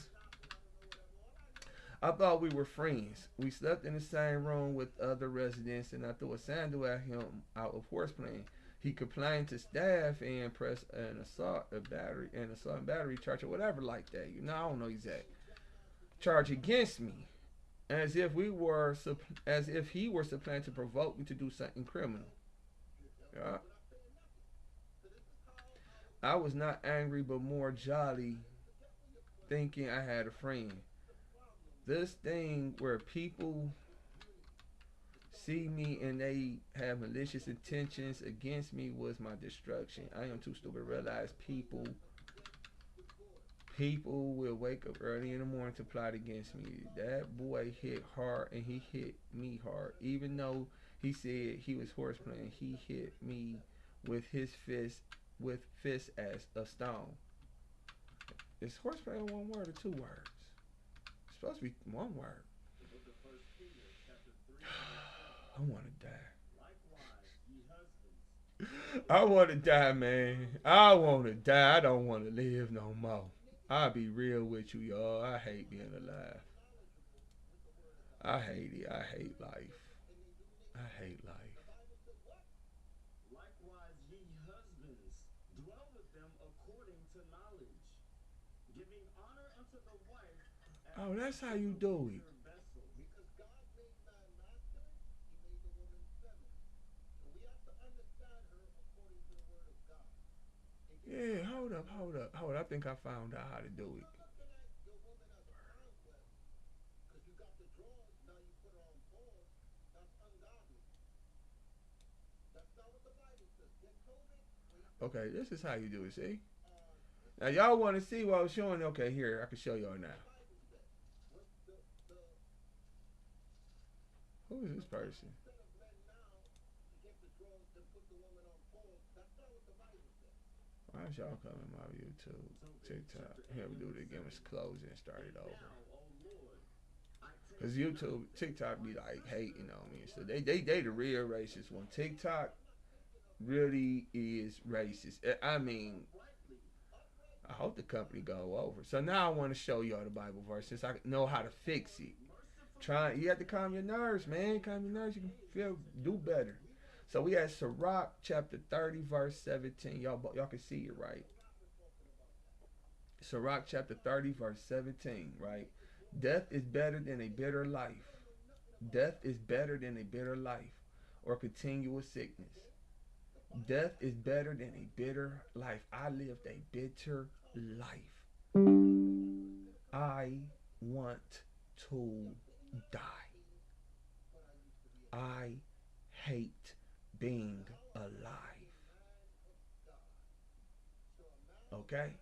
I thought we were friends. We slept in the same room with other residents, and I threw a sandal at him out of horseplaying. He complained to staff and pressed an assault and battery charge or whatever like that. You know, I don't know exact charge against me, as if he were supplying to provoke me to do something criminal. Yeah. I was not angry, but more jolly, thinking I had a friend. This thing where people see me and they have malicious intentions against me was my destruction. I am too stupid to realize people will wake up early in the morning to plot against me. That boy hit hard, and he hit me hard. Even though he said he was horseplaying, he hit me with his fist as a stone. Is horseplay one word or two words? It's supposed to be one word. I want to die. I want to die, man. I want to die. I don't want to live no more. I'll be real with you, y'all. I hate being alive. I hate it. I hate life. I hate life. Likewise, ye husbands, dwell with them according to knowledge, giving honor unto the wife as Oh, that's how you unto do it. her vessel. Because God made man masculine, he made the woman feminine. So we have to understand her according to the word of God. And give Yeah, honor hold to up, her hold up, hold up. I think I found out how to do it. Stop looking at your woman as a conquest because you got the drawers, now you put her on pause. That's ungodly. That's not what the Bible says. Get COVID when he says, Okay, this is how you do it, see? this Now, y'all want to see what I was showing? Okay, here, I can show y'all now. the Bible says. What Who is the this person? mindset of men now to get the drawers to put the woman on pause. That's not what the Bible says. Why is y'all coming my YouTube, TikTok? Here, we do it again. Let's close and start it over. Cause YouTube, TikTok be like hating on me. So they the real racist one. TikTok really is racist. I mean, I hope the company go over. So now I want to show y'all the Bible verse since I know how to fix it. You have to calm your nerves, man. Calm your nerves. You can do better. So we had Sirach chapter 30 verse 17. Y'all can see it, right? Sirach chapter 30 verse 17, right? Death is better than a bitter life. Death is better than a bitter life or continual sickness. Death is better than a bitter life. I lived a bitter life. I want to die. I hate being alive. Okay?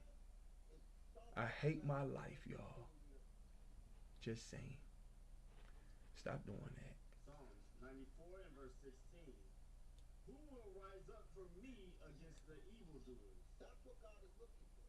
I hate my life, y'all. Just saying. Stop doing that. Psalms 94 and verse 16. Who will rise up for me against the evildoers? That's what God is looking for.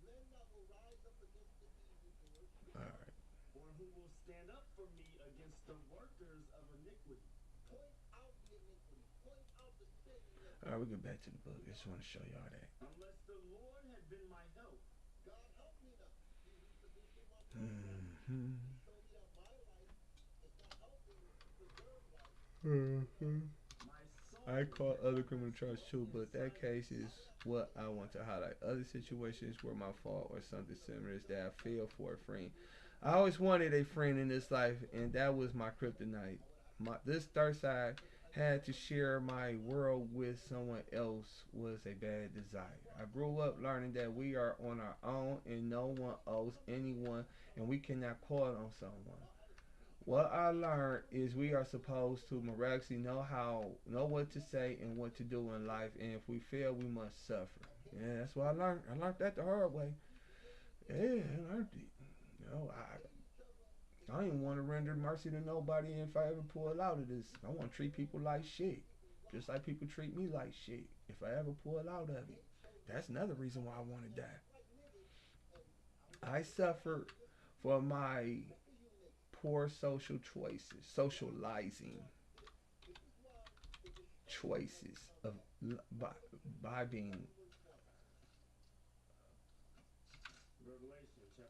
Men that will rise up against the evildoers. All right. Or who will stand up for me against the workers of iniquity. Point out the iniquity. Point out the sin. All right, we'll get back to the book. I just want to show y'all that. Unless the Lord had been my help. God help me now. He repositioned my life. Mm-hmm. He showed me that my life is not helping to preserve life. Mm-hmm. My soul I caught other criminal charges too, but that case is what I want to highlight. Other situations were my fault or something similar is that I failed for a friend. I always wanted a friend in this life, and that was my kryptonite. This third side had to share my world with someone else was a bad desire. I grew up learning that we are on our own and no one owes anyone and we cannot call on someone. What I learned is we are supposed to miraculously know what to say and what to do in life, and if we fail, we must suffer. Yeah, that's what I learned. I learned that the hard way. Yeah, I learned it. I don't even want to render mercy to nobody if I ever pull out of this. I want to treat people like shit, just like people treat me like shit. If I ever pull out of it, that's another reason why I want to die. I suffered for my poor social choices, socializing choices of by, by being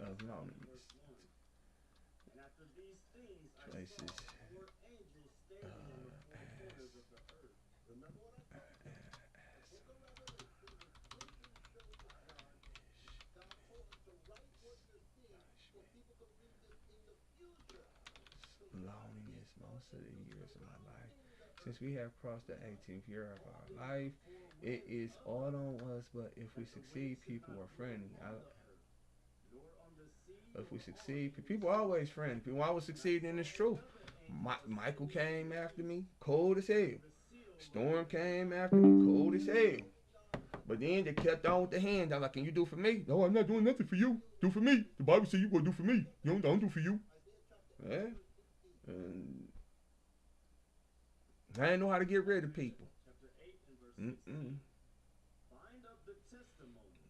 of loneliness choices loneliness most of the years of my life. Since we have crossed the 18th year of our life, it is all on us. But if we succeed, people are friendly. If we succeed, people are always friendly. People always succeed, and it's true. Michael came after me, cold as hell. Storm came after me, cold as hell. But then they kept on with the hand. I'm like, can you do for me? No, I'm not doing nothing for you. Do for me. The Bible says you gonna do for me. You don't do for you. Yeah. And I didn't know how to get rid of people. Mm-mm.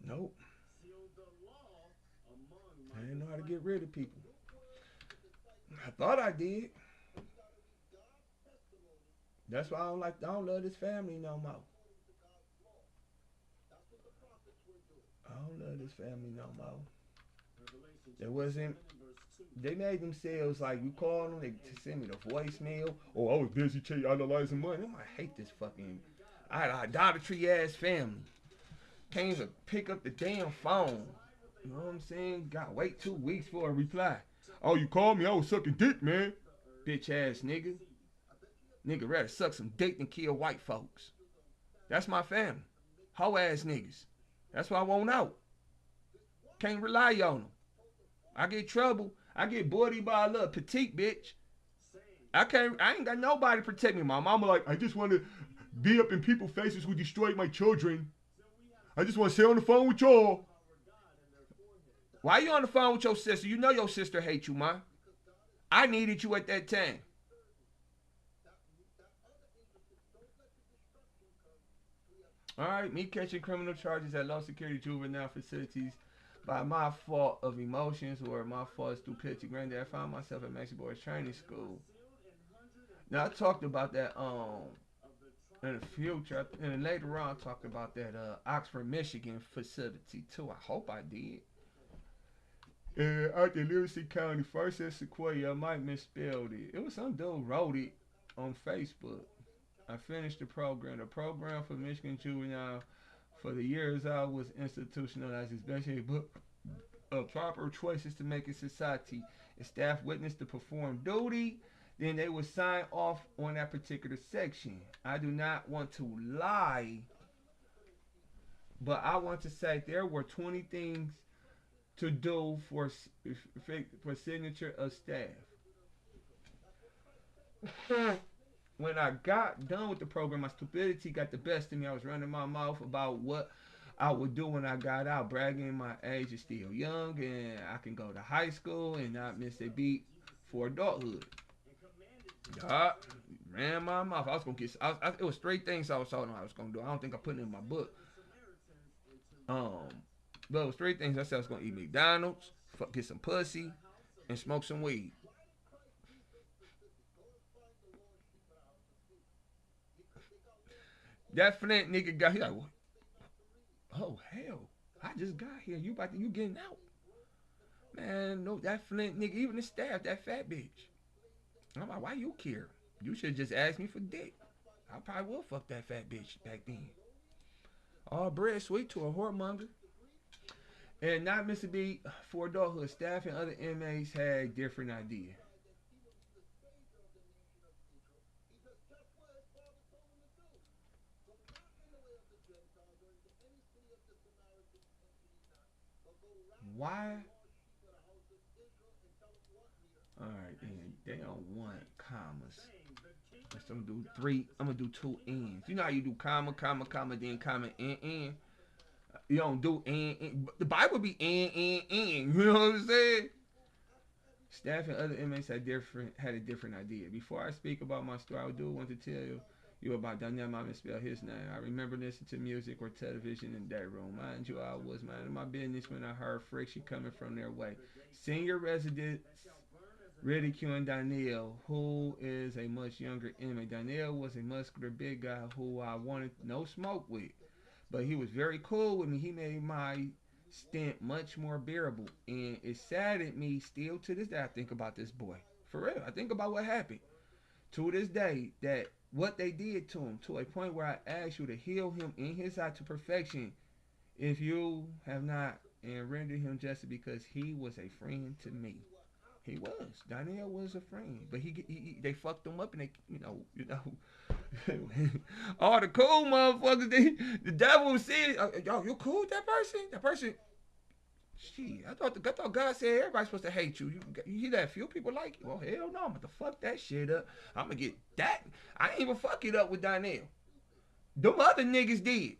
Nope. I didn't know how to get rid of people. I thought I did. That's why I don't love this family no more. I don't love this family no more. It wasn't. They made themselves like you call them, they send me the voicemail. Oh, I was busy analyzing money. I hate this fucking. I had an idolatry ass family. Can't even pick up the damn phone. You know what I'm saying? Got to wait 2 weeks for a reply. Oh, you called me? I was sucking dick, man. Bitch ass nigga. Nigga rather suck some dick than kill white folks. That's my family. Hoe ass niggas. That's what I want out. Can't rely on them. I get trouble. I get bullied by a little petite bitch. I ain't got nobody to protect me. My mama like, I just want to be up in people's faces who destroyed my children. I just want to stay on the phone with y'all. Why you on the phone with your sister? You know your sister hates you, man. I needed you at that time. All right, me catching criminal charges at low security juvenile facilities by my fault of emotions or my fault of stupidity. Granddad, I found myself at Maxi Boys Training School. Now I talked about that in the future, and later on I talked about that Oxford, Michigan facility too. I hope I did. Out in Livingston County, first at Sequoia, I might misspelled it. It was some dude wrote it on Facebook. I finished the program. The program for Michigan Juvenile for the years I was institutionalized, especially proper choices to make in society. If staff witnessed to perform duty, then they would sign off on that particular section. I do not want to lie, but I want to say there were 20 things to do for signature of staff. When I got done with the program, my stupidity got the best of me. I was running my mouth about what I would do when I got out, bragging my age is still young and I can go to high school and not miss a beat for adulthood. God, ran my mouth. I was gonna get. It was 3 things I was telling them I was gonna do. I don't think I put it in my book. Um, but it was 3 things I said I was gonna eat McDonald's, get some pussy, and smoke some weed. That Flint nigga got here. Like, oh hell, I just got here. You getting out? Man, no, that Flint nigga, even the staff, that fat bitch. I'm like, why you care? You should just ask me for dick. I probably will fuck that fat bitch back then. All bread sweet to a whoremonger. And not miss a beat for adulthood. Staff and other inmates had different ideas. Why? Alright, then they don't want commas. Let's do three. I'm gonna do two ends. You know how you do comma, comma, comma, then comma, end. You don't do end. The Bible be end. You know what I'm saying? Staff and other inmates had a different idea. Before I speak about my story, I do want to tell you about Daniel. I misspelled his name. I remember listening to music or television in that room. Mind you, I was minding my business when I heard friction coming from their way. Senior residents ridiculing Daniel, who is a much younger inmate. Daniel was a muscular big guy who I wanted no smoke with, but he was very cool with me. He made my stint much more bearable, and it saddened me still to this day. I think about this boy for real. I think about what happened to this day, that what they did to him, to a point where I asked you to heal him in his eye to perfection. If you have not, and render him justice, because he was a friend to me. He was. Daniel was a friend, but they fucked him up, and they, all the cool motherfuckers. The devil said, "Yo, you cool with that person? That person." Shit, I thought God said everybody's supposed to hate you. You let few people like you. Well, hell no, I'm gonna fuck that shit up. I'm gonna get that. I ain't even fuck it up with Daniel. Them other niggas did,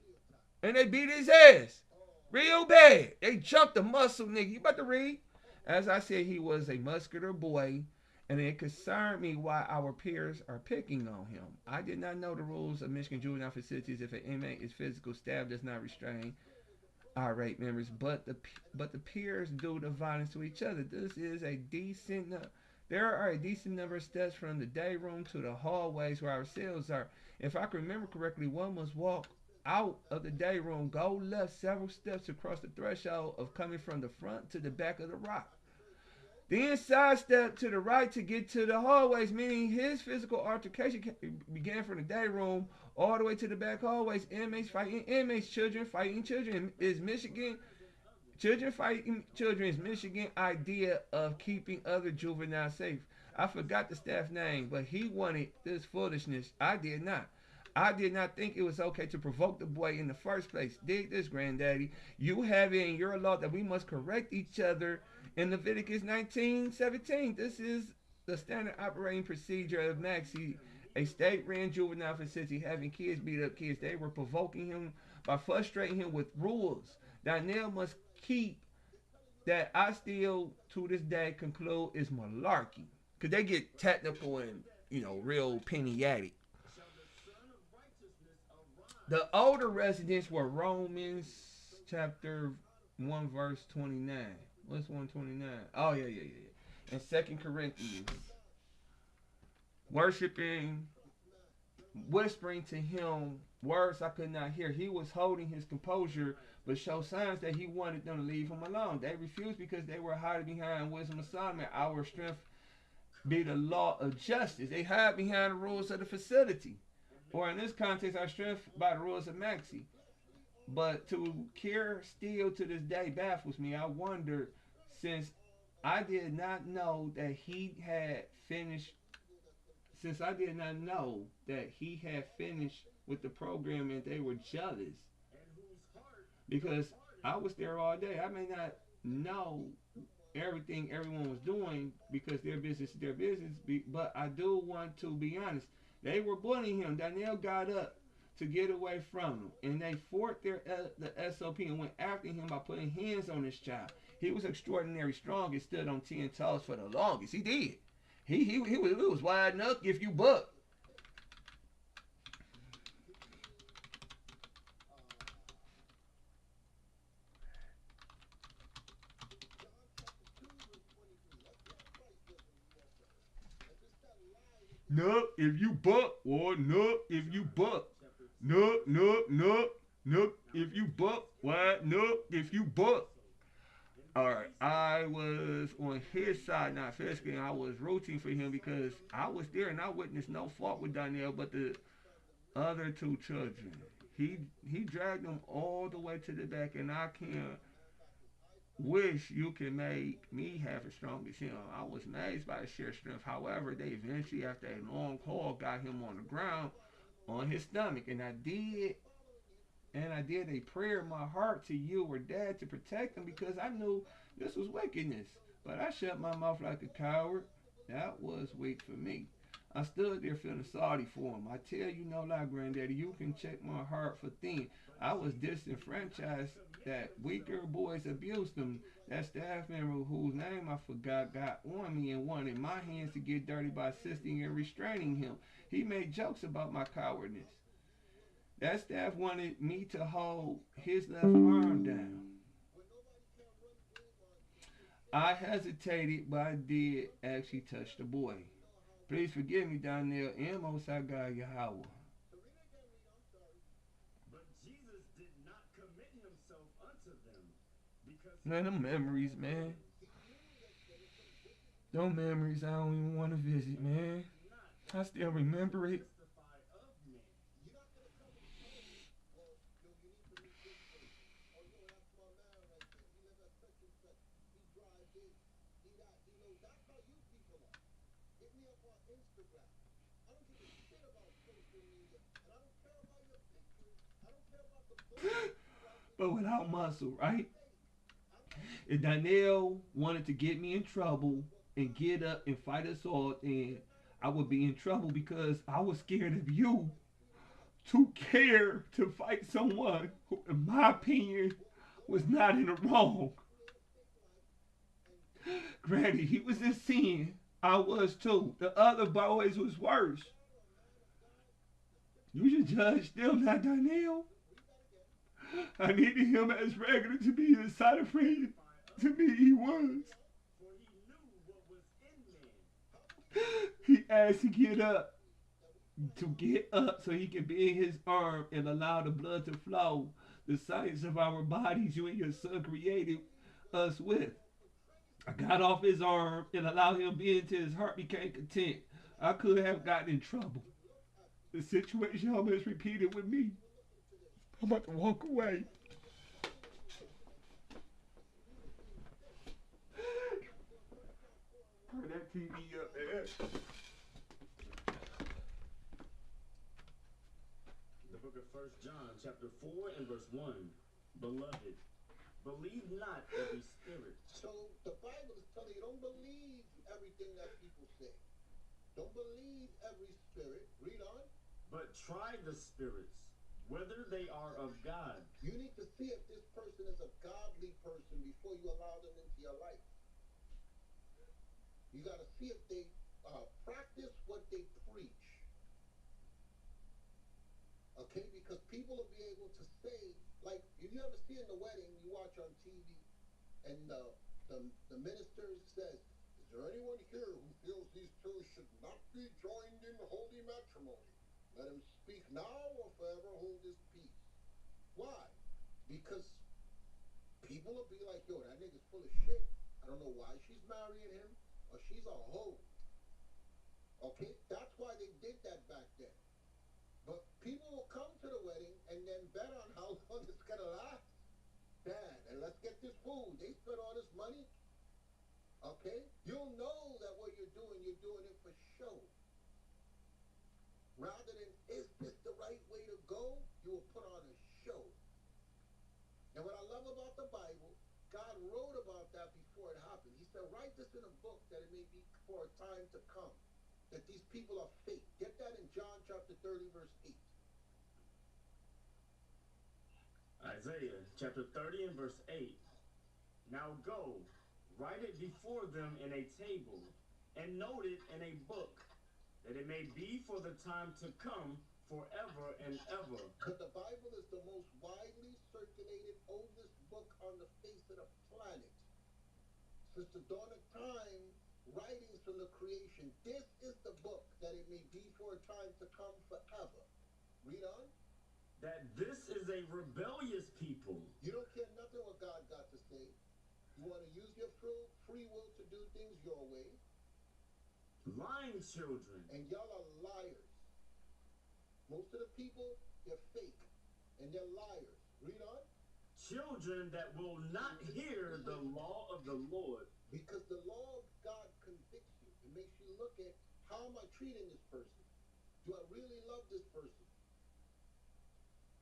and they beat his ass real bad. They jumped the muscle nigga. You about to read? As I said, he was a muscular boy, and it concerned me why our peers are picking on him. I did not know the rules of Michigan juvenile facilities. If an inmate is physical, staff does not restrain irate members, but the peers do the violence to each other. This is a decent. There are a decent number of steps from the day room to the hallways where our cells are. If I can remember correctly, one must walk out of the day room, go left several steps to cross the threshold of coming from the front to the back of the rock. Then sidestep to the right to get to the hallways, meaning his physical altercation began from the day room all the way to the back hallways. Inmates fighting inmates, children fighting children. Is Michigan children fighting children is Michigan idea of keeping other juveniles safe. I forgot the staff name, but he wanted this foolishness. I did not. I did not think it was okay to provoke the boy in the first place. Dig this, granddaddy. You have it in your law that we must correct each other in Leviticus 19:17. This is the standard operating procedure of Maxie, a state-ran juvenile facility having kids beat up kids. They were provoking him by frustrating him with rules. Daniel must keep that I still to this day conclude is malarkey. Cause they get technical and real penny. The older residents were Romans chapter 1 verse 29. What's 129? Oh yeah. And Second Corinthians. Worshiping, whispering to him words I could not hear. He was holding his composure, but showed signs that he wanted them to leave him alone. They refused because they were hiding behind wisdom of Solomon. Our strength be the law of justice. They hide behind the rules of the facility. Or in this context, our strength by the rules of Maxie. But to care still to this day baffles me. I wonder, since I did not know that he had finished, since I did not know that he had finished with the program and they were jealous because I was there all day. I may not know everything everyone was doing because their business is their business, but I do want to be honest. They were bullying him. Daniel got up to get away from him, and they fought the SOP and went after him by putting hands on his child. He was extraordinarily strong and stood on 10 toes for the longest. He did. He was wide enough if you buck. No, if you buck, or no, if you buck. No, if you buck. Why? No, if you buck. Alright, I was on his side, not physically. I was rooting for him because I was there and I witnessed no fault with Daniel but the other two children. He dragged them all the way to the back, and I can't wish you can make me have as strong as him. I was amazed by his sheer strength. However, they eventually, after a long haul, got him on the ground on his stomach, and I I did a prayer in my heart to you or dad to protect them because I knew this was wickedness. But I shut my mouth like a coward. That was weak for me. I stood there feeling sorry for him. I tell you no lie, granddaddy, you can check my heart for things. I was disenfranchised. That weaker boys abused him. That staff member whose name I forgot got on me and wanted my hands to get dirty by assisting and restraining him. He made jokes about my cowardness. That staff wanted me to hold his left arm down. I hesitated, but I did actually touch the boy. Please forgive me, Donnell, and Most High God Yahweh. But Jesus did not commit himself unto them because Man, them memories, man. Them memories I don't even want to visit, man. I still remember it. testify of men. You're not gonna come and tell me, well, yo, you need to meet this person. Oh, yo, that's my man right there. He live at such and such. He drive this. He that. He knows. That's how you people are. Hit me up on Instagram. I don't give a shit about social media, and I don't care about your pictures. I don't care about the bullshit you write in But your without muscle, right? face. I don't If Donnell wanted to get me in trouble and get up and fight us all, then I would be in trouble because I was scared of you to care to fight someone who, in my opinion, was not in the wrong. Granted, he was in sin. I was too. The other boys was worse. You should judge them, not Donnell. I needed him as regular to be the side of friend. To me, he was. For he knew what was in man. He asked to get up so he could bend his arm and allow the blood to flow. The science of our bodies you and your son created us with. I got off his arm and allowed him be until his heart became content. I could have gotten in trouble. The situation almost repeated with me. I'm about to walk away. Turn that TV up, man. The book of 1 John, chapter 4 and verse 1. Beloved, believe not every spirit. So the Bible is telling you, don't believe everything that people say. Don't believe every spirit. Read on. But try the spirits, whether they are of God. You need to see if this person is a godly person before you allow them into your life. You got to see if they practice what they preach. Okay? Because people will be able to say, like, you ever see in the wedding, you watch on TV, and the minister says, is there anyone here who feels these two should not be joined in holy matrimony? Let him speak now or forever hold his peace. Why? Because people will be like, yo, that nigga's full of shit. I don't know why she's marrying him, or she's a hoe. Okay? That's why they did that back then. But people will come to the wedding and then bet on how long it's going to last. Dad, and let's get this food. They spent all this money. Okay? You'll know that what you're doing it for show. Rather than, is this the right way to go? You will put on a show. And what I love about the Bible, God wrote about that before it happened. He said, write this in a book that it may be for a time to come. That these people are fake. Get that in John chapter 30, verse 8. Isaiah chapter 30 and verse 8. Now go, write it before them in a table, and note it in a book, that it may be for the time to come forever and ever. Because the Bible is the most widely circulated, oldest book on the face of the planet. Since the dawn of time, writings from the creation. This is the book that it may be for a time to come forever. Read on. That this is a rebellious people. You don't care nothing what God got to say. You want to use your free will to do things your way. Lying children. And y'all are liars. Most of the people, they're fake. And they're liars. Read on. Children that will not hear the law of the Lord. Because the law of God convicts you. It makes you look at, how am I treating this person? Do I really love this person?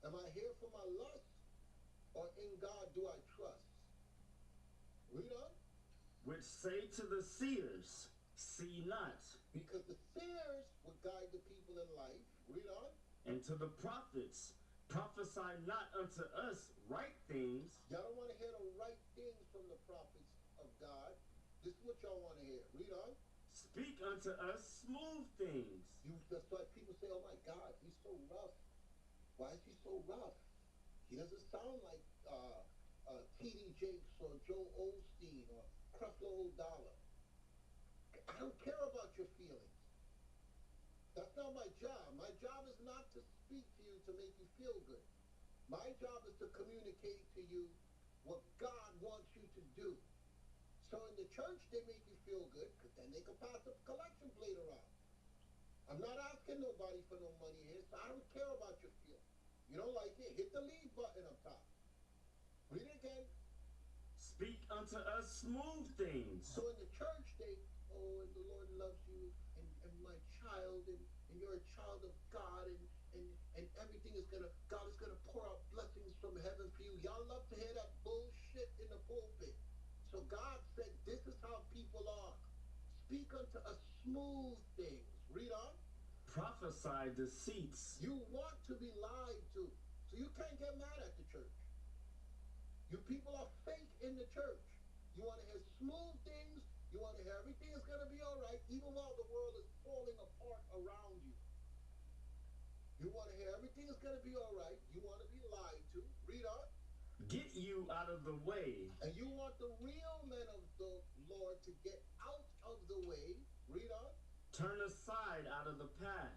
Am I here for my lust, or in God do I trust? Read on. Which say to the seers, see not. Because the seers would guide the people in life. Read on. And to the prophets, prophesy not unto us right things. Y'all don't want to hear the right things from the prophets of God. This is what y'all want to hear. Read on. Speak unto us smooth things. That's why people say, oh my God, he's so rough. Why is he so rough? He doesn't sound like T.D. Jakes or Joe Osteen or Creflo Dollar. I don't care about your feelings. That's not my job. My job is not to speak to you to make you feel good. My job is to communicate to you what God wants you to do. So in the church, they make you feel good because then they can pass the collection plate around. I'm not asking nobody for no money here, so I don't care about your feelings. You don't like it, hit the leave button up top. Read it again. Speak unto us smooth things. So in the church, and the Lord loves you, and my child, and you're a child of God, and everything is God is gonna pour out blessings from heaven for you. Y'all love to hear that bullshit in the pulpit. So God said, this is how people are. Speak unto us smooth things. Read on. Prophesy deceits. You want to be lied to, so you can't get mad at the church. You people are fake in the church. You want to hear smooth things. You want to hear everything is going to be all right, even while the world is falling apart around you. You want to hear everything is going to be all right. You want to be lied to. Read on. Get you out of the way. And you want the real men of the Lord to get out of the way. Read on. Turn aside out of the path.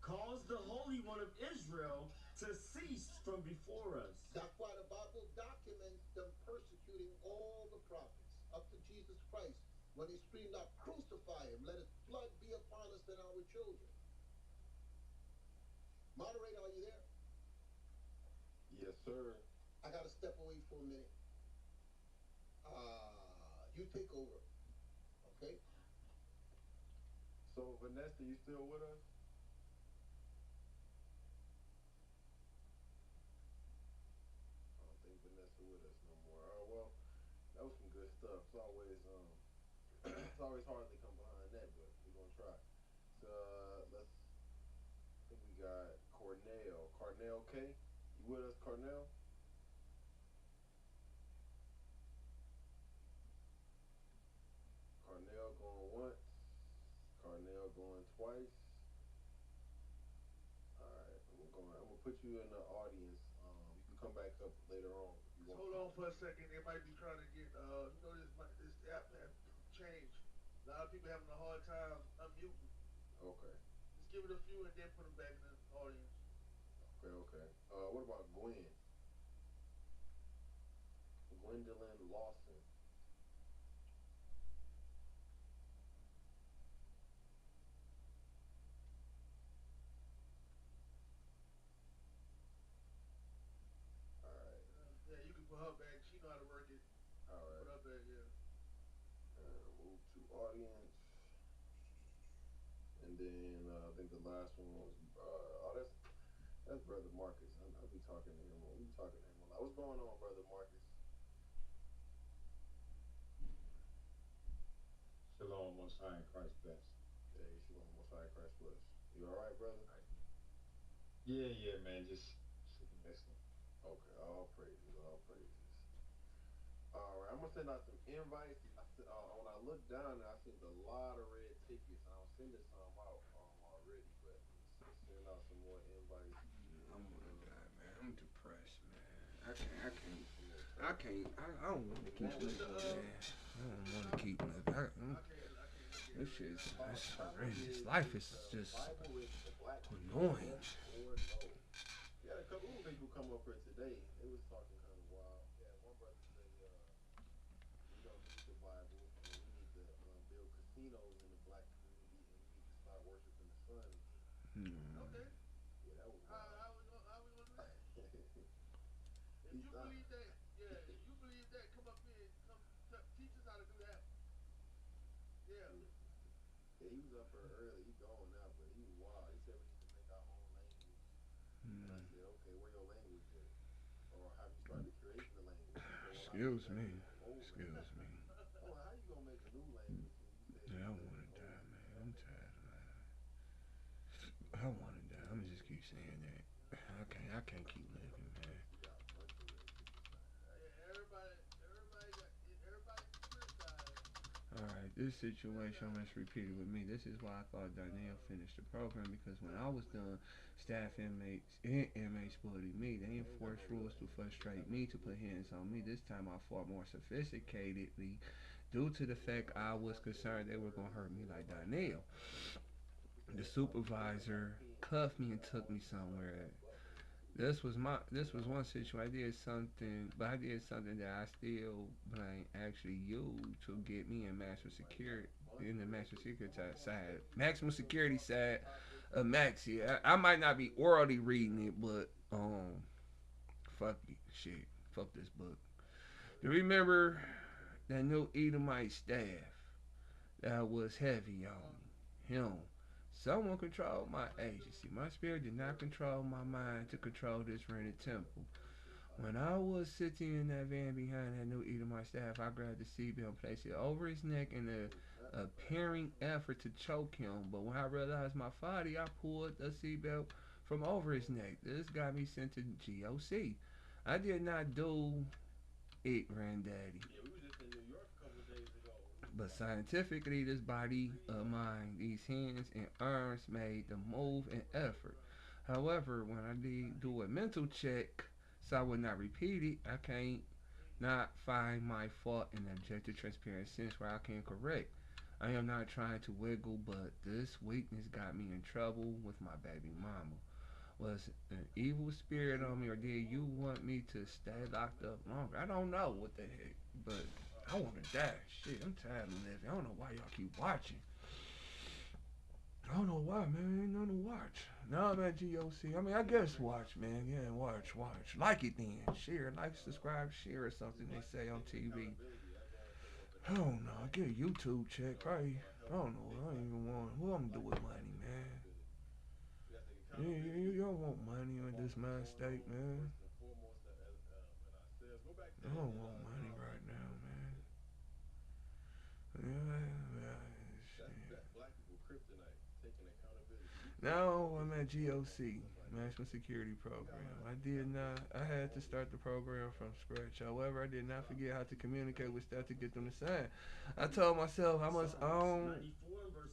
Cause the Holy One of Israel to cease from before us. That's why the Bible documents them persecuting all the prophets up to Jesus Christ when they screamed out, crucify him, let his blood be upon us and our children. Moderator, are you there? Yes, sir. I gotta step away for a minute. You take over, okay? So, Vanessa, you still with us? I don't think Vanessa with us no more. Well, that was some good stuff. It's always it's always hard to come behind that, but we're gonna try. So I think we got Cornell K. You with us, Cornell? Cornell going once. Cornell going twice. Alright, I'm gonna put you in the audience. You can come back up later on if you want. Hold on for a second. They might be trying to get, this app have changed. A lot of people having a hard time unmuting. Okay. Just give it a few and then put them back in the audience. Okay. What about Gwen? Gwendolyn Lawson. Alright. Yeah, you can put her back. She know how to work it. Alright. Put her back, yeah. Move to audience. And then I think the last one was that's Brother Marcus. I'll be talking to him. We'll be talking to him a lot. What's going on, Brother Marcus? Shalom, Most High in Christ bless. Hey, Shalom, Most High Christ bless. You all right, brother? Yeah, man, just sitting listening. Okay, all praises, all praises. All right, I'm gonna send out some invites. When I look down, I see a lot of red tickets, and I'm sending some out already, but I'm send out some more invites. I'm one guy, man. I'm depressed, man. I don't want to keep living, man. I don't want to keep living. This shit is horrendous. Life is just annoying. We had a couple of people come up here today. They was talking kind of wild. Yeah, one brother said we don't need the Bible, and we need to build casinos in the black community, and we need to start worshiping the sun again. Okay. Yeah, that was wild. How we gonna do that? If you believe that, come up here and teach us how to do that. Yeah. Yeah, he was up there early. He gone now, but he was wild. He said we need to make our own language. And I said, okay. okay, where your language is, or have you started creating the language? He said, well, Excuse that's me. an old Excuse language. me. I'm like, how you gonna make a new language and you said Yeah, I you want making to an old die, one? man. I'm tired of that. I want to die. I'm gonna just keep saying that. I can't keep living, man. You got a bunch of racists inside. Yeah, everybody criticized. Alright, this situation almost repeated with me. This is why I thought Danielle finished the program because when I was done, staff inmates and inmates bullied me. They enforced rules to frustrate me to put hands on me. This time I fought more sophisticatedly due to the fact I was concerned they were gonna hurt me like Danielle. The supervisor cuffed me and took me somewhere. This was one situation. I did something, but I did something that I still blame actually you to get me in the maximum security side, maximum security side of Maxi. I might not be orally reading it, but fuck it, shit, fuck this book. Do you remember that new Edomite staff that was heavy on me? Him. Someone controlled my agency. My spirit did not control my mind to control this rented temple. When I was sitting in that van behind that new Edomite staff, I grabbed the seatbelt and placed it over his neck in an appearing effort to choke him. But when I realized my folly, I pulled the seatbelt from over his neck. This got me sent to GOC. I did not do it, granddaddy. Yeah, we were just in New York a couple of days ago. But scientifically, this body of mine, these hands and arms made the move and effort. However, when I did do a mental check, so I would not repeat it, I can't not find my fault in objective transparent sense where I can correct. I am not trying to wiggle, but this weakness got me in trouble with my baby mama. Was an evil spirit on me, or did you want me to stay locked up longer? I don't know what the heck, but I want to die. Shit, I'm tired of living. I don't know why y'all keep watching. I don't know why, man. Ain't nothing to watch. Now I'm at GOC. I mean, I guess watch, man. Yeah, watch. Like it then. Share, like, subscribe, share or something they say on TV. I don't know. I get a YouTube check, probably. I don't know. I don't even want. What I'm gonna do with money, man? You don't want money in this mind state, man. I don't want money right now, man. Yeah, That's black people kryptonite, taking accountability. now I'm at GOC, National Security Program. I had to start the program from scratch. However, I did not forget how to communicate with staff to get them to sign. I told myself I must own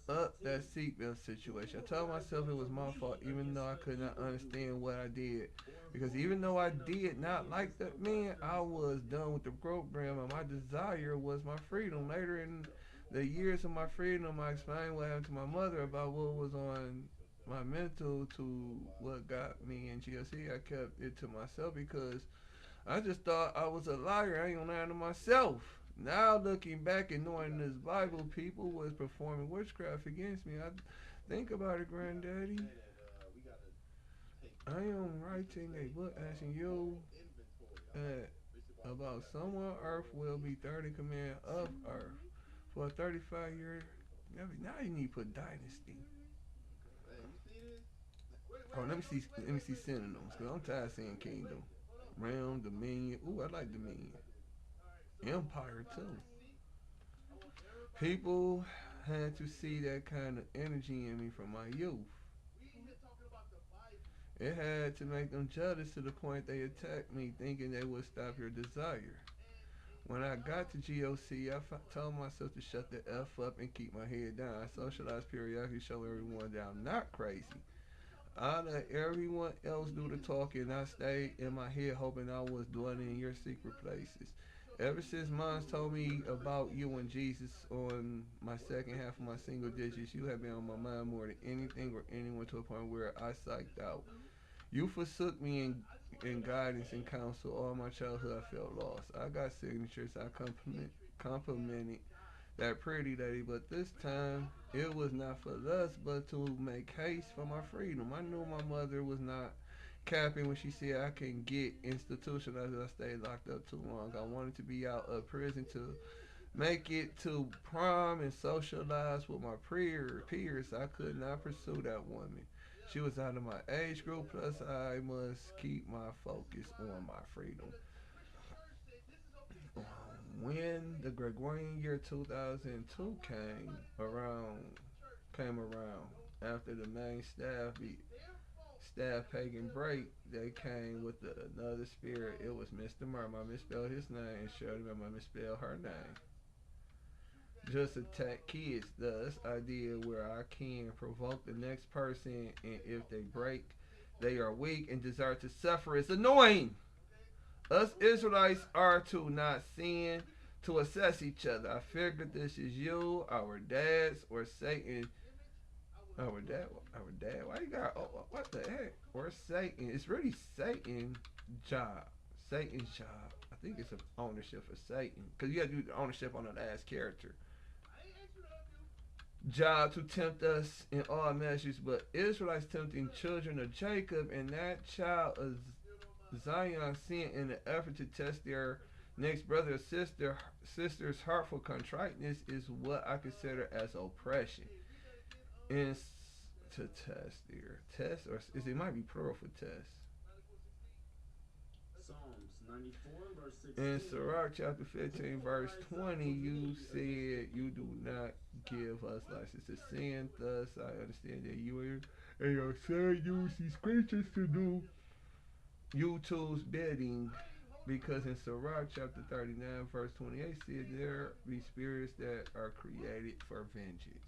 up that seatbelt situation. I told myself it was my fault, even though I could not understand what I did. Because even though I did not like that man, I was done with the program, and my desire was my freedom. Later in the years of my freedom, I explained what happened to my mother about what was on my mental to what got me in GLC. I kept it to myself because I just thought I was a liar. I ain't gonna lie to myself. Now looking back and knowing this Bible, people was performing witchcraft against me. I think about it, granddaddy. I am writing a book asking you about someone Earth will be third in command of Earth for a 35-year. Now you need to put dynasty. Oh, let me see synonyms, cause I'm tired of saying kingdom, realm, dominion. Ooh, I like dominion. Empire too. People had to see that kind of energy in me from my youth. We in here talking about the Bible. It had to make them jealous to the point they attacked me, thinking they would stop your desire. When I got to GOC, told myself to shut the F up and keep my head down. I socialized periodically, show everyone that I'm not crazy. I let everyone else do the talking. I stayed in my head hoping I was dwelling in your secret places. Ever since Mons told me about you and Jesus on my second half of my single digits, you have been on my mind more than anything or anyone, to a point where I psyched out. You forsook me in guidance and counsel. All my childhood I felt lost. I got signatures. I complimented that pretty lady, but this time it was not for lust, but to make haste for my freedom. I knew my mother was not capping when she said I can get institutionalized if I stay locked up too long. I wanted to be out of prison to make it to prom and socialize with my peers. I could not pursue that woman. She was out of my age group, plus I must keep my focus on my freedom. When the Gregorian year 2002 came around after the main staff pagan break, they came with another spirit. It was Mr. Murm. I misspelled his name, and Shirley Murm, I misspelled her name. Just attack kids. Thus, idea where I can provoke the next person, and if they break, they are weak and deserve to suffer. It's annoying. Us Israelites are to not sin, to assess each other. I figured this is you, our dads, or Satan. Our dad. Why you got? Oh, what the heck? Or Satan? It's really Satan's job. Satan's job. I think it's an ownership for Satan, because you got to do the ownership on the last character. Job to tempt us in all measures, but Israelites tempting children of Jacob, and that child of Zion sin in the effort to test their next brother or sister's heartful contriteness is what I consider as oppression. And to test there. Test, or is it might be plural for test. Psalms 94 verse 16. In Sirach chapter 15 verse 20, you said you do not give us license to sin. Thus I understand that you and your son use these creatures to do you two's bidding, because in Sirach chapter 39 verse 28 said there be spirits that are created for vengeance.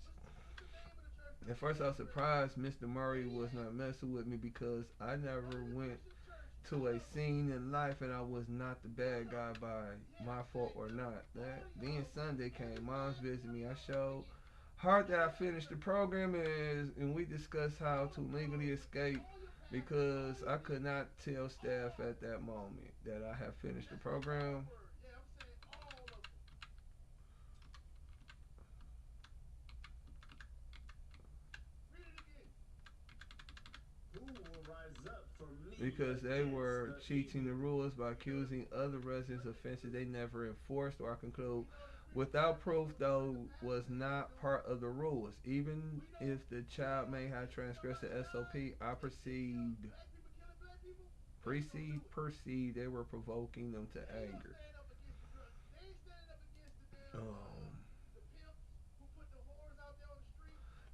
At first I was surprised Mr. Murray was not messing with me, because I never went to a scene in life and I was not the bad guy by my fault or not. Then Sunday came, mom's visited me. I showed her that I finished the program, and we discussed how to legally escape, because I could not tell staff at that moment that I have finished the program. Because they were cheating the rules by accusing other residents of offenses they never enforced, or I conclude without proof, though was not part of the rules. Even if the child may have transgressed the SOP, I perceived they were provoking them to anger.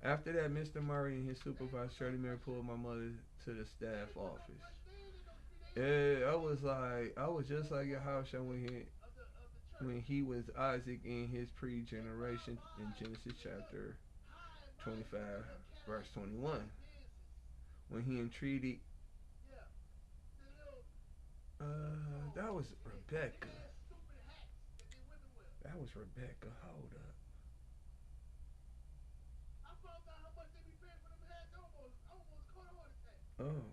After that, Mr. Murray and his supervisor Shirley Mary pulled my mother to the staff office. I was just like Yahushua when he was Isaac in his pre-generation in Genesis chapter 25, verse 21. When he entreated, that was Rebecca. Hold up. Oh.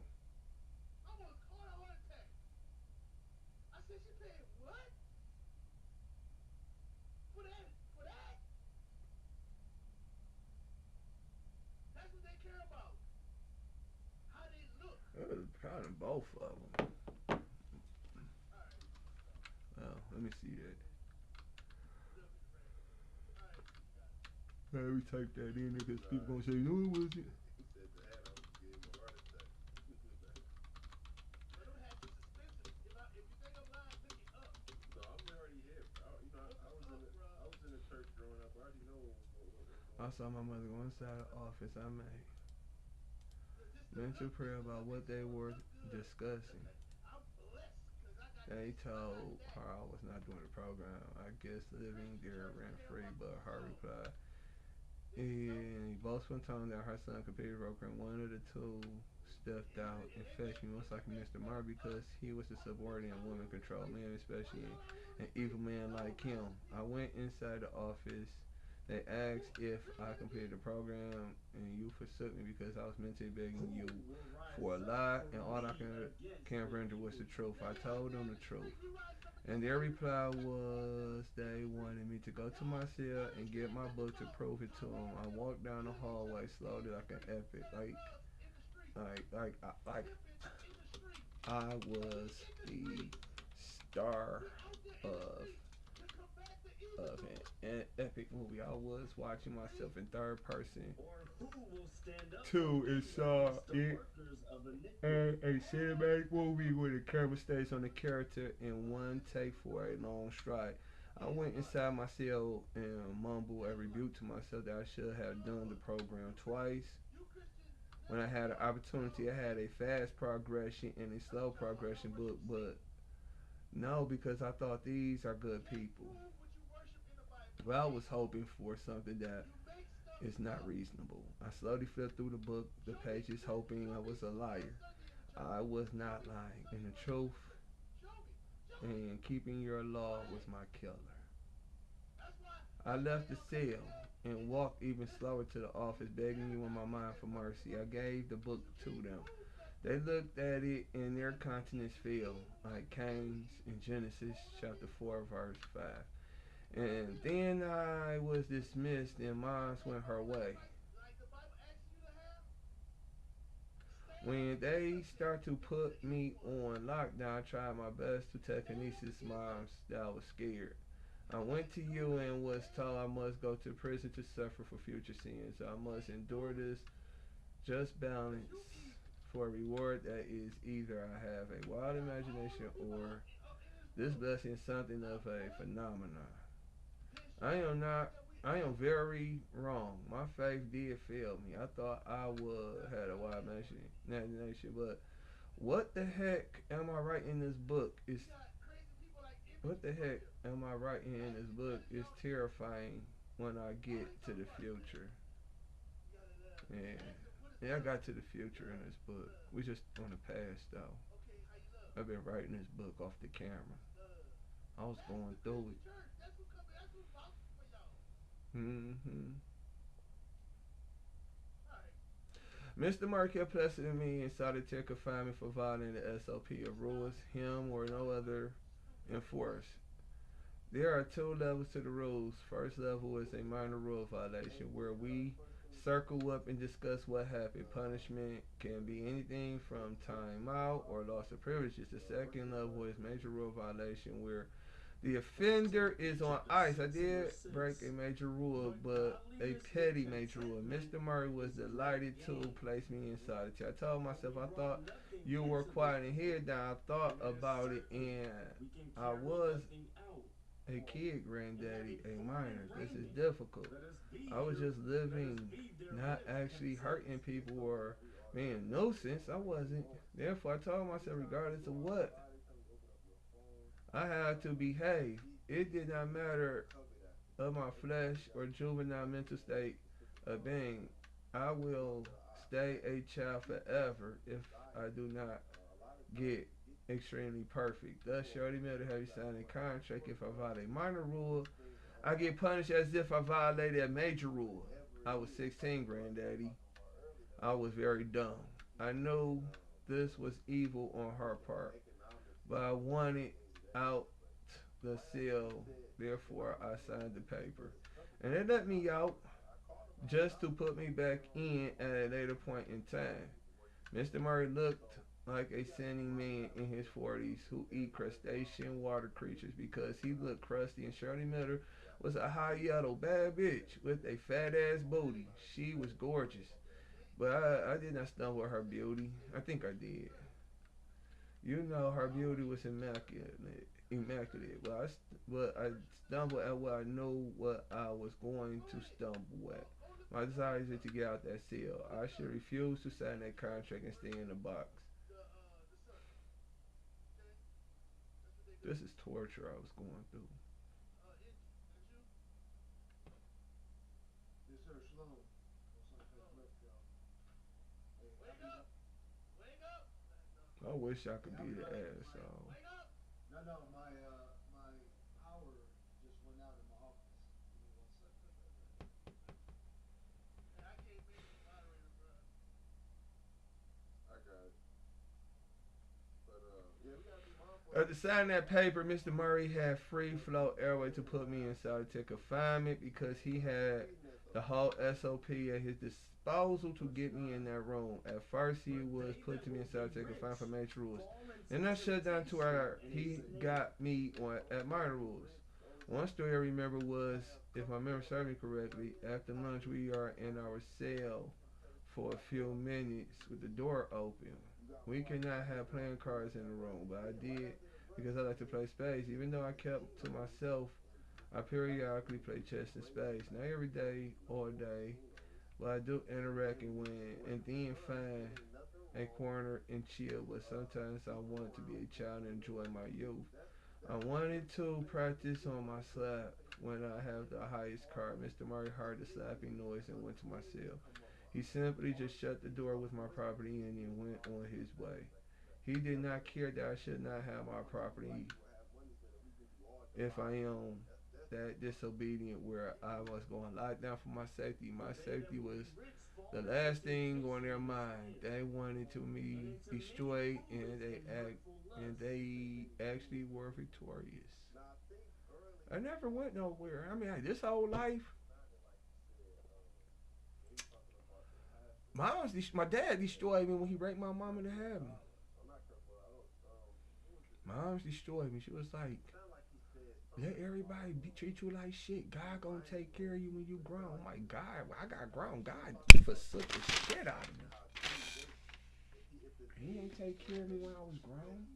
Probably both of them. Oh, let me see that. Let me type that in there, because people gonna say, no, it wasn't. I saw my mother go inside the office. I made mental prayer about what they were discussing. They told her I was not doing the program. I guess living there rent free, but her replied, and both were told that her son completed the program. One of the two stepped out and fetched me, most likely Mr. Mar, because he was a subordinate woman controlled man, especially an evil man like him. I went inside the office. They asked if I completed the program, and you forsook me because I was mentally begging you for a lie, and all I can render was the truth. I told them the truth, and their reply was they wanted me to go to my cell and get my book to prove it to them. I walked down the hallway slowly like an epic, like I was the star of it. epic movie. I was watching myself in third person. Or who will stand up Two, for it's me against the it workers of a iniquity? cinematic movie where the camera stays on the character in one take for a long stride. I went inside my cell and mumbled a rebuke to myself that I should have done the program twice. When I had an opportunity, I had a fast progression and a slow progression book, but no, because I thought these are good people. But I was hoping for something that is not reasonable. I slowly flipped through the pages, hoping I was a liar. I was not lying, and the truth and keeping your law was my killer. I left the cell and walked even slower to the office, begging you in my mind for mercy. I gave the book to them. They looked at it and their countenance fell, like Cain's in Genesis chapter 4, verse 5. And then I was dismissed and mine went her way. When they start to put me on lockdown, I tried my best to tell Kinesis moms that I was scared. I went to you and was told I must go to prison to suffer for future sins. I must endure this just balance for a reward that is either I have a wild imagination or this blessing is something of a phenomenon. I am not. I am very wrong. My faith did fail me. I thought I would had a wild imagination, but what the heck am I writing in this book? Is what the heck am I writing in this book is terrifying when I get to the future. Yeah. Yeah, I got to the future in this book. We just on the past though. I've been writing this book off the camera. I was going through it. Mm-hmm. Mr. Markel placed me in solitary confinement for violating the SOP of rules him or no other enforce. There are two levels to the rules. First level is a minor rule violation where we circle up and discuss what happened. Punishment can be anything from time out or loss of privileges. The second level is major rule violation where the offender is on ice. I did break a major rule, but a petty major rule. Mr. Murray was delighted to place me in solitary. I told myself I thought you were quiet and head down. I thought about it and I was a kid, granddaddy, a minor. This is difficult. I was just living, not actually hurting people or being a nuisance. I wasn't. Therefore, I told myself, regardless of what, I had to behave. It did not matter of my flesh or juvenile mental state of being. I will stay a child forever if I do not get extremely perfect. Thus, Shorty Miller have you sign a contract. If I violate a minor rule, I get punished as if I violated a major rule. I was 16, granddaddy. I was very dumb. I knew this was evil on her part, but I wanted out the cell. Therefore, I signed the paper. And they let me out just to put me back in at a later point in time. Mr. Murray looked like a sinning man in his 40s who eat crustacean water creatures because he looked crusty, and Shirley Miller was a high yellow bad bitch with a fat ass booty. She was gorgeous, but I did not stumble at her beauty. I think I did. You know, her beauty was immaculate. But I stumbled at what I knew what I was going to stumble at. My desire is to get out that cell. I should refuse to sign that contract and stay in the box. This is torture I was going through. Yes, sir. Shalom. Wake up! Wake up! I wish I could be the asshole. No, no, my power just went out in my office. Give me 1 second. Hey, I can't make you moderator, bro. I got it. But yeah, we gotta be mindful. At the sign of that paper, Mr. Murray had free flow airway to put me in solitary confinement because he had the whole SOP at his disposal to get me in that room. At first, he was putting me in solitary confinement for major rules. Then I shut down to where he got me on at minor rules. One story I remember was, if my memory serves me correctly, after lunch we are in our cell for a few minutes with the door open. We could not have playing cards in the room, but I did because I like to play spades. Even though I kept to myself, I periodically play chess and spades. Not every day, all day, but I do interact and win, and then find a corner and chill. But sometimes I want to be a child and enjoy my youth. I wanted to practice on my slap when I have the highest card. Mr. Murray heard the slapping noise and went to my cell. He simply just shut the door with my property in and went on his way. He did not care that I should not have my property if I am that disobedient where I was going to lie down for my safety. My safety was the last thing on their mind. They wanted to me destroyed, and they actually were victorious. I never went nowhere. I mean, like, this whole life, my dad destroyed me when he raped my mom and had me. Mom's destroyed me. She was like, let everybody treat you like shit. God gonna take care of you when you grown. I'm like, God, I got grown. God forsook the shit out of me. He ain't take care of me when I was grown.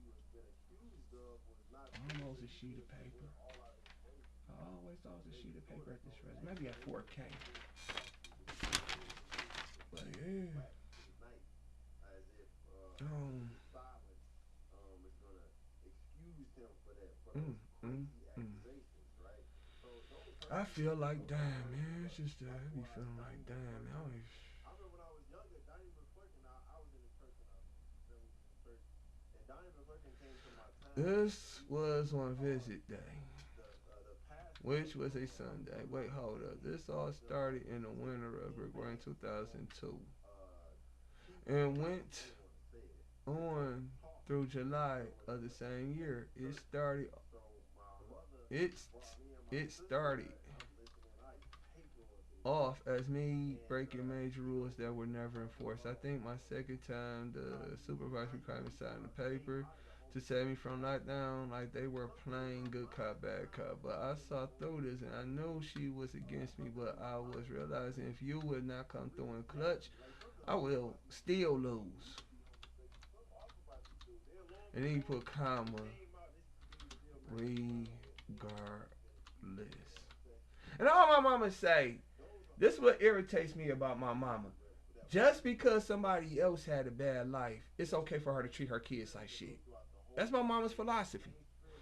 Almost a sheet of paper. I always thought it was a sheet of paper at this rest. Maybe at 4K. But yeah. Mm, mm. I feel like damn, man. It's just I be feeling like damn, man. I remember when I was younger, Donnie McClurkin, I was in the church when I was in the church, and Donnie McClurkin came to my town. This was on visit day, which was a Sunday. Wait, hold up. This all started in the winter of Gregorian 2002, and went on through July of the same year. It started off as me breaking major rules that were never enforced. I think my second time the supervisor required me to sign the paper to save me from lockdown, like they were playing good cop, bad cop. But I saw through this and I knew she was against me, but I was realizing if you would not come through in clutch, I will still lose. And then you put comma, regardless. And all my mama say, this is what irritates me about my mama. Just because somebody else had a bad life, it's okay for her to treat her kids like shit. That's my mama's philosophy.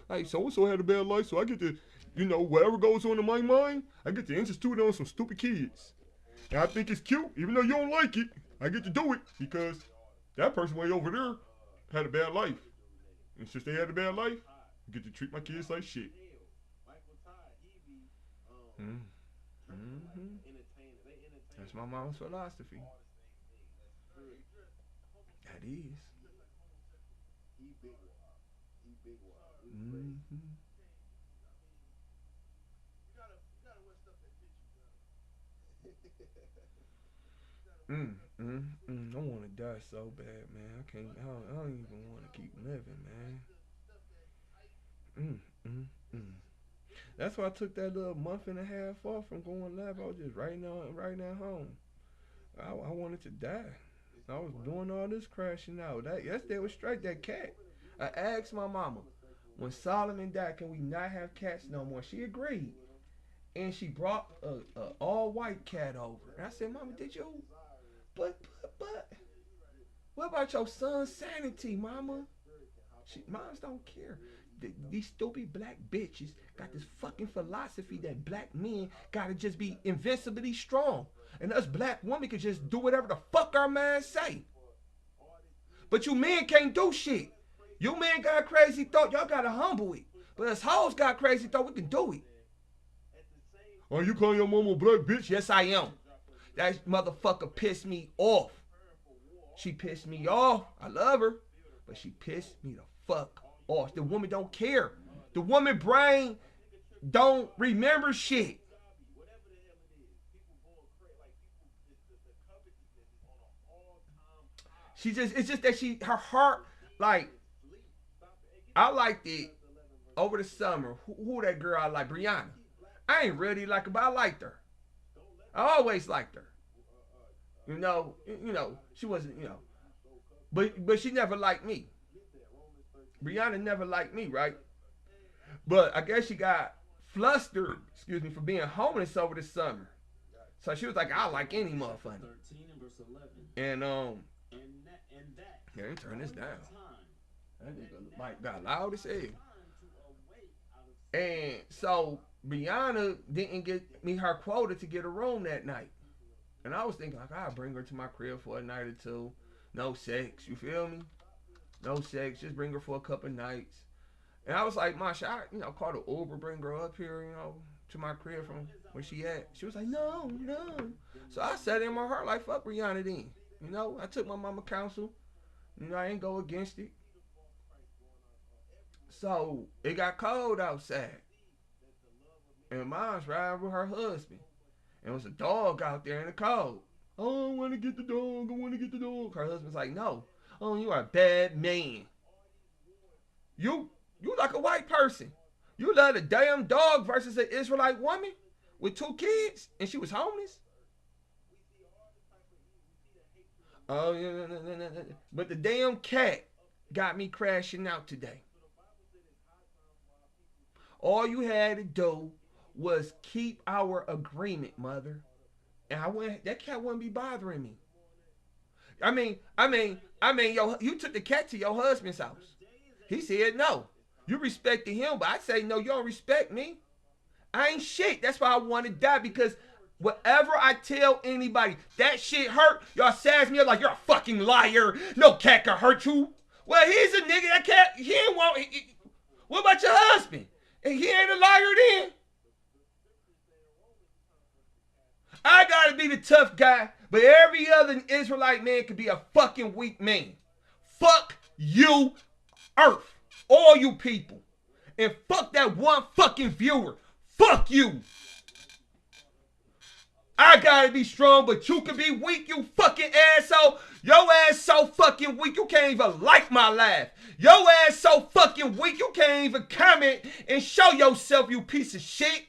Like, so-and-so had a bad life, so I get to, whatever goes on in my mind, I get to institute on some stupid kids. And I think it's cute, even though you don't like it, I get to do it because that person way over there had a bad life. And since they had a bad life, I get to treat my kids like shit. Mm-hmm. That's my mama's philosophy. That is. Mm-hmm. I want to die so bad, man. I can't. I don't even want to keep living, man. That's why I took that little month and a half off from going live. I was just right now home. I wanted to die. I was doing all this crashing out. Yesterday was straight that cat. I asked my mama, when Solomon died, can we not have cats no more? She agreed. And she brought a all white cat over. And I said, Mama, did you? But, what about your son's sanity, Mama? Moms don't care. These stupid black bitches got this fucking philosophy that black men gotta just be invincibly strong. And us black women can just do whatever the fuck our man say. But you men can't do shit. You men got crazy thought, y'all gotta humble it. But us hoes got crazy thought, we can do it. Are you calling your mama a black bitch? Yes, I am. That motherfucker pissed me off. She pissed me off. I love her. But she pissed me the fuck off. The woman don't care. The woman brain don't remember shit. It's just that her heart, like, I liked it over the summer, who that girl I like? Brianna. I ain't really like her, but I liked her. I always liked her. She wasn't, but she never liked me. Brianna never liked me, right? But I guess she got flustered, excuse me, for being homeless over the summer. So she was like, I like any motherfucker. And let me turn this down. That nigga mic got loud as hell. And so Brianna didn't get me her quota to get a room that night. And I was thinking, like, I'll bring her to my crib for a night or two. No sex, you feel me? No sex, just bring her for a couple nights. And I was like, Ma, should I, call the Uber, bring her up here, to my crib from where she at? She was like, no. So I sat in my heart like, fuck Brianna then. I took my mama counsel. I ain't go against it. So it got cold outside. And Mom's riding with her husband. And there was a dog out there in the cold. Oh, I want to get the dog. Her husband's like, no. Oh, you are a bad man. You like a white person. You love a damn dog versus an Israelite woman with 2 kids, and she was homeless. Oh, yeah, no. But the damn cat got me crashing out today. All you had to do was keep our agreement, mother. And that cat wouldn't be bothering me. I mean, you took the cat to your husband's house. He said no. You respected him, but I say no, you don't respect me. I ain't shit. That's why I want to die, because whatever I tell anybody, that shit hurt. Y'all sass me up like you're a fucking liar. No cat can hurt you. Well, he's a nigga. That cat, he ain't want. What about your husband? And he ain't a liar then. I gotta be the tough guy, but every other Israelite man could be a fucking weak man. Fuck you, Earth. All you people. And fuck that one fucking viewer. Fuck you. I gotta be strong, but you can be weak, you fucking asshole. Your ass so fucking weak, you can't even like my live. Your ass so fucking weak, you can't even comment and show yourself, you piece of shit.